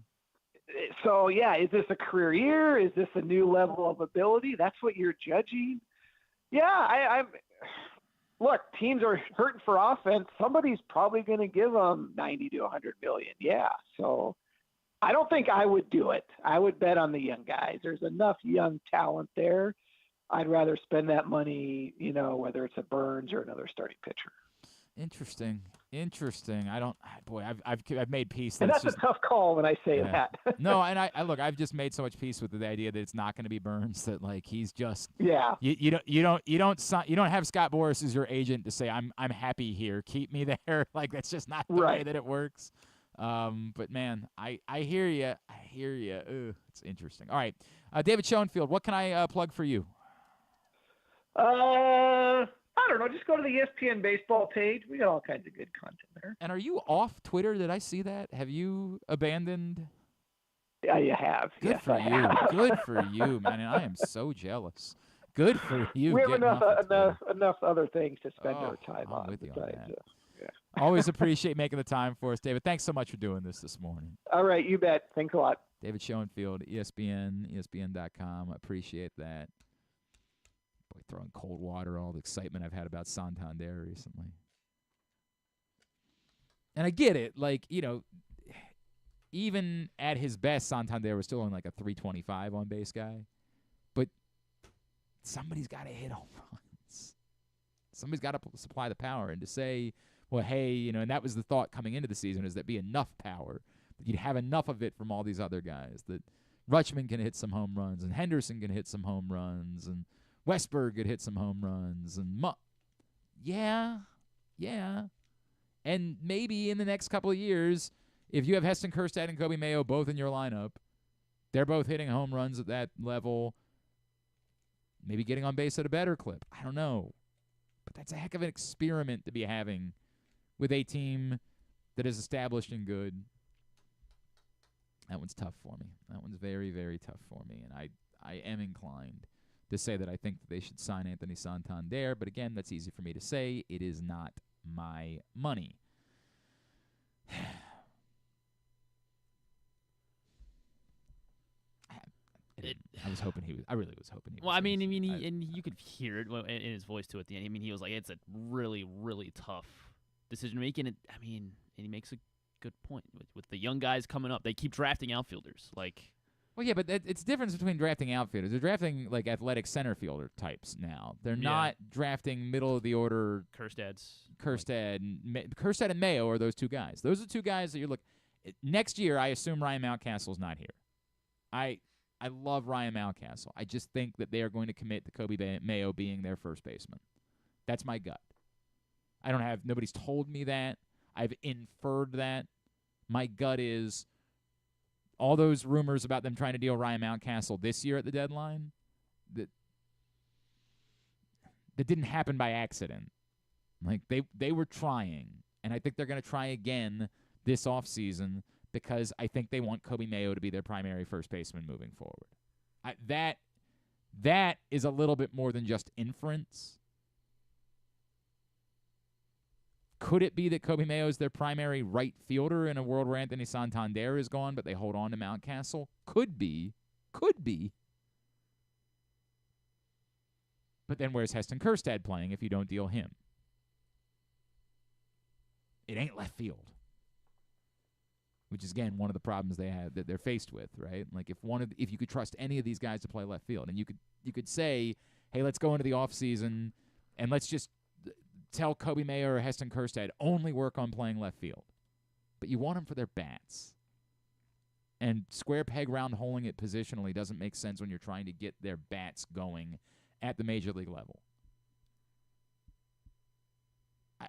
So, yeah, is this a career year? Is this a new level of ability? That's what you're judging? Yeah, look, teams are hurting for offense. Somebody's probably going to give them 90 to 100 million. Yeah, so I don't think I would do it. I would bet on the young guys. There's enough young talent there. I'd rather spend that money, you know, whether it's a Burns or another starting pitcher. Interesting. I've made peace. And that's a tough call when I say that. No, and I look, I've just made so much peace with the idea that it's not going to be Burns. That, like, he's just You don't have Scott Boras as your agent to say I'm happy here, keep me there. Like, that's just not the way that it works. But man, I hear you. Ooh, it's interesting. All right, David Schoenfield, what can I plug for you? I don't know. Just go to the ESPN baseball page. We got all kinds of good content there. And are you off Twitter? Did I see that? Have you abandoned? Yeah, you have. Good for you. Good for you, man. And I am so jealous. Good for you. We have enough other things to spend our time on. I'm with you on that. Always appreciate making the time for us, David. Thanks so much for doing this morning. All right, you bet. Thanks a lot. David Schoenfield, ESPN, ESPN.com. I appreciate that. Boy, throwing cold water, all the excitement I've had about Santander recently. And I get it. Like, even at his best, Santander was still on like a 325 on base guy. But somebody's got to hit home runs. Somebody's got to supply the power. And to say, well, hey, and that was the thought coming into the season, is that be enough power. That you'd have enough of it from all these other guys. That Rutschman can hit some home runs, and Henderson can hit some home runs, and Westberg could hit some home runs. And yeah. And maybe in the next couple of years, if you have Heston Kjerstad and Kobe Mayo both in your lineup, they're both hitting home runs at that level, maybe getting on base at a better clip. I don't know. But that's a heck of an experiment to be having with a team that is established and good. That one's tough for me. That one's very, very tough for me. And I am inclined to say that I think that they should sign Anthony Santander. But again, that's easy for me to say. It is not my money. I was hoping he was. I really was hoping he was. Well, I mean, and you could hear it in his voice too at the end. I mean, he was like, "It's a really, really tough decision making." And he makes a good point with the young guys coming up. They keep drafting outfielders. Well, yeah, but it's difference between drafting outfielders. They're drafting like athletic center fielder types now. They're not drafting middle of the order. Kjerstad and Mayo are those two guys. Those are two guys that you're looking. Next year, I assume Ryan Mountcastle's not here. I love Ryan Mountcastle. I just think that they are going to commit to Kobe Mayo being their first baseman. That's my gut. Nobody's told me that. I've inferred that. My gut is all those rumors about them trying to deal Ryan Mountcastle this year at the deadline, that didn't happen by accident. Like, they were trying, and I think they're going to try again this offseason, because I think they want Kobe Mayo to be their primary first baseman moving forward. That is a little bit more than just inference. Could it be that Kobe Mayo is their primary right fielder in a world where Anthony Santander is gone, but they hold on to Mountcastle? Could be. But then where's Heston Kjerstad playing if you don't deal him? It ain't left field. Which is, again, one of the problems they have that they're faced with, right? Like, if you could trust any of these guys to play left field, and you could say, hey, let's go into the offseason and let's just tell Kobe Mayo or Heston Kjerstad only work on playing left field. But you want them for their bats. And square peg round holing it positionally doesn't make sense when you're trying to get their bats going at the major league level.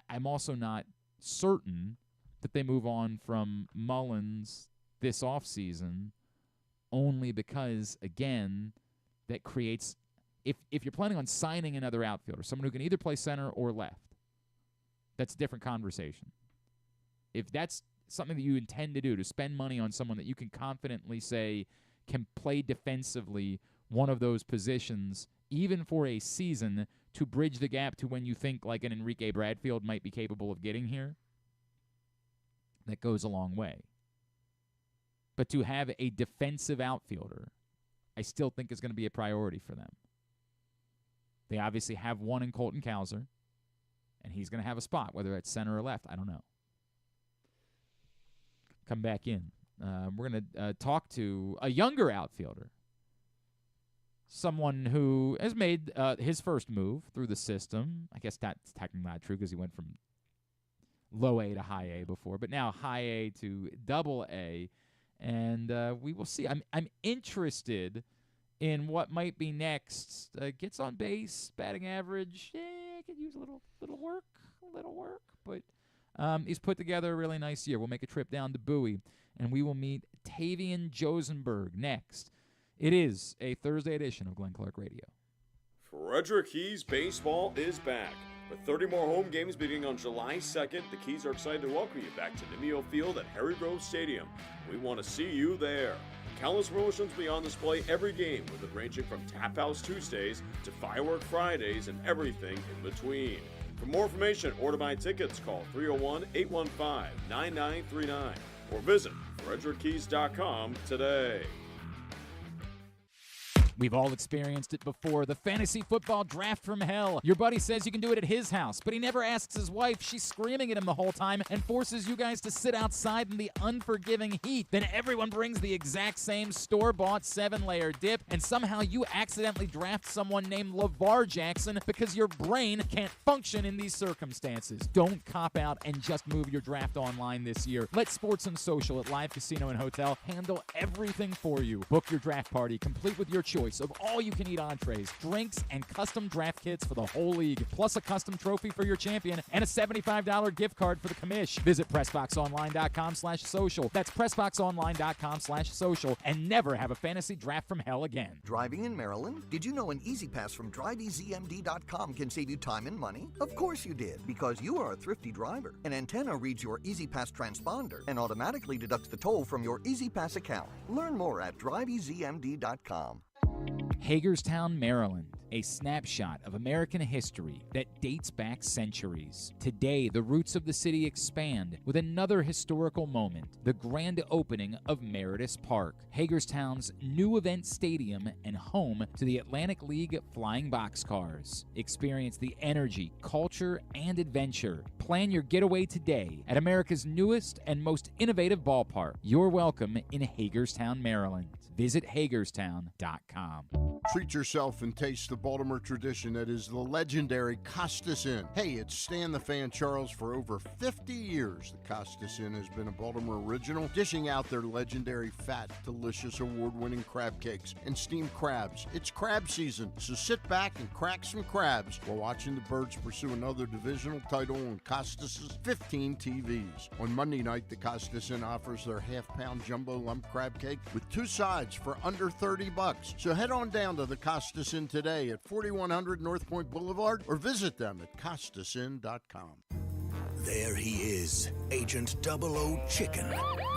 I'm also not certain that they move on from Mullins this offseason, only because, again, that creates – if you're planning on signing another outfielder, someone who can either play center or left, that's a different conversation. If that's something that you intend to do, to spend money on someone that you can confidently say can play defensively one of those positions, even for a season, to bridge the gap to when you think like an Enrique Bradfield might be capable of getting here, that goes a long way. But to have a defensive outfielder, I still think is going to be a priority for them. They obviously have one in Colton Cowser, and he's going to have a spot, whether it's center or left, I don't know. Come back in. We're going to talk to a younger outfielder, someone who has made his first move through the system. I guess that's technically not true because he went from low A to high A before, but now high A to double A, and we will see. I'm interested in what might be next. Gets on base, batting average, could use a little work, but he's put together a really nice year. We'll make a trip down to Bowie, and we will meet Tavian Josenberger next. It is a Thursday edition of Glenn Clark Radio. Frederick Keys baseball is back. With 30 more home games beginning on July 2nd, the Keys are excited to welcome you back to Nimio Field at Harry Grove Stadium. We want to see you there. Countless promotions will be on display every game, with it ranging from Tap House Tuesdays to Firework Fridays and everything in between. For more information or to buy tickets, call 301-815-9939 or visit FrederickKeys.com today. We've all experienced it before. The fantasy football draft from hell. Your buddy says you can do it at his house, but he never asks his wife. She's screaming at him the whole time and forces you guys to sit outside in the unforgiving heat. Then everyone brings the exact same store-bought 7-layer dip, and somehow you accidentally draft someone named LeVar Jackson because your brain can't function in these circumstances. Don't cop out and just move your draft online this year. Let Sports and Social at Live Casino and Hotel handle everything for you. Book your draft party, complete with your choice of all-you-can-eat entrees, drinks, and custom draft kits for the whole league, plus a custom trophy for your champion and a $75 gift card for the commish. Visit PressBoxOnline.com/social. That's PressBoxOnline.com/social, and never have a fantasy draft from hell again. Driving in Maryland? Did you know an Easy Pass from DriveEasyMD.com can save you time and money? Of course you did, because you are a thrifty driver. An antenna reads your Easy Pass transponder and automatically deducts the toll from your Easy Pass account. Learn more at DriveEasyMD.com. Hagerstown, Maryland, a snapshot of American history that dates back centuries. Today, the roots of the city expand with another historical moment, the grand opening of Meredith Park, Hagerstown's new event stadium and home to the Atlantic League Flying Boxcars. Experience the energy, culture, and adventure. Plan your getaway today at America's newest and most innovative ballpark. You're welcome in Hagerstown, Maryland. Visit Hagerstown.com. Treat yourself and taste the Baltimore tradition that is the legendary Costas Inn. Hey, it's Stan the Fan Charles. For over 50 years, the Costas Inn has been a Baltimore original, dishing out their legendary fat, delicious, award-winning crab cakes and steamed crabs. It's crab season, so sit back and crack some crabs while watching the Birds pursue another divisional title on Costas' 15 TVs. On Monday night, the Costas Inn offers their half-pound jumbo lump crab cake with 2 sides for under $30. So head on down to the Costas Inn today at 4100 North Point Boulevard or visit them at CostasInn.com. There he is, Agent 00 Chicken.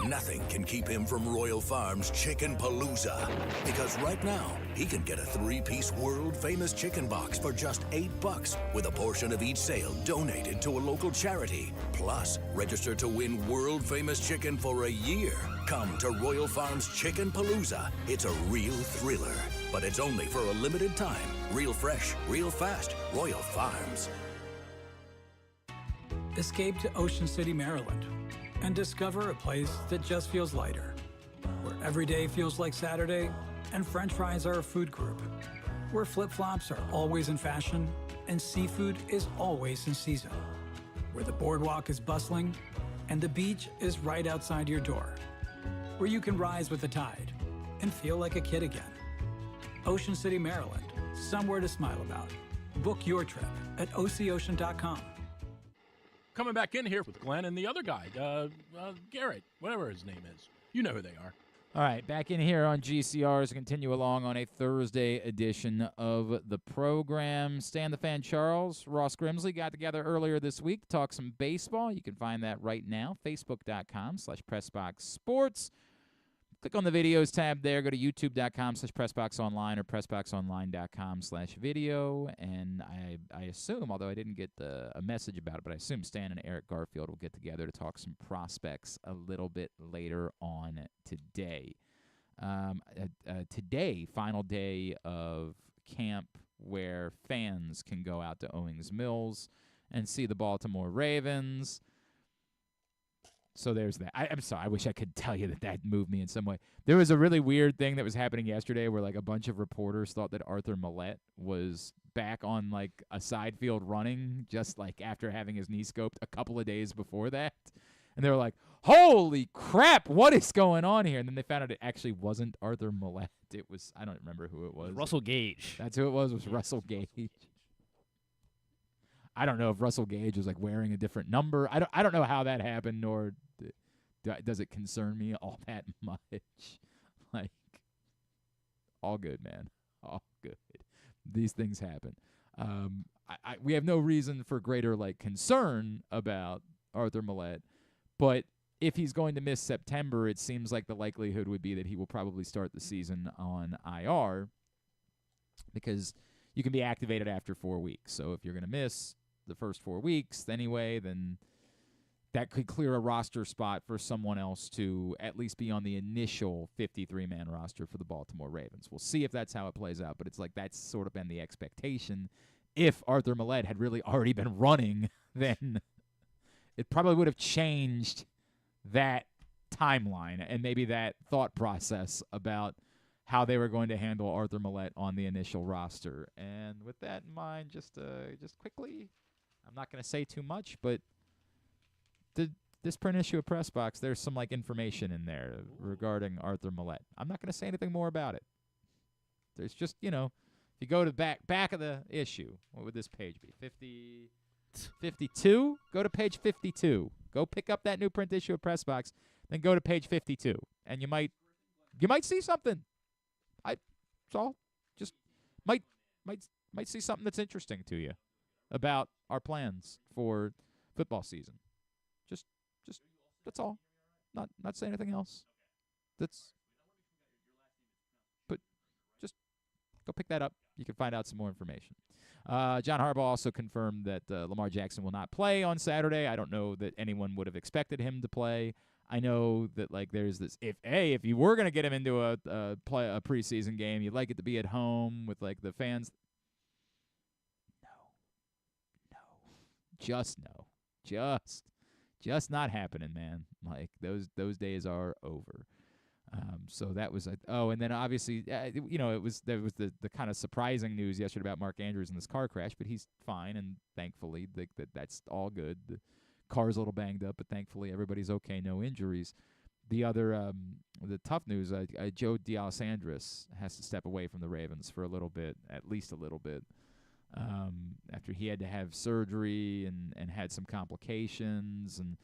Nothing can keep him from Royal Farms Chicken Palooza. Because right now, he can get a 3-piece world-famous chicken box for just $8, with a portion of each sale donated to a local charity. Plus, register to win world-famous chicken for a year. Come to Royal Farms Chicken Palooza. It's a real thriller, but it's only for a limited time. Real fresh, real fast. Royal Farms. Escape to Ocean City, Maryland, and discover a place that just feels lighter, where every day feels like Saturday and French fries are a food group, where flip-flops are always in fashion and seafood is always in season, where the boardwalk is bustling and the beach is right outside your door, where you can rise with the tide and feel like a kid again. Ocean City, Maryland, somewhere to smile about. Book your trip at OCOcean.com. Coming back in here with Glenn and the other guy, Garrett, whatever his name is. You know who they are. All right, back in here on GCR as we continue along on a Thursday edition of the program. Stan the Fan Charles, Ross Grimsley got together earlier this week to talk some baseball. You can find that right now, Facebook.com/PressBoxSports. Click on the videos tab there. Go to YouTube.com/PressBoxOnline or PressBoxOnline.com/video. And I assume, although I didn't get a message about it, but I assume Stan and Eric Garfield will get together to talk some prospects a little bit later on today. Today, final day of camp where fans can go out to Owings Mills and see the Baltimore Ravens. So there's that. I'm sorry. I wish I could tell you that moved me in some way. There was a really weird thing that was happening yesterday where, like, a bunch of reporters thought that Arthur Millette was back on, like, a side field running just, like, after having his knee scoped a couple of days before that. And they were like, holy crap, what is going on here? And then they found out it actually wasn't Arthur Millette. It was, I don't remember who it was. Russell Gage. That's who it was Russell Gage. I don't know if Russell Gage was, like, wearing a different number. I don't know how that happened, nor does it concern me all that much. Like, all good, man. All good. These things happen. We have no reason for greater, like, concern about Arthur Millette, but if he's going to miss September, it seems like the likelihood would be that he will probably start the season on IR because you can be activated after 4 weeks. So if you're going to miss the first 4 weeks anyway, then that could clear a roster spot for someone else to at least be on the initial 53-man roster for the Baltimore Ravens. We'll see if that's how it plays out, but it's like that's sort of been the expectation. If Arthur Millette had really already been running, then it probably would have changed that timeline and maybe that thought process about how they were going to handle Arthur Millette on the initial roster. And with that in mind, just quickly, I'm not going to say too much, but this print issue of Press Box, there's some information in there regarding Arthur Millette. I'm not going to say anything more about it. There's just, if you go to the back of the issue, what would this page be? 52? Go to page 52. Go pick up that new print issue of Press Box, then go to page 52, and you might see something. That's all. Just might see something that's interesting to you about our plans for football season. Just that's all. Not say anything else. But just go pick that up. You can find out some more information. John Harbaugh also confirmed that Lamar Jackson will not play on Saturday. I don't know that anyone would have expected him to play. I know that there's this if you were going to get him into a preseason game, you'd like it to be at home with the fans. Just not happening, man. Those days are over. So that was and then obviously there was the kind of surprising news yesterday about Mark Andrews in this car crash, but he's fine, and thankfully that's all good. The car's a little banged up, but thankfully everybody's okay, no injuries. The other the tough news, Joe D'Alessandris has to step away from the Ravens for a little bit, at least a little bit. After he had to have surgery and had some complications, and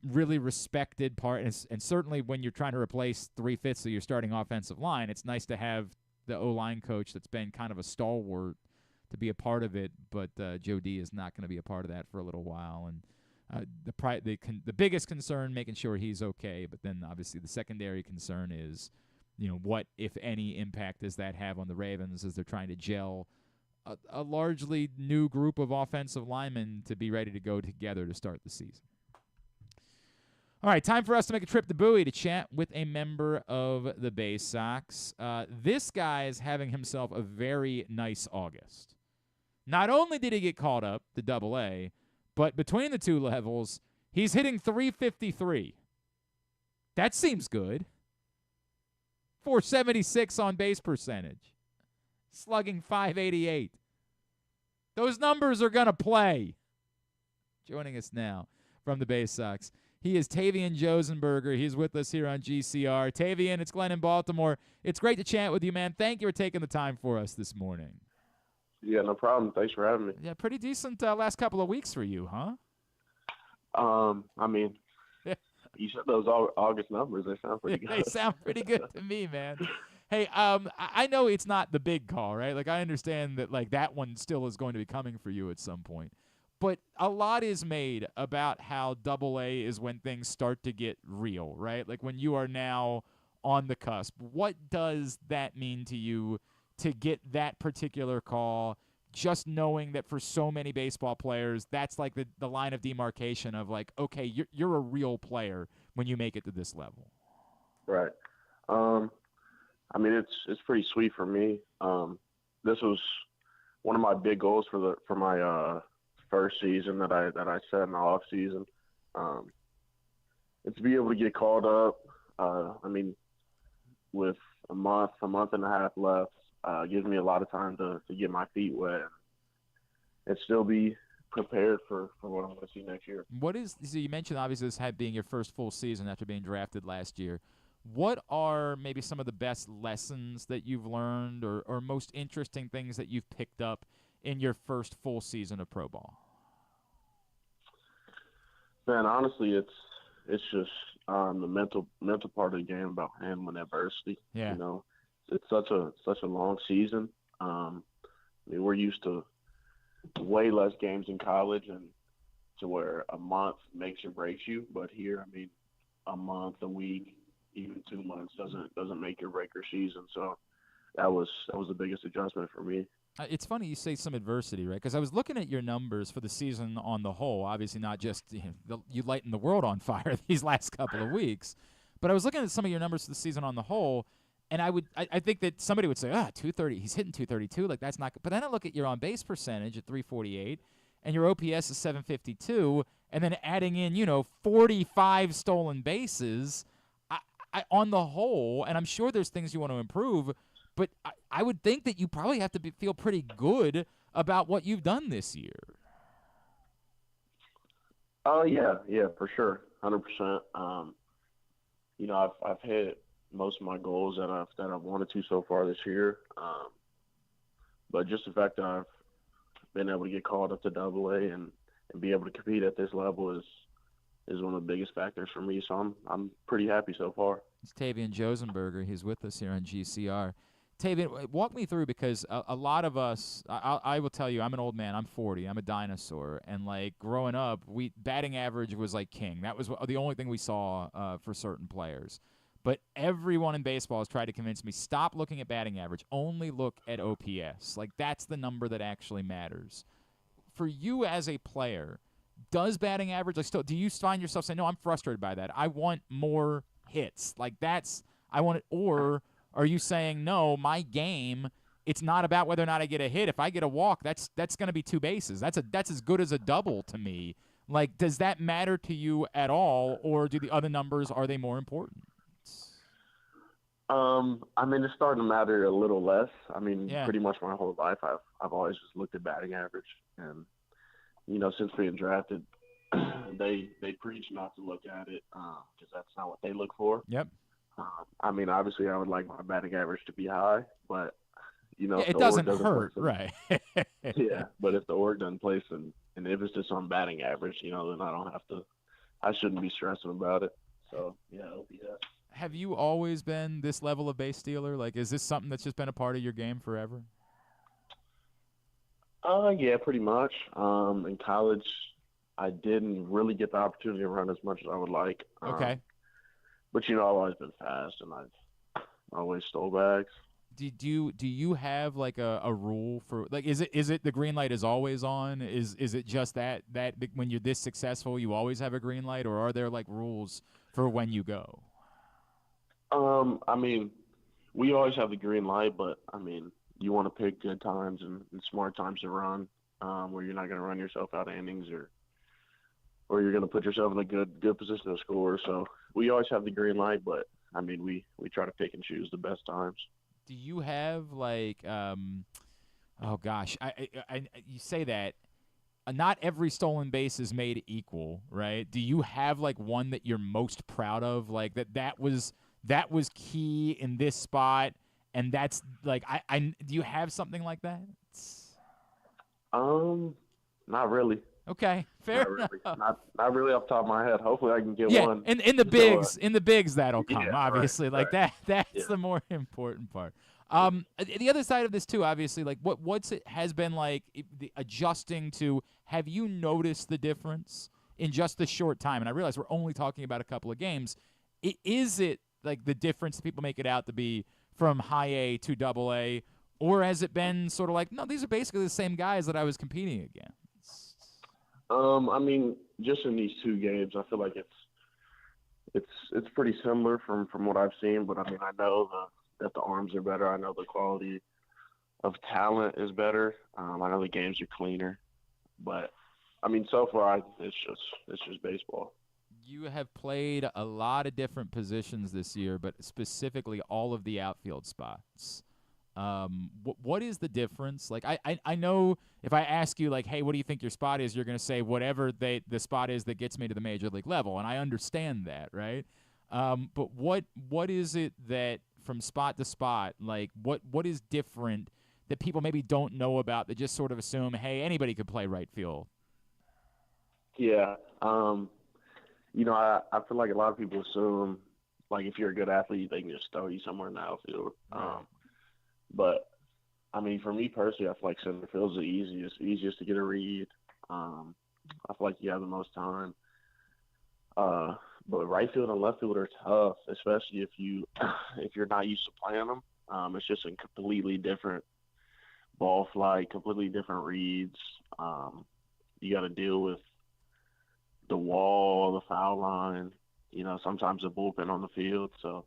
really respected part, and certainly when you're trying to replace 3/5 of your starting offensive line, it's nice to have the O-line coach that's been kind of a stalwart to be a part of it, but Joe D is not going to be a part of that for a little while, and the biggest concern, making sure he's okay, but then obviously the secondary concern is, what, if any, impact does that have on the Ravens as they're trying to gel a largely new group of offensive linemen to be ready to go together to start the season. All right, time for us to make a trip to Bowie to chat with a member of the Baysox. This guy is having himself a very nice August. Not only did he get called up to Double-A, but between the two levels, he's hitting .353. That seems good. .476 on base percentage. Slugging .588. Those numbers are going to play. Joining us now from the Baysox, he is Tavian Josenberger. He's with us here on GCR. Tavian, it's Glenn in Baltimore. It's great to chat with you, man. Thank you for taking the time for us this morning. Yeah, no problem. Thanks for having me. Yeah, pretty decent last couple of weeks for you, huh? I mean, you said those August numbers. They sound pretty good. They sound pretty good to me, man. Hey, I know it's not the big call, right? I understand that, that one still is going to be coming for you at some point. But a lot is made about how Double-A is when things start to get real, right? When you are now on the cusp. What does that mean to you to get that particular call, just knowing that for so many baseball players, that's the line of demarcation of okay, you're a real player when you make it to this level? Right. I mean, it's pretty sweet for me. This was one of my big goals for my first season that I set in the off season. And to be able to get called up, I mean, with a month and a half left, gives me a lot of time to get my feet wet and still be prepared for what I'm going to see next year. So you mentioned obviously this being your first full season after being drafted last year. What are maybe some of the best lessons that you've learned or most interesting things that you've picked up in your first full season of pro ball? Man, honestly, it's just the mental part of the game about handling adversity. Yeah. It's such a long season. I mean, we're used to way less games in college, and to where a month makes or breaks you. But here, I mean, a month, a week, even 2 months doesn't make or break your season. So that was the biggest adjustment for me. It's funny you say some adversity, right? Because I was looking at your numbers for the season on the whole. Obviously, not just you lighten the world on fire these last couple of weeks, but I was looking at some of your numbers for the season on the whole, and I think that somebody would say, 230, he's hitting 232, like that's not good. But then I look at your on base percentage at 348, and your OPS is 752, and then adding in 45 stolen bases. I on the whole, and I'm sure there's things you want to improve. But I would think that you probably have to feel pretty good about what you've done this year. Oh yeah, for sure, 100%. I've hit most of my goals that I've wanted to so far this year. But just the fact that I've been able to get called up to AA and be able to compete at this level is one of the biggest factors for me. So I'm pretty happy so far. It's Tavian Josenberger. He's with us here on GCR. Tavian, walk me through, because a lot of us, I will tell you, I'm an old man. I'm 40. I'm a dinosaur. And, growing up, batting average was, king. That was the only thing we saw for certain players. But everyone in baseball has tried to convince me, stop looking at batting average. Only look at OPS. That's the number that actually matters. For you as a player, does batting average, do you find yourself saying, no, I'm frustrated by that. I want more hits. I want it, or are you saying, no, my game, it's not about whether or not I get a hit. If I get a walk, that's going to be 2 bases. That's as good as a double to me. Does that matter to you at all, or do the other numbers, are they more important? It's starting to matter a little less. Yeah. Pretty much my whole life, I've always just looked at batting average, and since being drafted, they preach not to look at it because that's not what they look for. Yep. Obviously, I would like my batting average to be high, but it doesn't hurt, right? Yeah, but if the org doesn't place an emphasis on batting average, then I shouldn't be stressing about it. So yeah, OPS. Have you always been this level of base stealer? Is this something that's just been a part of your game forever? Yeah, pretty much. In college, I didn't really get the opportunity to run as much as I would like. Okay. But I've always been fast, and I've always stole bags. Do you have a rule for is it the green light is always on? Is it just that when you're this successful you always have a green light, or are there rules for when you go? We always have the green light, but you want to pick good times and smart times to run, where you're not going to run yourself out of innings or you're going to put yourself in a good position to score. So we always have the green light, but we try to pick and choose the best times. Do you have oh gosh, I you say that not every stolen base is made equal, right? Do you have one that you're most proud of, that was key in this spot, and that's do you have something like that? Not really. Okay, fair not enough. Really. Not really off the top of my head. Hopefully I can get one. in the bigs that'll come, yeah, obviously. Right. That's the more important part. The other side of this too, obviously, what's it has been the adjusting to. Have you noticed the difference in just the short time? And I realize we're only talking about a couple of games. Is it the difference that people make it out to be from high A to AA, or has it been sort of no, these are basically the same guys that I was competing against? Just in these 2 games, I feel like it's pretty similar from what I've seen. But I know that the arms are better. I know the quality of talent is better. I know the games are cleaner. But so far it's just baseball. You have played a lot of different positions this year, but specifically all of the outfield spots. What is the difference? I know if I ask you hey, what do you think your spot is? You're going to say whatever the spot is that gets me to the major league level, and I understand that, right? But what is it that from spot to spot, what is different that people maybe don't know about, that just sort of assume, hey, anybody could play right field? Yeah. I feel like a lot of people assume, if you're a good athlete, they can just throw you somewhere in the outfield. Right. But, for me personally, I feel like center field is the easiest to get a read. I feel like you have the most time. But right field and left field are tough, especially if you're not used to playing them. It's just a completely different ball flight, completely different reads. You got to deal with the wall, the foul line, sometimes the bullpen on the field. So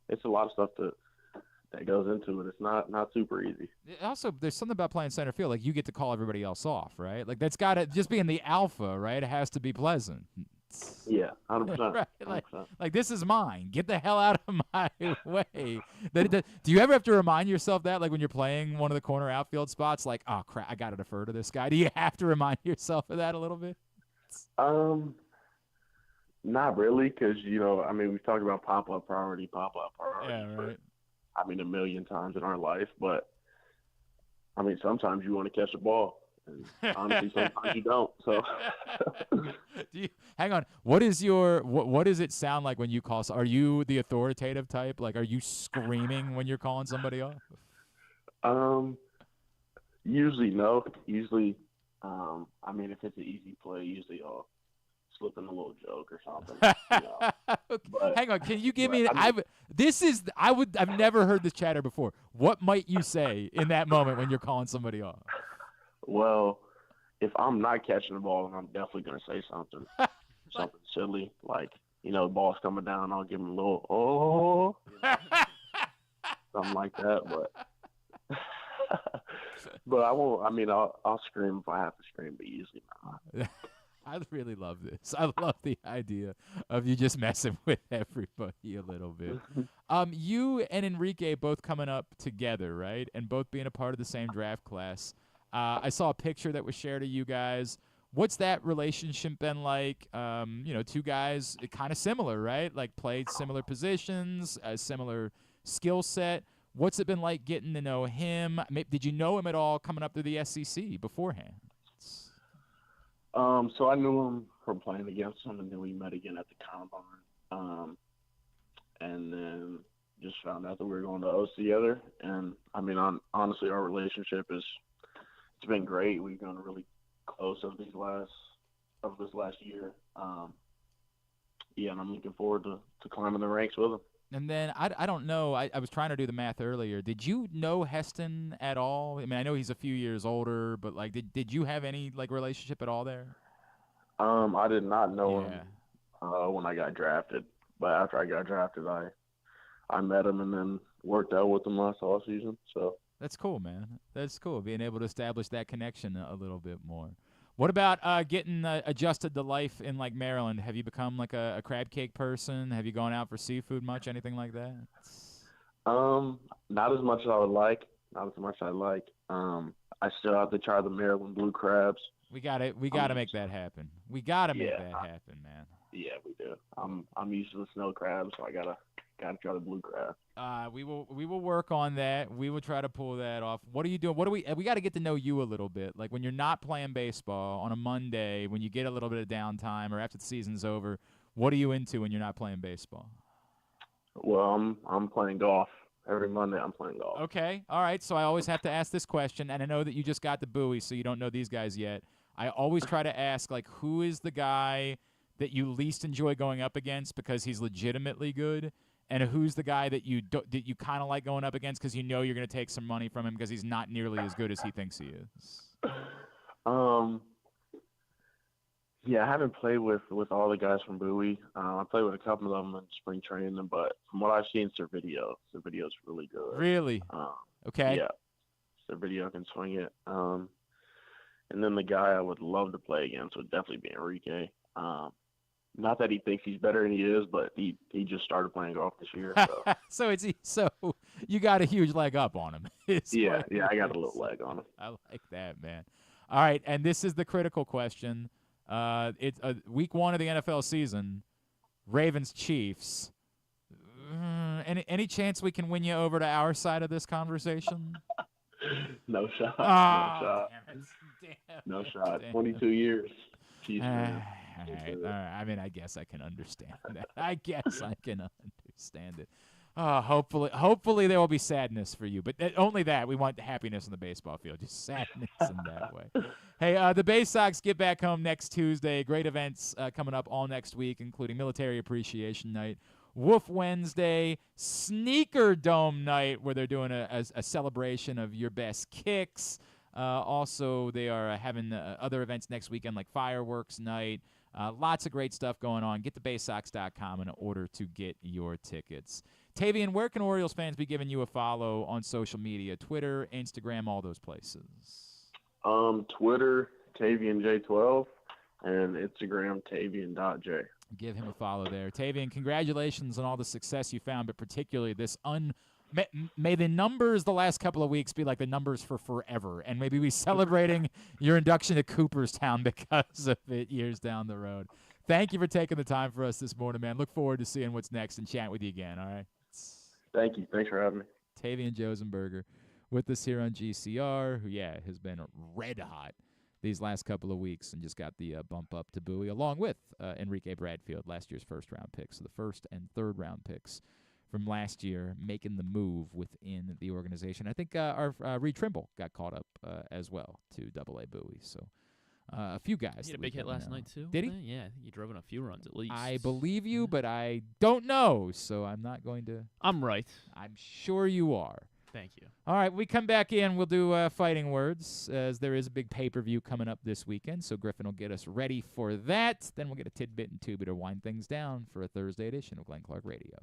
it's a lot of stuff that goes into it. It's not super easy. Also, there's something about playing center field. Like, you get to call everybody else off, right? Like, that's got to just being the alpha, right? It has to be pleasant. Yeah, 100%. Right? 100%. Like, this is mine. Get the hell out of my way. Do you ever have to remind yourself that, like, when you're playing one of the corner outfield spots, like, oh, crap, I got to defer to this guy? Do you have to remind yourself of that a little bit? Not really, because, we've talked about pop-up priority. Yeah, right. A million times in our life, but, sometimes you want to catch the ball. And honestly, sometimes you don't. So, hang on. What does it sound like when you call? Are you the authoritative type? Like, are you screaming when you're calling somebody off? Usually no. Usually, if it's an easy play, usually I'll slip in a little joke or something. But, hang on. Can you give me? I've never heard this chatter before. What might you say in that moment when you're calling somebody off? Well, if I'm not catching the ball, then I'm definitely going to say something silly. Like, the ball's coming down, I'll give him a little, something like that. But I won't, I'll scream if I have to scream, but usually not. I really love this. I love the idea of you just messing with everybody a little bit. You and Enrique both coming up together, right? And both being a part of the same draft class. I saw a picture that was shared of you guys. What's that relationship been like? Two guys kind of similar, right? Like, played similar positions, a similar skill set. What's it been like getting to know him? Did you know him at all coming up through the SEC beforehand? So I knew him from playing against him, and then we met again at the Combine. And then just found out that we were going to OC together. And, honestly, our relationship it's been great. We've gotten really close over this last year. And I'm looking forward to climbing the ranks with him. And then I don't know. I was trying to do the math earlier. Did you know Heston at all? I know he's a few years older, but like, did you have any relationship at all there? I did not know him when I got drafted, but after I got drafted, I met him and then worked out with him last offseason. So. That's cool, man. That's cool, being able to establish that connection a little bit more. What about getting adjusted to life in, Maryland? Have you become, a crab cake person? Have you gone out for seafood much, anything like that? Not as much as I would like. Not as much as I like. I still have to try the Maryland blue crabs. We got to make that happen. We got to make that happen, man. Yeah, we do. I'm used to the snow crabs, so I gotta try the blue crab. We will work on that. We will try to pull that off. What are you doing? We got to get to know you a little bit. Like, when you're not playing baseball on a Monday, when you get a little bit of downtime or after the season's over, what are you into when you're not playing baseball? Well, I'm playing golf. Every Monday I'm playing golf. Okay. All right. So I always have to ask this question, and I know that you just got the Bowie, so you don't know these guys yet. I always try to ask, who is the guy that you least enjoy going up against because he's legitimately good? And who's the guy that you kind of like going up against because you're going to take some money from him because he's not nearly as good as he thinks he is? Yeah, I haven't played with all the guys from Bowie. I played with a couple of them in spring training, but from what I've seen, Servidio's really good. Really? Okay. Yeah, Servidio can swing it. And then the guy I would love to play against would definitely be Enrique. Not that he thinks he's better than he is, but he just started playing golf this year. So, so you got a huge leg up on him. Yeah, I got a little leg on him. I like that, man. All right, and this is the critical question. It's week 1 of the NFL season. Ravens Chiefs. Any chance we can win you over to our side of this conversation? No shot. Oh, no shot. 22 years. Jeez, man. All right. I guess I can understand that. I guess I can understand it. Hopefully there will be sadness for you, but only that. We want happiness on the baseball field, just sadness in that way. Hey, the Baysox get back home next Tuesday. Great events coming up all next week, including Military Appreciation Night. Woof Wednesday, Sneaker Dome night, where they're doing a celebration of your best kicks. Also, they are having other events next weekend like fireworks night. Lots of great stuff going on. Get to Baysox.com in order to get your tickets. Tavian, where can Orioles fans be giving you a follow on social media? Twitter, Instagram, all those places. Twitter, TavianJ12, and Instagram, Tavian.J. Give him a follow there. Tavian, congratulations on all the success you found, but particularly this may the numbers the last couple of weeks be like the numbers for forever, and maybe we celebrating your induction to Cooperstown because of it years down the road. Thank you for taking the time for us this morning, man. Look forward to seeing what's next and chatting with you again, all right? Thank you. Thanks for having me. Tavian Josenberger with us here on GCR, who, has been red hot these last couple of weeks and just got the bump up to Bowie, along with Enrique Bradfield, last year's first-round picks. So the first and third-round picks from last year making the move within the organization. I think our Reed Trimble got caught up as well to AA Bowie. So a few guys. He had a big hit last night, too. Did he? Yeah, I think he drove in a few runs at least. I believe you, but I don't know, so I'm not going to. I'm right. I'm sure you are. Thank you. All right, we come back in. We'll do fighting words, as there is a big pay-per-view coming up this weekend, so Griffin will get us ready for that. Then we'll get a tidbit and two-bit to wind things down for a Thursday edition of Glenn Clark Radio.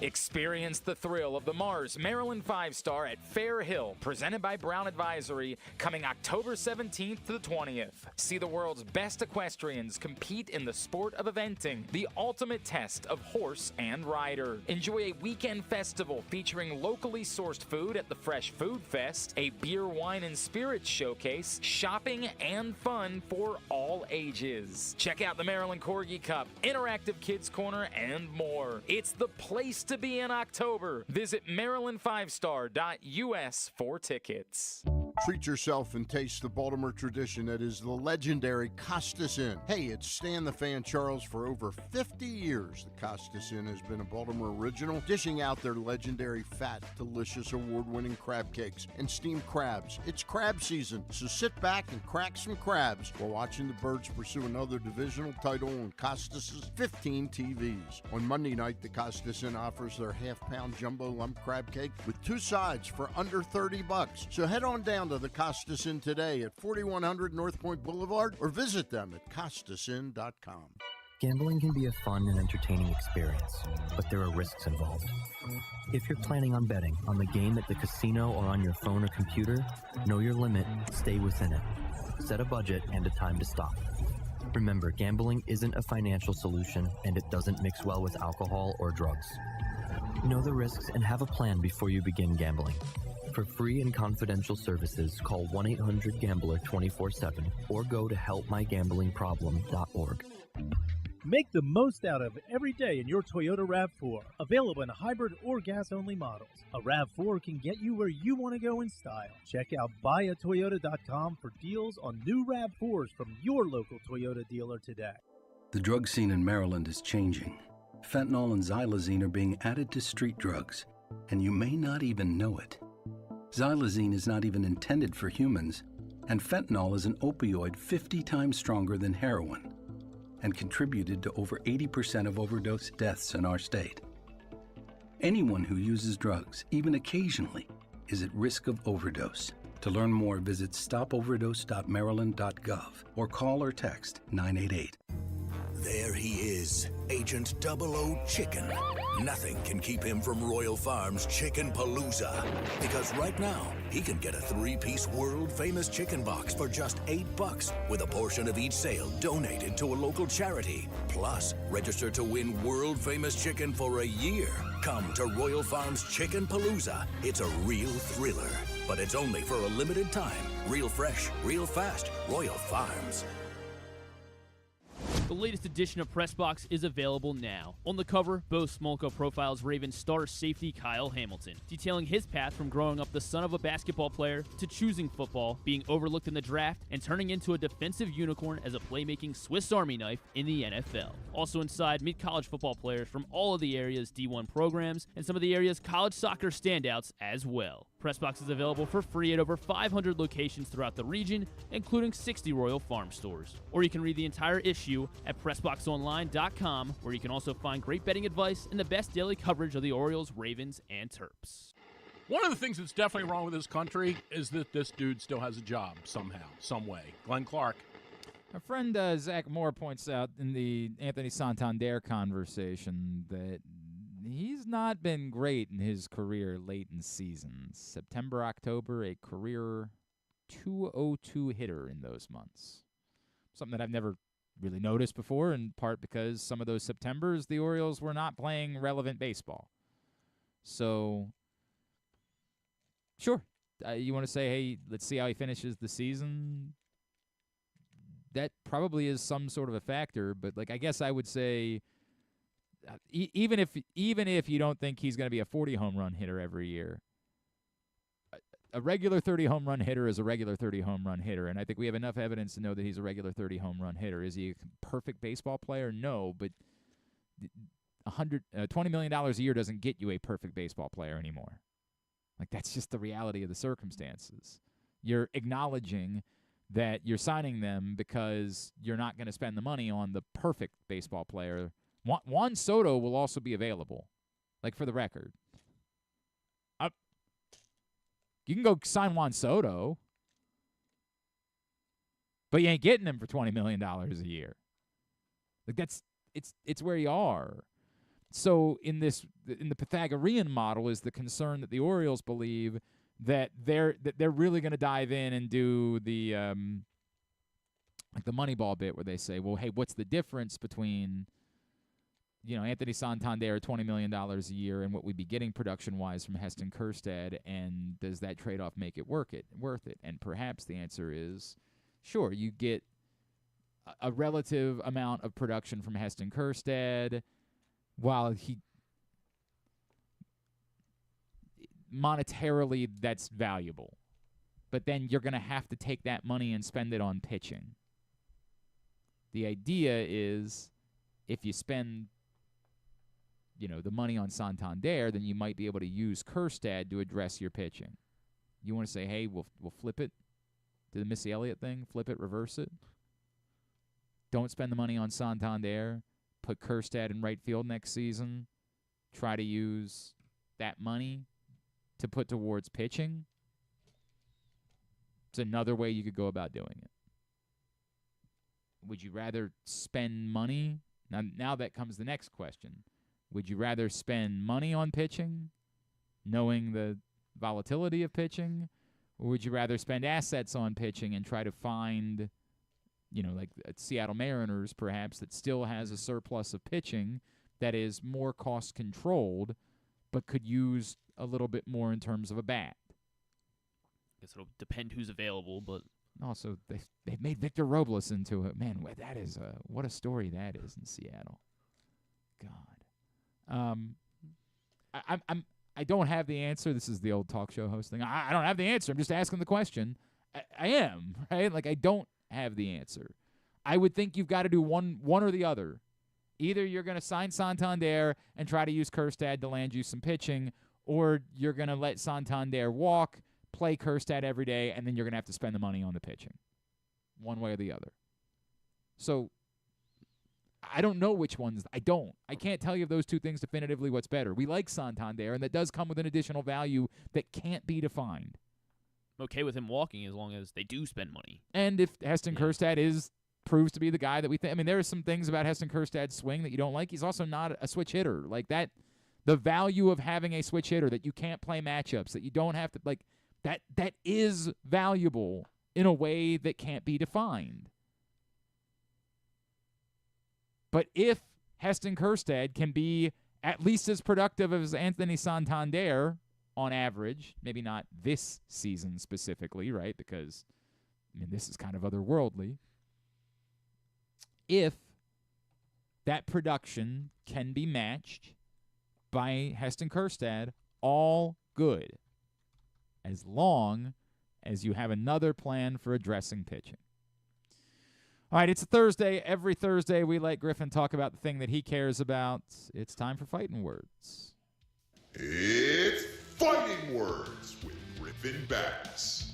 Experience the thrill of the Mars Maryland 5-Star at Fair Hill, presented by Brown Advisory, coming October 17th to the 20th. See the world's best equestrians compete in the sport of eventing, the ultimate test of horse and rider. Enjoy a weekend festival featuring locally sourced food at the Fresh Food Fest, a beer, wine, and spirits showcase, shopping, and fun for all ages. Check out the Maryland Corgi Cup, interactive kids corner, and more. It's the place to be in October. Visit maryland5star.us for tickets. Treat yourself and taste the Baltimore tradition that is the legendary Costas Inn. Hey, it's Stan the Fan Charles. For over 50 years, the Costas Inn has been a Baltimore original, dishing out their legendary fat, delicious, award-winning crab cakes and steamed crabs. It's crab season, so sit back and crack some crabs while watching the Birds pursue another divisional title on Costas's 15 TVs. On Monday night, the Costas Inn offers their half-pound jumbo lump crab cake with two sides for under $30. So head on down to the Costas Inn today at 4100 North Point Boulevard or visit them at CostasInn.com. Gambling can be a fun and entertaining experience, but there are risks involved. If you're planning on betting on the game at the casino or on your phone or computer, know your limit, stay within it. Set a budget and a time to stop. Remember, gambling isn't a financial solution, and it doesn't mix well with alcohol or drugs. Know the risks and have a plan before you begin gambling. For free and confidential services, call 1-800-GAMBLER 24/7 or go to helpmygamblingproblem.org. Make the most out of every day in your Toyota RAV4. Available in hybrid or gas-only models. A RAV4 can get you where you want to go in style. Check out buyatoyota.com for deals on new RAV4s from your local Toyota dealer today. The drug scene in Maryland is changing. Fentanyl and xylazine are being added to street drugs, and you may not even know it. Xylazine is not even intended for humans, and fentanyl is an opioid 50 times stronger than heroin and contributed to over 80% of overdose deaths in our state. Anyone who uses drugs, even occasionally, is at risk of overdose. To learn more, visit stopoverdose.maryland.gov or call or text 988. There he is, Agent 00 Chicken. Nothing can keep him from Royal Farms Chicken Palooza. Because right now, he can get a 3-piece world-famous chicken box for just $8, with a portion of each sale donated to a local charity. Plus, register to win world-famous chicken for a year. Come to Royal Farms Chicken Palooza. It's a real thriller, but it's only for a limited time. Real fresh, real fast, Royal Farms. The latest edition of Pressbox is available now. On the cover, Bo Smolka profiles Ravens star safety Kyle Hamilton, detailing his path from growing up the son of a basketball player to choosing football, being overlooked in the draft, and turning into a defensive unicorn as a playmaking Swiss Army knife in the NFL. Also inside, meet college football players from all of the area's D1 programs and some of the area's college soccer standouts as well. Pressbox is available for free at over 500 locations throughout the region, including 60 Royal Farm stores. Or you can read the entire issue at PressBoxOnline.com, where you can also find great betting advice and the best daily coverage of the Orioles, Ravens, and Terps. One of the things that's definitely wrong with this country is that this dude still has a job somehow, some way. Glenn Clark. Our friend Zach Moore points out in the Anthony Santander conversation that he's not been great in his career late in seasons. September, October, a career .202 hitter in those months. Something that I've never really noticed before, in part because some of those Septembers, the Orioles were not playing relevant baseball. So, sure, you want to say, hey, let's see how he finishes the season? That probably is some sort of a factor, but I guess I would say, even if you don't think he's going to be a 40 home run hitter every year, a regular 30 home run hitter is a regular 30 home run hitter, and I think we have enough evidence to know that he's a regular 30 home run hitter. Is he a perfect baseball player? No, but $20 million a year doesn't get you a perfect baseball player anymore. That's just the reality of the circumstances. You're acknowledging that you're signing them because you're not going to spend the money on the perfect baseball player. Juan Soto will also be available, for the record. You can go sign Juan Soto, but you ain't getting him for $20 million a year. It's where you are. So in the Pythagorean model is the concern that the Orioles believe that they're really going to dive in and do the the Moneyball bit where they say, well, hey, what's the difference between Anthony Santander, $20 million a year, and what we'd be getting production-wise from Heston Kjerstad, and does that trade-off make it worth it? And perhaps the answer is, sure, you get a relative amount of production from Heston Kjerstad, while monetarily that's valuable. But then you're going to have to take that money and spend it on pitching. The idea is if you spend the money on Santander, then you might be able to use Kjerstad to address your pitching. You want to say, hey, we'll flip it, do the Missy Elliott thing, flip it, reverse it. Don't spend the money on Santander. Put Kjerstad in right field next season. Try to use that money to put towards pitching. It's another way you could go about doing it. Would you rather spend money? Now that comes the next question. Would you rather spend money on pitching, knowing the volatility of pitching, or would you rather spend assets on pitching and try to find, like Seattle Mariners perhaps, that still has a surplus of pitching that is more cost controlled but could use a little bit more in terms of a bat? I guess it'll depend who's available, but also they've made Victor Robles into it. Man, that is what a story that is in Seattle. God. I don't have the answer. This is the old talk show host thing. I don't have the answer. I'm just asking the question. I am, right? I don't have the answer. I would think you've got to do one or the other. Either you're going to sign Santander and try to use Kjerstad to land you some pitching, or you're going to let Santander walk, play Kjerstad every day, and then you're going to have to spend the money on the pitching. One way or the other. So I don't know which ones. I can't tell you of those two things definitively what's better. We like Santander, and that does come with an additional value that can't be defined. I'm okay with him walking as long as they do spend money. And if Heston Kjerstad proves to be the guy that we think. I mean, there are some things about Heston Kjerstad's swing that you don't like. He's also not a switch hitter. That, the value of having a switch hitter that you can't play matchups, that you don't have to, that is valuable in a way that can't be defined. But if Heston Kjerstad can be at least as productive as Anthony Santander on average, maybe not this season specifically, right? Because, this is kind of otherworldly. If that production can be matched by Heston Kjerstad, all good. As long as you have another plan for addressing pitching. All right, it's a Thursday. Every Thursday, we let Griffin talk about the thing that he cares about. It's time for Fighting Words. It's Fighting Words with Griffin Bats.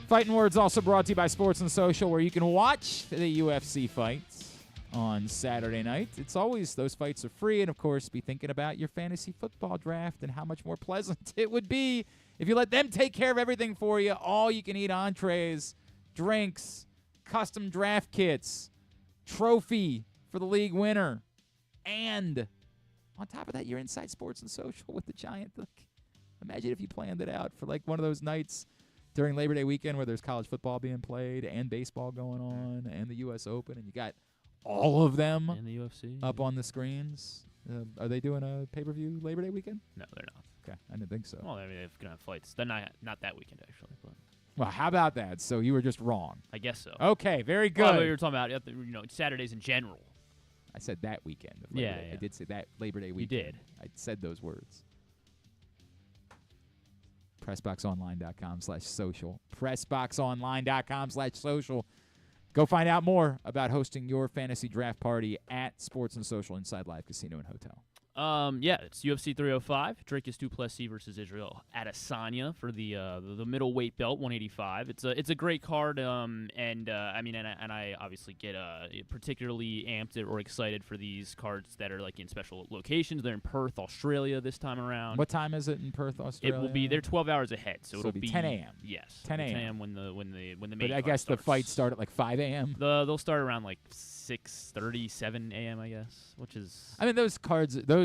Fighting Words also brought to you by Sports and Social, where you can watch the UFC fights on Saturday night. It's always, those fights are free, and of course, be thinking about your fantasy football draft and how much more pleasant it would be if you let them take care of everything for you. All you can eat entrees, drinks, custom draft kits, trophy for the league winner, and on top of that, you're inside Sports and Social with the giant. Look, imagine if you planned it out for like one of those nights during Labor Day weekend where there's college football being played and baseball going on and the U.S. Open, and you got all of them and the UFC up on the screens. Are they doing a pay-per-view Labor Day weekend? No, they're not. Okay, I didn't think so. Well, I mean, they're gonna have fights. They're not that weekend actually, but. Well, how about that? So you were just wrong. I guess so. Okay, very good. Well, we were talking about Saturdays in general. I said that weekend. Of Labor Day. Yeah. I did say that Labor Day weekend. You did. I said those words. PressBoxOnline.com/social. PressBoxOnline.com/social. Go find out more about hosting your fantasy draft party at Sports and Social inside Live Casino and Hotel. Yeah, it's UFC 305. Dricus du Plessis versus Israel Adesanya for the middleweight belt, 185. It's a great card. I obviously get particularly amped or excited for these cards that are like in special locations. They're in Perth, Australia this time around. What time is it in Perth, Australia? It will be. They're 12 hours ahead, so it'll be 10 a.m. Yes, 10 a.m. when the main. But I guess starts. the fights start at like 5 a.m. They'll start around like 6:30, 7 a.m. I guess, which is. I mean, those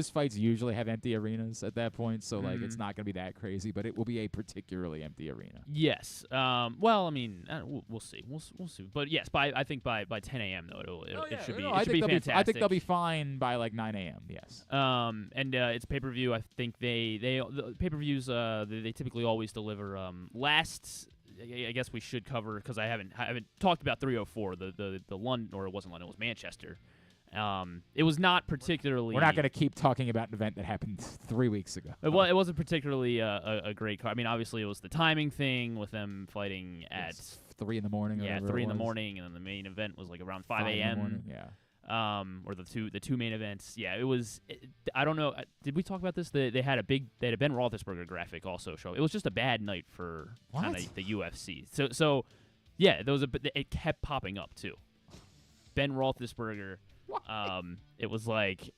fights usually have empty arenas at that point, so like it's not going to be that crazy, but it will be a particularly empty arena. Yes. Well, I mean, we'll see. We'll see. But yes, I think by 10 a.m. though, it should be fantastic. I think they'll be fine by like 9 a.m. Yes. And it's pay-per-view. I think the pay-per-views they typically always deliver. I guess we should cover because I haven't talked about 304. The London, or it wasn't London, it was Manchester. It was not particularly. We're not going to keep talking about an event that happened 3 weeks ago. It wasn't particularly a great card. I mean, obviously, it was the timing thing with them fighting at 3 in the morning. Yeah, 3 in the morning, and then the main event was like around 5 a.m. Yeah. Or the two main events. Yeah, it was. I don't know. Did we talk about this? They had a Ben Roethlisberger graphic also show. It was just a bad night for kind of the UFC. So yeah, it kept popping up too. Ben Roethlisberger. It was like,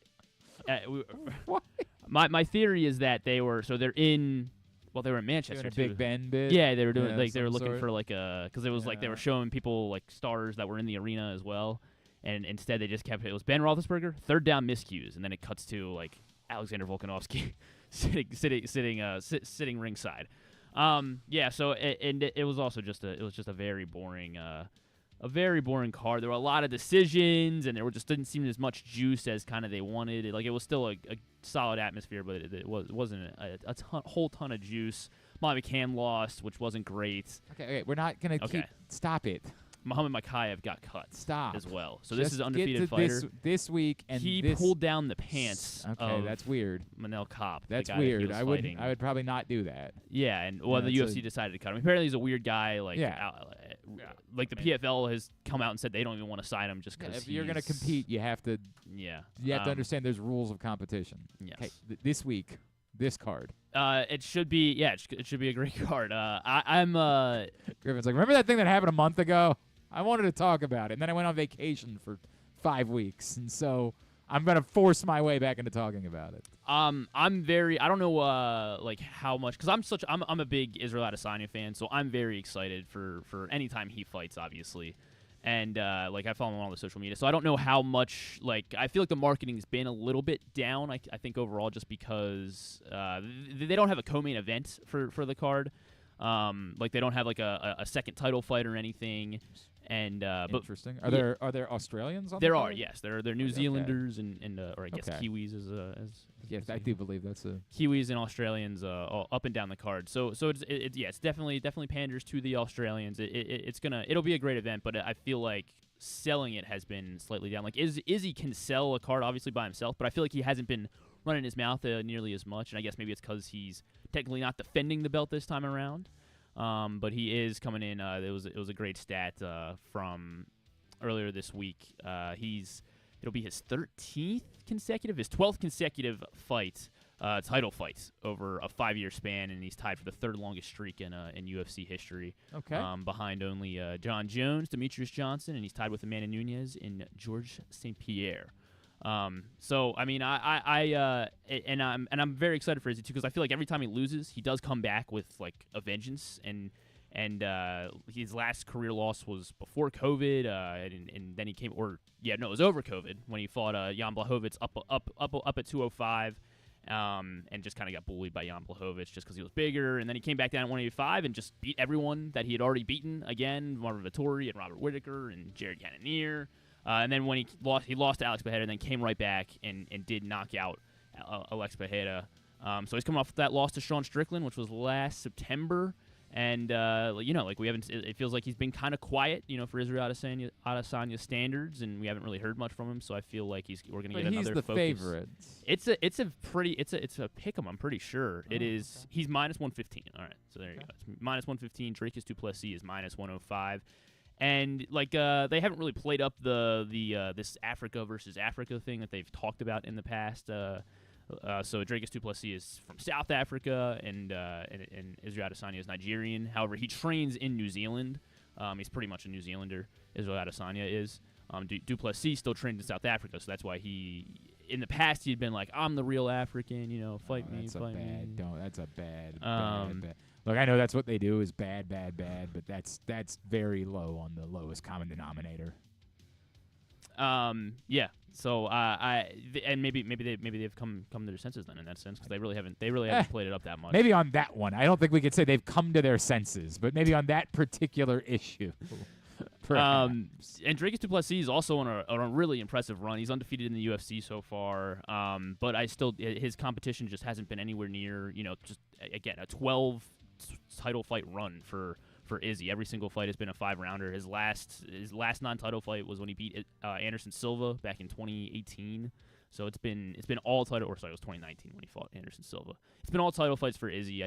my theory is that they were in Manchester doing a too. Big Ben bid. Yeah, they were doing they were looking for like because it was like they were showing people like stars that were in the arena as well, and instead they just kept it was Ben Roethlisberger, third down miscues, and then it cuts to like Alexander Volkanovski sitting ringside. So it was also just a very boring. A very boring card. There were a lot of decisions, and there just didn't seem as much juice as kind of they wanted. It was still a solid atmosphere, but it wasn't a whole ton of juice. Molly McCann lost, which wasn't great. Okay, we're not gonna keep. Stop it. Muhammad Makayev got cut. Stop as well. So just this is undefeated fighter. This week, and he pulled down the pants. Okay, that's weird. Manel Kopp. That's weird. I would probably not do that. Yeah, and the UFC decided to cut him. Apparently, he's a weird guy. Like the PFL has come out and said they don't even want to sign him just because if you're going to compete, you have to. Yeah. You have to understand there's rules of competition. Yes. Okay, this week, this card. It should be it should be a great card. I'm Griffin's like, remember that thing that happened a month ago? I wanted to talk about it, and then I went on vacation for 5 weeks, and so I'm gonna force my way back into talking about it. I'm very. I don't know like how much because I'm a big Israel Adesanya fan, so I'm very excited for any time he fights, obviously, and like I follow him on all the social media, so I don't know how much like I feel like the marketing's been a little bit down. I think overall just because they don't have a co-main event for the card, like they don't have like a second title fight or anything. And interesting. Are there Australians on there? The Are card? Yes, there are New Zealanders and or I guess Kiwis as yes, I do believe that's a Kiwis and Australians all up and down the card. So it's definitely panders to the Australians. It'll be a great event, but I feel like selling it has been slightly down. Like Izzy can sell a card obviously by himself, but I feel like he hasn't been running his mouth nearly as much. And I guess maybe it's because he's technically not defending the belt this time around. But he is coming in. It was a great stat from earlier this week. It'll be his 13th consecutive, his 12th consecutive fight title fights over a 5-year span, and he's tied for the third longest streak in UFC history. Okay. Behind only John Jones, Demetrius Johnson, and he's tied with Amanda Nunes and Georges St. Pierre. So I mean, I'm very excited for Izzy too, because I feel like every time he loses, he does come back with like a vengeance, and his last career loss was before COVID, and then he it was over COVID when he fought Jan Blachowicz up at 205. And just kind of got bullied by Jan Blachowicz just because he was bigger. And then he came back down at 185 and just beat everyone that he had already beaten again, Marvin Vettori and Robert Whittaker and Jared Cannonier. And then when he lost to Alex Pereira, and then came right back and did knock out Alex Pereira. So he's coming off that loss to Sean Strickland, which was last September. And, it feels like he's been kind of quiet, for Israel Adesanya's standards, and we haven't really heard much from him, so I feel like we're going to get another focus. He's the favorite. It's a pick'em, I'm pretty sure. It is. Okay. He's minus 115. All right, so there you go. It's minus 115. Dricus du Plessis is minus 105. And, they haven't really played up this Africa versus Africa thing that they've talked about in the past. So Dricus du Plessis is from South Africa, and Israel Adesanya is Nigerian. However, he trains in New Zealand. He's pretty much a New Zealander. Israel Adesanya is. Du Plessis still trains in South Africa, so that's why in the past he'd been like, I'm the real African, fight me, fight me. That's a bad. Look, I know that's what they do is bad, but that's very low on the lowest common denominator. Yeah. So maybe they've come to their senses then in that sense, because they really haven't played it up that much. Maybe on that one, I don't think we could say they've come to their senses, but maybe on that particular issue. And Dricus du Plessis is also on a really impressive run. He's undefeated in the UFC so far, but his competition just hasn't been anywhere near just again a 12 title fight run for Izzy. Every single fight has been a 5-rounder. His last non-title fight was when he beat Anderson Silva back in 2018. So it's been all title, it was 2019 when he fought Anderson Silva. It's been all title fights for Izzy.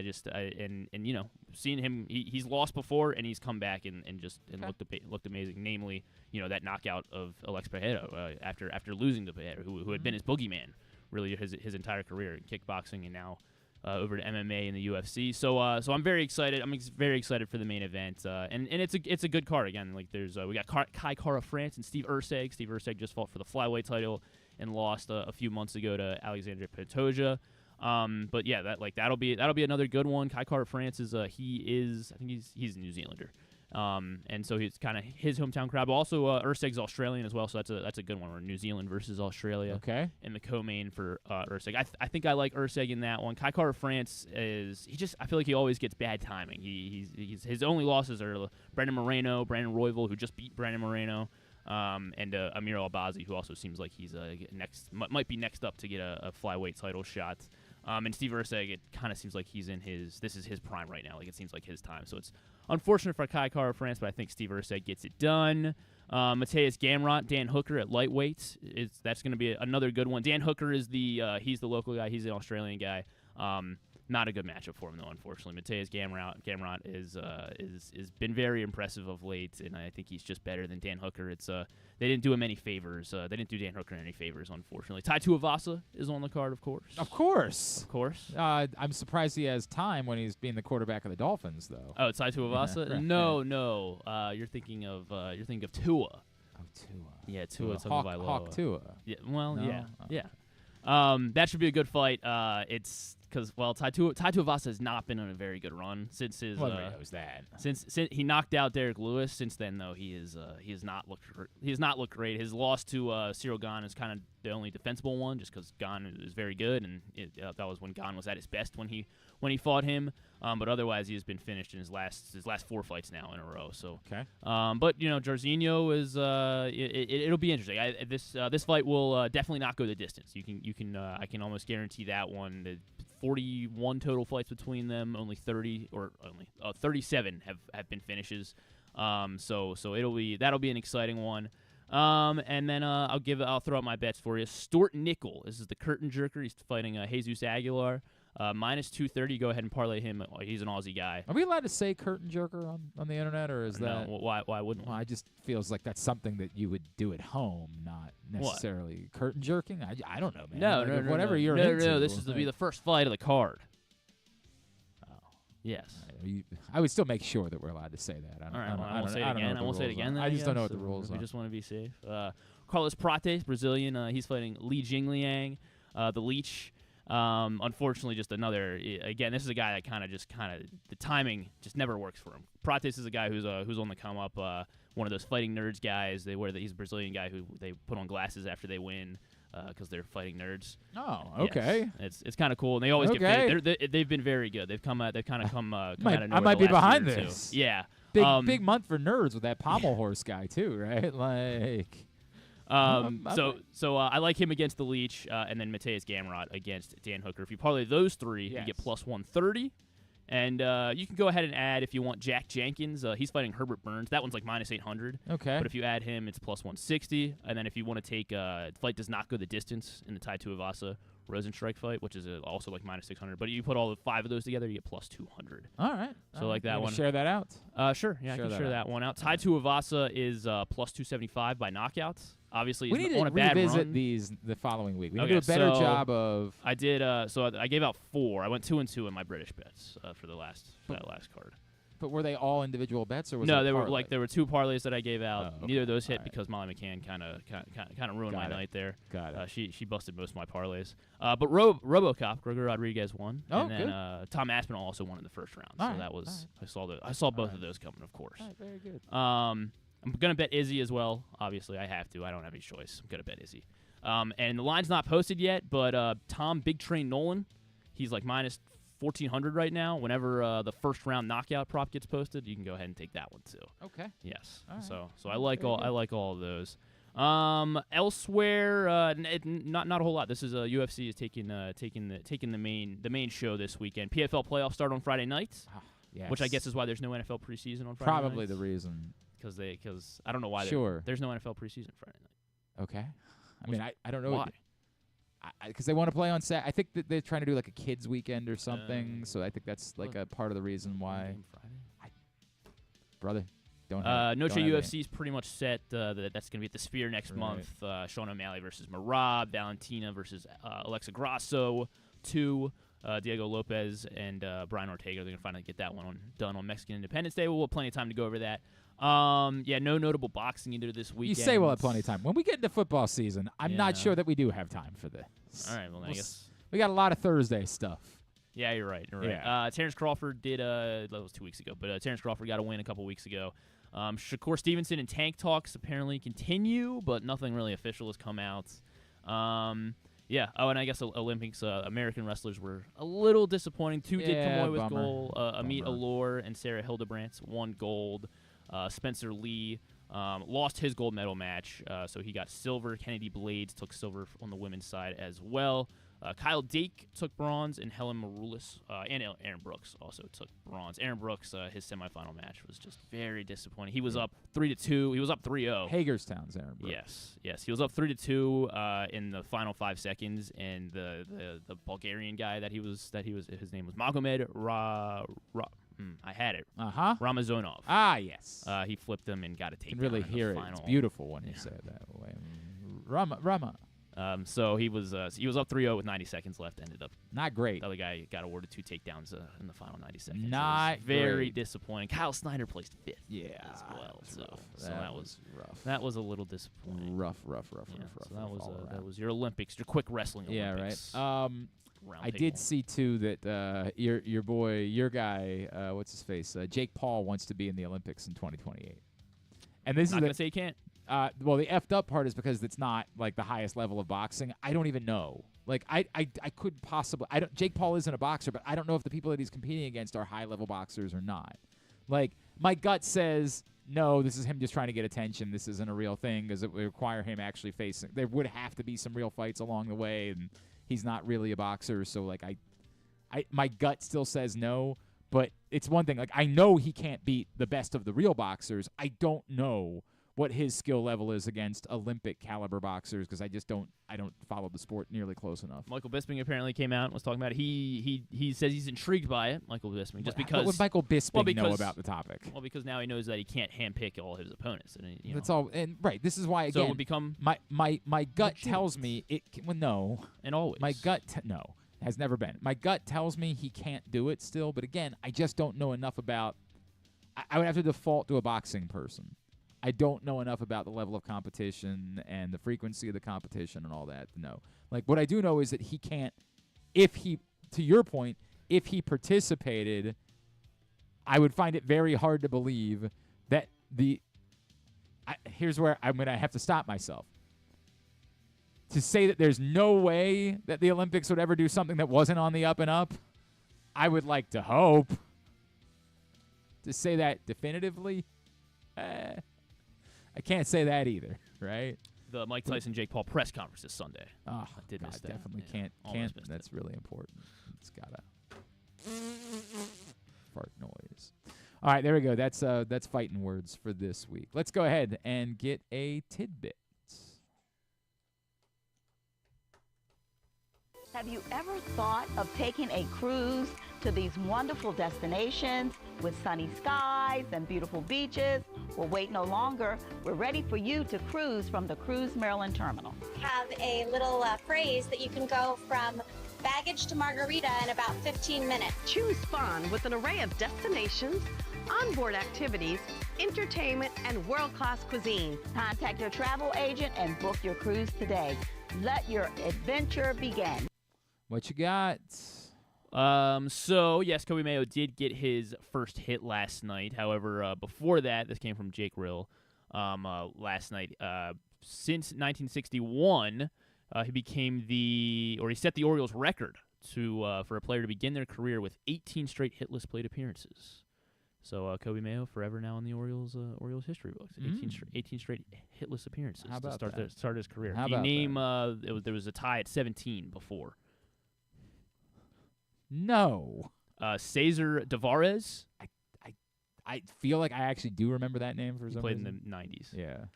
Seeing him, he's lost before and he's come back and looked amazing. Namely, that knockout of Alex Pereira after losing to Pereira, who had been his boogeyman really his entire career in kickboxing, and now over to MMA and the UFC. So I'm very excited. I'm very excited for the main event. And it's a good card again. Like we got Kai Kara France and Steve Erceg. Steve Erceg just fought for the flyweight title and lost a few months ago to Alexandre Pantoja. But yeah, that'll be another good one. Kai Kara France is he's a New Zealander. And so he's kind of his hometown crowd. But also, Erceg's Australian as well, so that's a good one. We're New Zealand versus Australia. Okay. In the co-main for Erceg. I think I like Erceg in that one. Kai Kara France I feel like he always gets bad timing. His only losses are Brandon Royval, who just beat Brandon Moreno, and Amir Albazi, who also seems like he's might be next up to get a flyweight title shot. And Steve Erceg, it kind of seems like this is his prime right now. Like, it seems like his time. So it's unfortunate for Kai Kara France, but I think Steve Erceg gets it done. Mateus Gamrot, Dan Hooker at lightweight. That's going to be another good one. Dan Hooker is he's the local guy. He's an Australian guy. Not a good matchup for him though, unfortunately. Mateus Gamrot is been very impressive of late, and I think he's just better than Dan Hooker. They didn't do him any favors. They didn't do Dan Hooker any favors, unfortunately. Tai Tuivasa is on the card, of course. Of course. I'm surprised he has time when he's being the quarterback of the Dolphins, though. Oh, Tai Tuivasa? No. You're thinking of Tua. Oh, Tua. Yeah, Tua. Hawk Tua. Yeah. Well, no? yeah. That should be a good fight. It's because Tai Tuivasa has not been on a very good run since his. Everybody knows that. Since he knocked out Derek Lewis. Since then, though, he has not looked great. His loss to Cyril Gane is kind of the only defensible one, just because Gane is very good, and that was when Gane was at his best when he fought him. But otherwise, he has been finished in his last 4 fights now in a row. So okay. But Jairzinho is it'll be interesting. This fight will definitely not go the distance. I can almost guarantee that one. The 41 total fights between them, only 37 have been finishes. So that'll be an exciting one. And then I'll throw out my bets for you. Stuart Nickel. This is the curtain jerker. He's fighting Jesus Aguilar. Minus 230. Go ahead and parlay him. He's an Aussie guy. Are we allowed to say curtain jerker on the internet, or is that? No, why wouldn't we? Well, I just feels like that's something that you would do at home, not necessarily curtain jerking. I don't know, man. No, whatever you're into. into. No, this is to be the first fight of the card. Oh. Yes. I would still make sure that we're allowed to say that. I won't say it again. I won't say it again. I just don't know what the rules are. We just want to be safe. Carlos Prates, Brazilian. He's fighting Li Jingliang, the Leech. Unfortunately, just another. Again, this is a guy that kind of the timing just never works for him. Prates is a guy who's on the come up. One of those fighting nerds guys. He's a Brazilian guy who they put on glasses after they win. Because they're fighting nerds. Oh, okay. Yes. It's kind of cool, and they always get fitted. They've been very good. They've kind of come out of nowhere. I might be behind this. this. Yeah, big month for nerds with that pommel horse guy too, right? Like, so I like him against the Leech, and then Mateus Gamrot against Dan Hooker. If you parlay those three, you get plus 130. And you can go ahead and add, if you want, Jack Jenkins. He's fighting Herbert Burns. That one's like minus 800. Okay. But if you add him, it's plus 160. And then if you want to take fight does not go the distance in the Tai Tuivasa Rosenstrike fight, which is also like minus 600. But you put all 5 of those together, you get plus 200. All right. So like that one. Share that out. Sure. Yeah, I can share that one out. Tai Tuivasa is plus 275 by knockouts. Obviously, we need on to a bad revisit run. these the following week. We need to do a better job of. I did. So I gave out 4. I went 2-2 in my British bets for that last card. But were they all individual bets, or was no? it There were 2 parlays that I gave out. Oh, okay. Neither of those hit because Molly McCann kind of ruined my night there. Got it. She busted most of my parlays. But RoboCop, Gregor Rodriguez won, and then Tom Aspinall also won in the first round. All so right. that was I saw both of those coming, of course. All right, very good. I'm going to bet Izzy as well. Obviously, I have to. I don't have any choice. I'm going to bet Izzy. And the line's not posted yet, but Tom Big Train Nolan, he's like minus 1,400 right now. Whenever the first round knockout prop gets posted, you can go ahead and take that one too. Okay. Yes. All right. So I like all of those. Elsewhere, not a whole lot. This is UFC is taking the main show this weekend. PFL playoffs start on Friday nights, yes. Which I guess is why there's no NFL preseason on Friday Probably nights. the reason. Because I don't know why. Sure. There's no NFL preseason Friday night. Okay. I mean, I don't know why. Because they want to play on Saturday. I think that they're trying to do like a kids weekend or something. So I think that's like a part of the reason why. Brother, don't. Noche UFC is pretty much set. That's going to be at the Sphere next month. Sean O'Malley versus Marab, Valentina versus Alexa Grasso, 2. Diego Lopez and Brian Ortega. They're going to finally get that one done on Mexican Independence Day. We'll have plenty of time to go over that. No notable boxing either this weekend. You say we'll have plenty of time. When we get into football season, I'm not sure that we do have time for this. All right, well, I guess. We got a lot of Thursday stuff. Yeah, you're right. Yeah. Terrence Crawford did, that was 2 weeks ago, but Terrence Crawford got a win a couple weeks ago. Shakur Stevenson and tank talks apparently continue, but nothing really official has come out. Yeah. Oh, and I guess Olympics, American wrestlers were a little disappointing. 2 did come away with gold. Amit Allure and Sarah Hildebrandt won gold. Spencer Lee lost his gold medal match, so he got silver. Kennedy Blades took silver on the women's side as well. Kyle Dake took bronze, and Helen Maroulis and Aaron Brooks also took bronze. Aaron Brooks, his semifinal match was just very disappointing. He was up 3-2. He was up 3-0. Hagerstown's Aaron Brooks. Yes. He was up 3-2 in the final 5 seconds, and the Bulgarian guy his name was Magomed I had it. Ramazonov. Ah, yes. He flipped him and got a takedown. You can really hear it. It's beautiful when you say it that way. Rama. So he was up 3-0 with 90 seconds left. Ended up not great. The other guy got awarded 2 takedowns in the final 90 seconds. Not very great. disappointing. Kyle Snyder placed 5th. Yeah, as well. So that was rough. That was a little disappointing. Rough. So that was your Olympics, your quick wrestling Olympics. Yeah, right. I did see too that your boy, your guy, what's his face, Jake Paul wants to be in the Olympics in 2028. And this not gonna say he can't. Well, the effed up part is because it's not like the highest level of boxing. I don't even know. Like I could possibly. Jake Paul isn't a boxer, but I don't know if the people that he's competing against are high level boxers or not. Like my gut says no. This is him just trying to get attention. This isn't a real thing because it would require him actually facing. There would have to be some real fights along the way, and he's not really a boxer. So like my gut still says no. But it's one thing. Like I know he can't beat the best of the real boxers. I don't know what his skill level is against Olympic caliber boxers because I don't follow the sport nearly close enough. Michael Bisping apparently came out and was talking about it. He says he's intrigued by it, Michael Bisping, just because. What would Michael Bisping know about the topic? Well, because now he knows that he can't handpick all his opponents. And, That's all. And right, this is why again. So it would become my gut tells me it. Well, no, and always my gut no has never been. My gut tells me he can't do it still, but again, I just don't know enough about. I would have to default to a boxing person. I don't know enough about the level of competition and the frequency of the competition and all that to know. Like, what I do know is that he can't, to your point, if he participated, I would find it very hard to believe that here's where I'm going to have to stop myself. To say that there's no way that the Olympics would ever do something that wasn't on the up and up, I would like to hope. To say that definitively, I can't say that either, right? The Mike Tyson Jake Paul press conference this Sunday. Oh, I did God, miss that. definitely Yeah, can't. missed That's really important. It's got a fart noise. All right, there we go. That's fighting words for this week. Let's go ahead and get a tidbit. Have you ever thought of taking a cruise to these wonderful destinations with sunny skies and beautiful beaches? Well, wait no longer. We're ready for you to cruise from the Cruise Maryland Terminal. Have a little phrase that you can go from baggage to margarita in about 15 minutes. Choose fun with an array of destinations, onboard activities, entertainment, and world-class cuisine. Contact your travel agent and book your cruise today. Let your adventure begin. What you got? So, yes, Kobe Mayo did get his first hit last night. However, before that, this came from Jake Rill last night. Since 1961, he set the Orioles record for a player to begin their career with 18 straight hitless plate appearances. So, Kobe Mayo forever now in the Orioles history books. 18 straight hitless appearances to start his career. How about that? There was a tie at 17 before. No. Cesar Tavares. I feel like I actually do remember that name for some played reason. in the 90s. Yeah.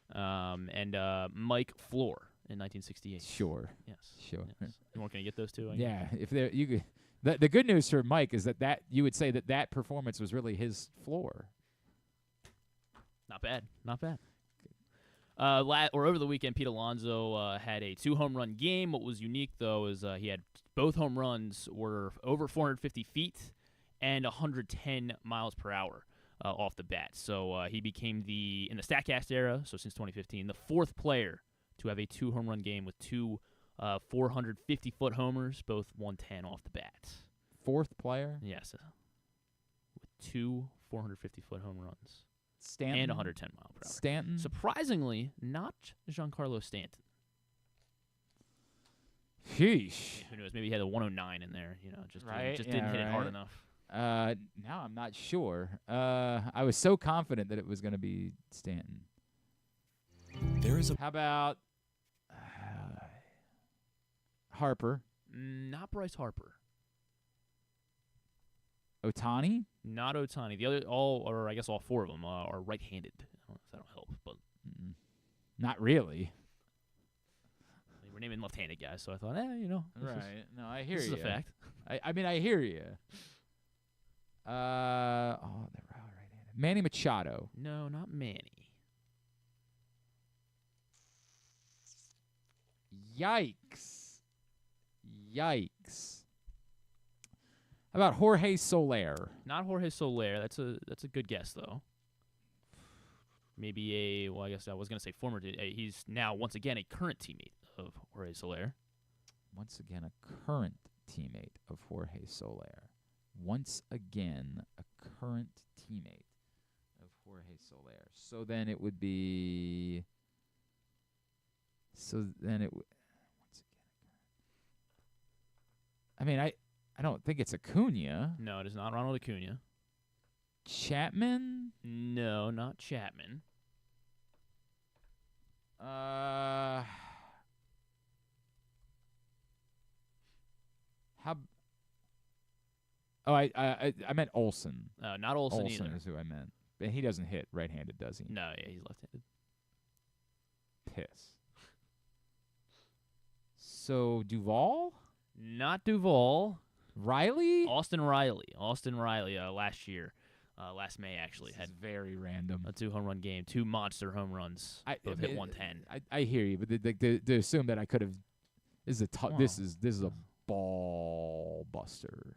And Mike Floor in 1968. Sure. Yes. Sure. Yes. You weren't going to get those two? Yeah. If there you could. The good news for Mike is that you would say that performance was really his floor. Not bad. Not bad. Over the weekend, Pete Alonso had a 2-home run game. What was unique, though, is he had both home runs were over 450 feet and 110 miles per hour off the bat. So he became in the StatCast era, so since 2015, the fourth player to have a 2-home run game with two 450-foot homers, both 110 off the bat. Fourth player? Yes. With two 450-foot home runs. Stanton? And 110 mile per hour. Stanton? Surprisingly, not Giancarlo Stanton. Sheesh. Who knows? Maybe he had a 109 in there. Just right? didn't hit it hard enough. Now I'm not sure. I was so confident that it was going to be Stanton. How about Harper? Not Bryce Harper. Ohtani? Not Ohtani. The other, all four of them are right-handed. I don't know if that'll help, but not really. We're naming left-handed guys, so I thought, Right. No, I hear you. This is a fact. I mean, I hear you. They're all right-handed. Manny Machado. No, not Manny. Yikes. How about Jorge Soler? Not Jorge Soler. That's a good guess, though. Maybe I guess I was going to say former. He's now, once again, a current teammate of Jorge Soler. Once again, a current teammate of Jorge Soler. Once again, a current teammate of Jorge Soler. So then it would be... once again, I mean, I don't think it's Acuna. No, it is not Ronald Acuna. Chapman? No, not Chapman. How? Oh, I meant Olsen. Not Olsen either. Is who I meant. But he doesn't hit right-handed, does he? No, yeah, he's left-handed. piss. So Duvall? Not Duvall. Riley? Austin Riley. Last year. Last May, actually. Had very random. A 2 home run game. 2 monster home runs. Both hit 110. I hear you, but to assume that I could have. This is a ball buster.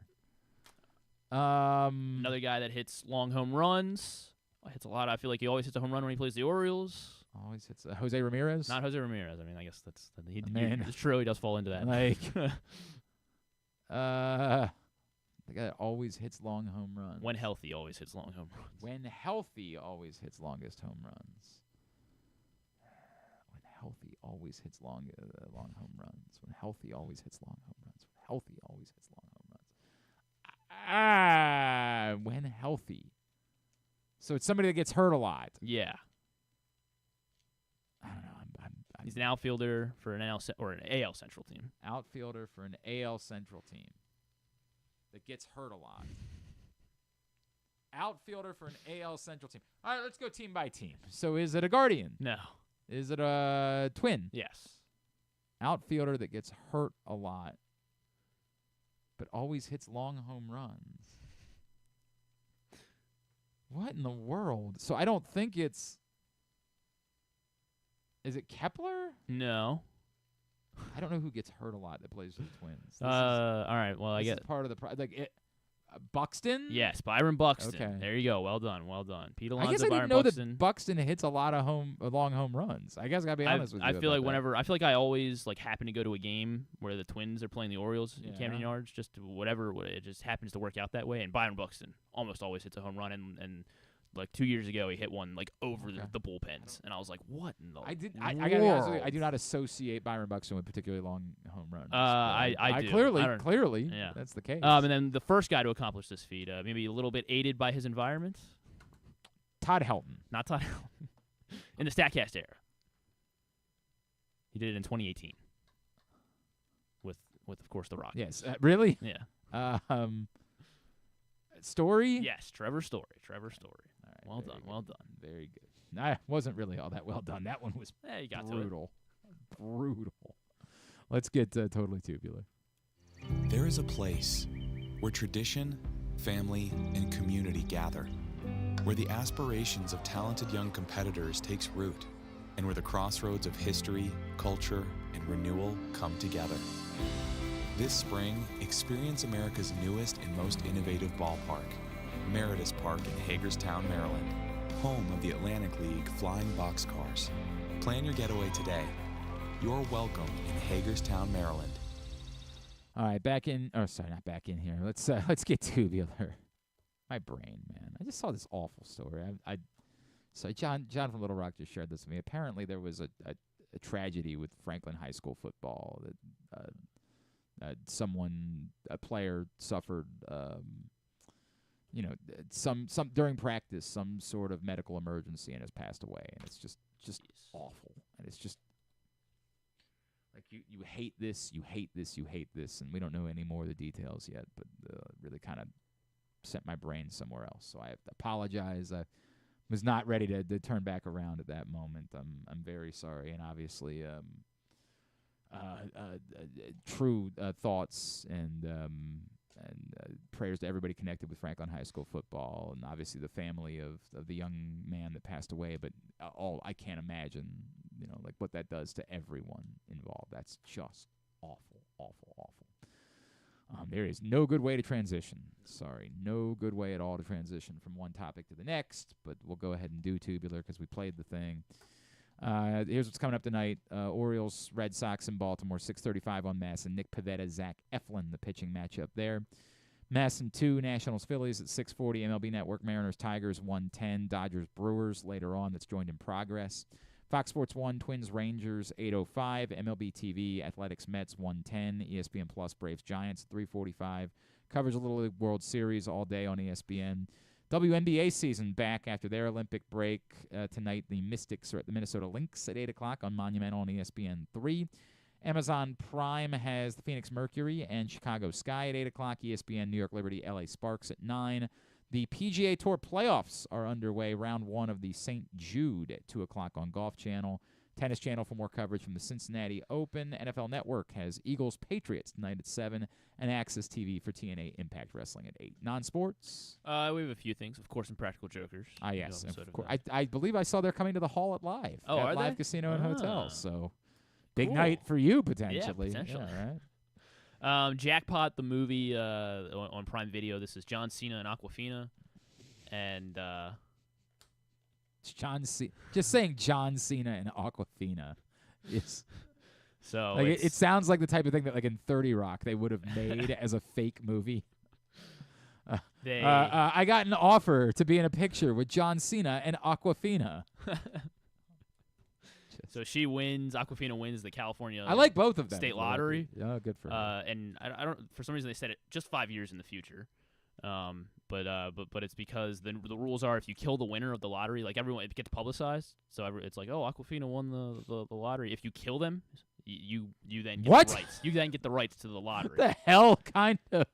Another guy that hits long home runs. Hits a lot. I feel like he always hits a home run when he plays the Orioles. Always hits Jose Ramirez? Not Jose Ramirez. I mean, I guess that's it's true. He does fall into that. Like, the guy that always hits long home runs. When healthy, always hits long home runs. When healthy, always hits longest home runs. When healthy, always hits long home runs. When healthy, always hits long home runs. When healthy, always hits long home runs. When healthy. So it's somebody that gets hurt a lot. Yeah. I don't know. He's an outfielder for an AL Central team. Outfielder for an AL Central team that gets hurt a lot. Outfielder for an AL Central team. All right, let's go team by team. So is it a Guardian? No. Is it a Twin? Yes. Outfielder that gets hurt a lot, but always hits long home runs. What in the world? So I don't think it's... Is it Kepler? No. I don't know who gets hurt a lot that plays for the Twins. All right. Well, I get part of the Buxton. Yes, Byron Buxton. Okay. There you go. Well done. Pete Alonso, I guess I Byron didn't know Buxton. that Buxton hits a lot of long home runs. I guess I gotta be honest with you. I feel about like that. I feel like I always happen to go to a game where the Twins are playing the Orioles in Camden Yards. Just whatever, it just happens to work out that way. And Byron Buxton almost always hits a home run, and like 2 years ago, he hit one over the bullpens, and I was like, "What in the I gotta be honest with you, I do not associate Byron Buxton with particularly long home runs. I do. Clearly, yeah, that's the case. And then the first guy to accomplish this feat, maybe a little bit aided by his environment. Todd Helton, not Todd Helton, in the Statcast era. He did it in 2018 with of course the Rockets. Yes, really? Yeah. Story? Yes, Trevor Story. All right, well done. Very good. I wasn't really all that well done. That one was you got brutal. Brutal. Let's get totally tubular. There is a place where tradition, family, and community gather, where the aspirations of talented young competitors takes root, and where the crossroads of history, culture, and renewal come together. This spring, experience America's newest and most innovative ballpark, Meritus Park in Hagerstown, Maryland, home of the Atlantic League Flying Boxcars. Plan your getaway today. You're welcome in Hagerstown, Maryland. All right, back in. Oh, sorry, not back in here. Let's get tubular. My brain, man. I just saw this awful story. So John from Little Rock just shared this with me. Apparently, there was a tragedy with Franklin High School football that. A player suffered, some during practice, some sort of medical emergency and has passed away, and it's just awful, and it's just like you hate this, and we don't know any more of the details yet, but really kind of sent my brain somewhere else. So I have to apologize. I was not ready to turn back around at that moment. I'm very sorry, and obviously. True thoughts and prayers to everybody connected with Franklin High School football, and obviously the family of the young man that passed away. But I can't imagine, like what that does to everyone involved. That's just awful, awful, awful. There is no good way to transition. Sorry, no good way at all to transition from one topic to the next. But we'll go ahead and do tubular because we played the thing. Here's what's coming up tonight. Orioles, Red Sox in Baltimore, 6:35 on Masson. Nick Pivetta, Zach Eflin, the pitching matchup there. Masson 2, Nationals, Phillies at 6:40. MLB Network, Mariners, Tigers, 1:10. Dodgers, Brewers later on. That's joined in progress. Fox Sports 1, Twins, Rangers, 8:05. MLB TV, Athletics, Mets, 1:10. ESPN Plus, Braves, Giants, 3:45. Covers a Little League World Series all day on ESPN. WNBA season back after their Olympic break. Tonight, the Mystics are at the Minnesota Lynx at 8 o'clock on Monumental on ESPN3. Amazon Prime has the Phoenix Mercury and Chicago Sky at 8 o'clock. ESPN, New York Liberty, LA Sparks at 9. The PGA Tour playoffs are underway. Round 1 of the St. Jude at 2 o'clock on Golf Channel. Tennis Channel for more coverage from the Cincinnati Open. NFL Network has Eagles-Patriots tonight at 7, and Access TV for TNA Impact Wrestling at 8. Non-sports? We have a few things. Of course, Impractical Jokers. Yes. Of course. I believe I saw they're coming to the Hall at Live. Oh, at are Live they? Casino and Hotel. So, big Cool. night for you, potentially. Yeah, potentially. Yeah, right? Jackpot, the movie on Prime Video. This is John Cena and Aquafina. And just saying John Cena and Aquafina is so like it sounds like the type of thing that like in 30 Rock they would have made as a fake movie. I got an offer to be in a picture with John Cena and Aquafina. So she wins. Aquafina wins the California. I like both of them. State lottery. Oh, good for her. And I don't. For some reason, they said it just 5 years in the future. But it's because the rules are if you kill the winner of the lottery, like everyone, it gets publicized. So it's like, oh, Aquafina won the lottery. If you kill them, you then get the rights. You then get the rights to the lottery. What the hell, kind of.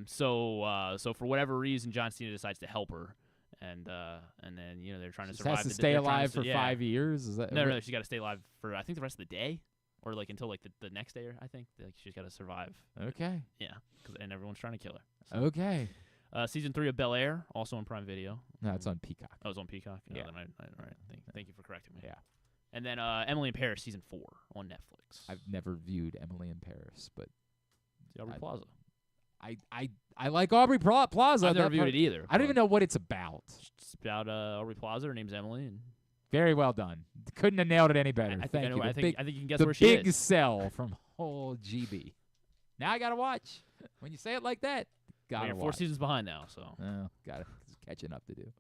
So for whatever reason, John Cena decides to help her, and then they're trying to survive. Has to stay alive for 5 years. Is that no? She's got to stay alive for I think the rest of the day, or like until like the next day. I think like she's got to survive. Okay. Yeah, and everyone's trying to kill her. So. Okay. Season 3 of Bel Air, also on Prime Video. No, it's on Peacock. Oh, it's on Peacock? Yeah. All right. Thank you for correcting me. Yeah. And then Emily in Paris, Season 4 on Netflix. I've never viewed Emily in Paris, but... Aubrey Plaza. I like Aubrey Plaza. I've never viewed it either. I don't even know what it's about. It's about Aubrey Plaza. Her name's Emily. And very well done. Couldn't have nailed it any better. I Thank you. I think you can guess where she is. The big sell from whole GB. Now I got to watch. When you say it like that, We're 4 seasons behind now, so. Got it. Catching up to do.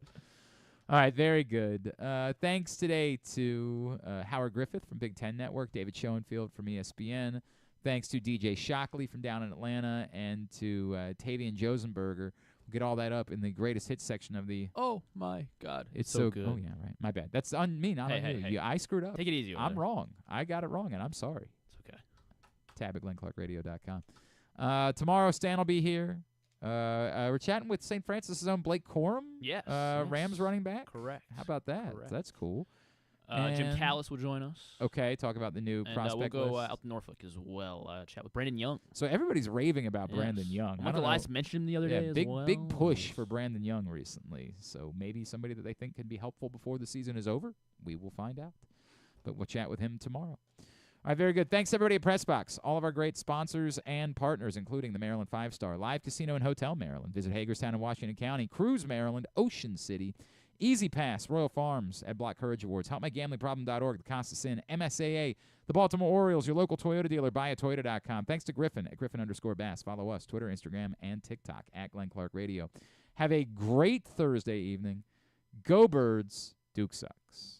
All right, very good. Thanks today to Howard Griffith from Big Ten Network, David Schoenfield from ESPN. Thanks to DJ Shockley from down in Atlanta, and to Tavian Josenberger. We'll get all that up in the greatest hits section of the... Oh, my God. It's so good. Oh, yeah, right. My bad. That's on me, not on you. Hey. I screwed up. Take it easy. I'm wrong. I got it wrong, and I'm sorry. It's okay. Tab at GlennClarkRadio.com. Tomorrow, Stan will be here. We're chatting with St. Francis' own Blake Corum. Yes. Rams running back. Correct. How about that? Correct. That's cool. Jim Callis will join us. Okay, talk about the new prospect we'll go list. out to Norfolk as well. Chat with Brandon Young. So everybody's raving about Brandon Young. Michael Elias mentioned him the other day as well. Big push for Brandon Young recently. So maybe somebody that they think can be helpful before the season is over. We will find out. But we'll chat with him tomorrow. All right, very good. Thanks, everybody at PressBox. All of our great sponsors and partners, including the Maryland 5-Star, Live Casino and Hotel Maryland. Visit Hagerstown in Washington County, Cruise Maryland, Ocean City, Easy Pass, Royal Farms, Ed Block Courage Awards, HelpMyGamblingProblem.org, the Costa-Sin, MSAA, the Baltimore Orioles, your local Toyota dealer, BuyAToyota.com. Thanks to Griffin at Griffin_Bass. Follow us, Twitter, Instagram, and TikTok at Glenn Clark Radio. Have a great Thursday evening. Go Birds, Duke sucks.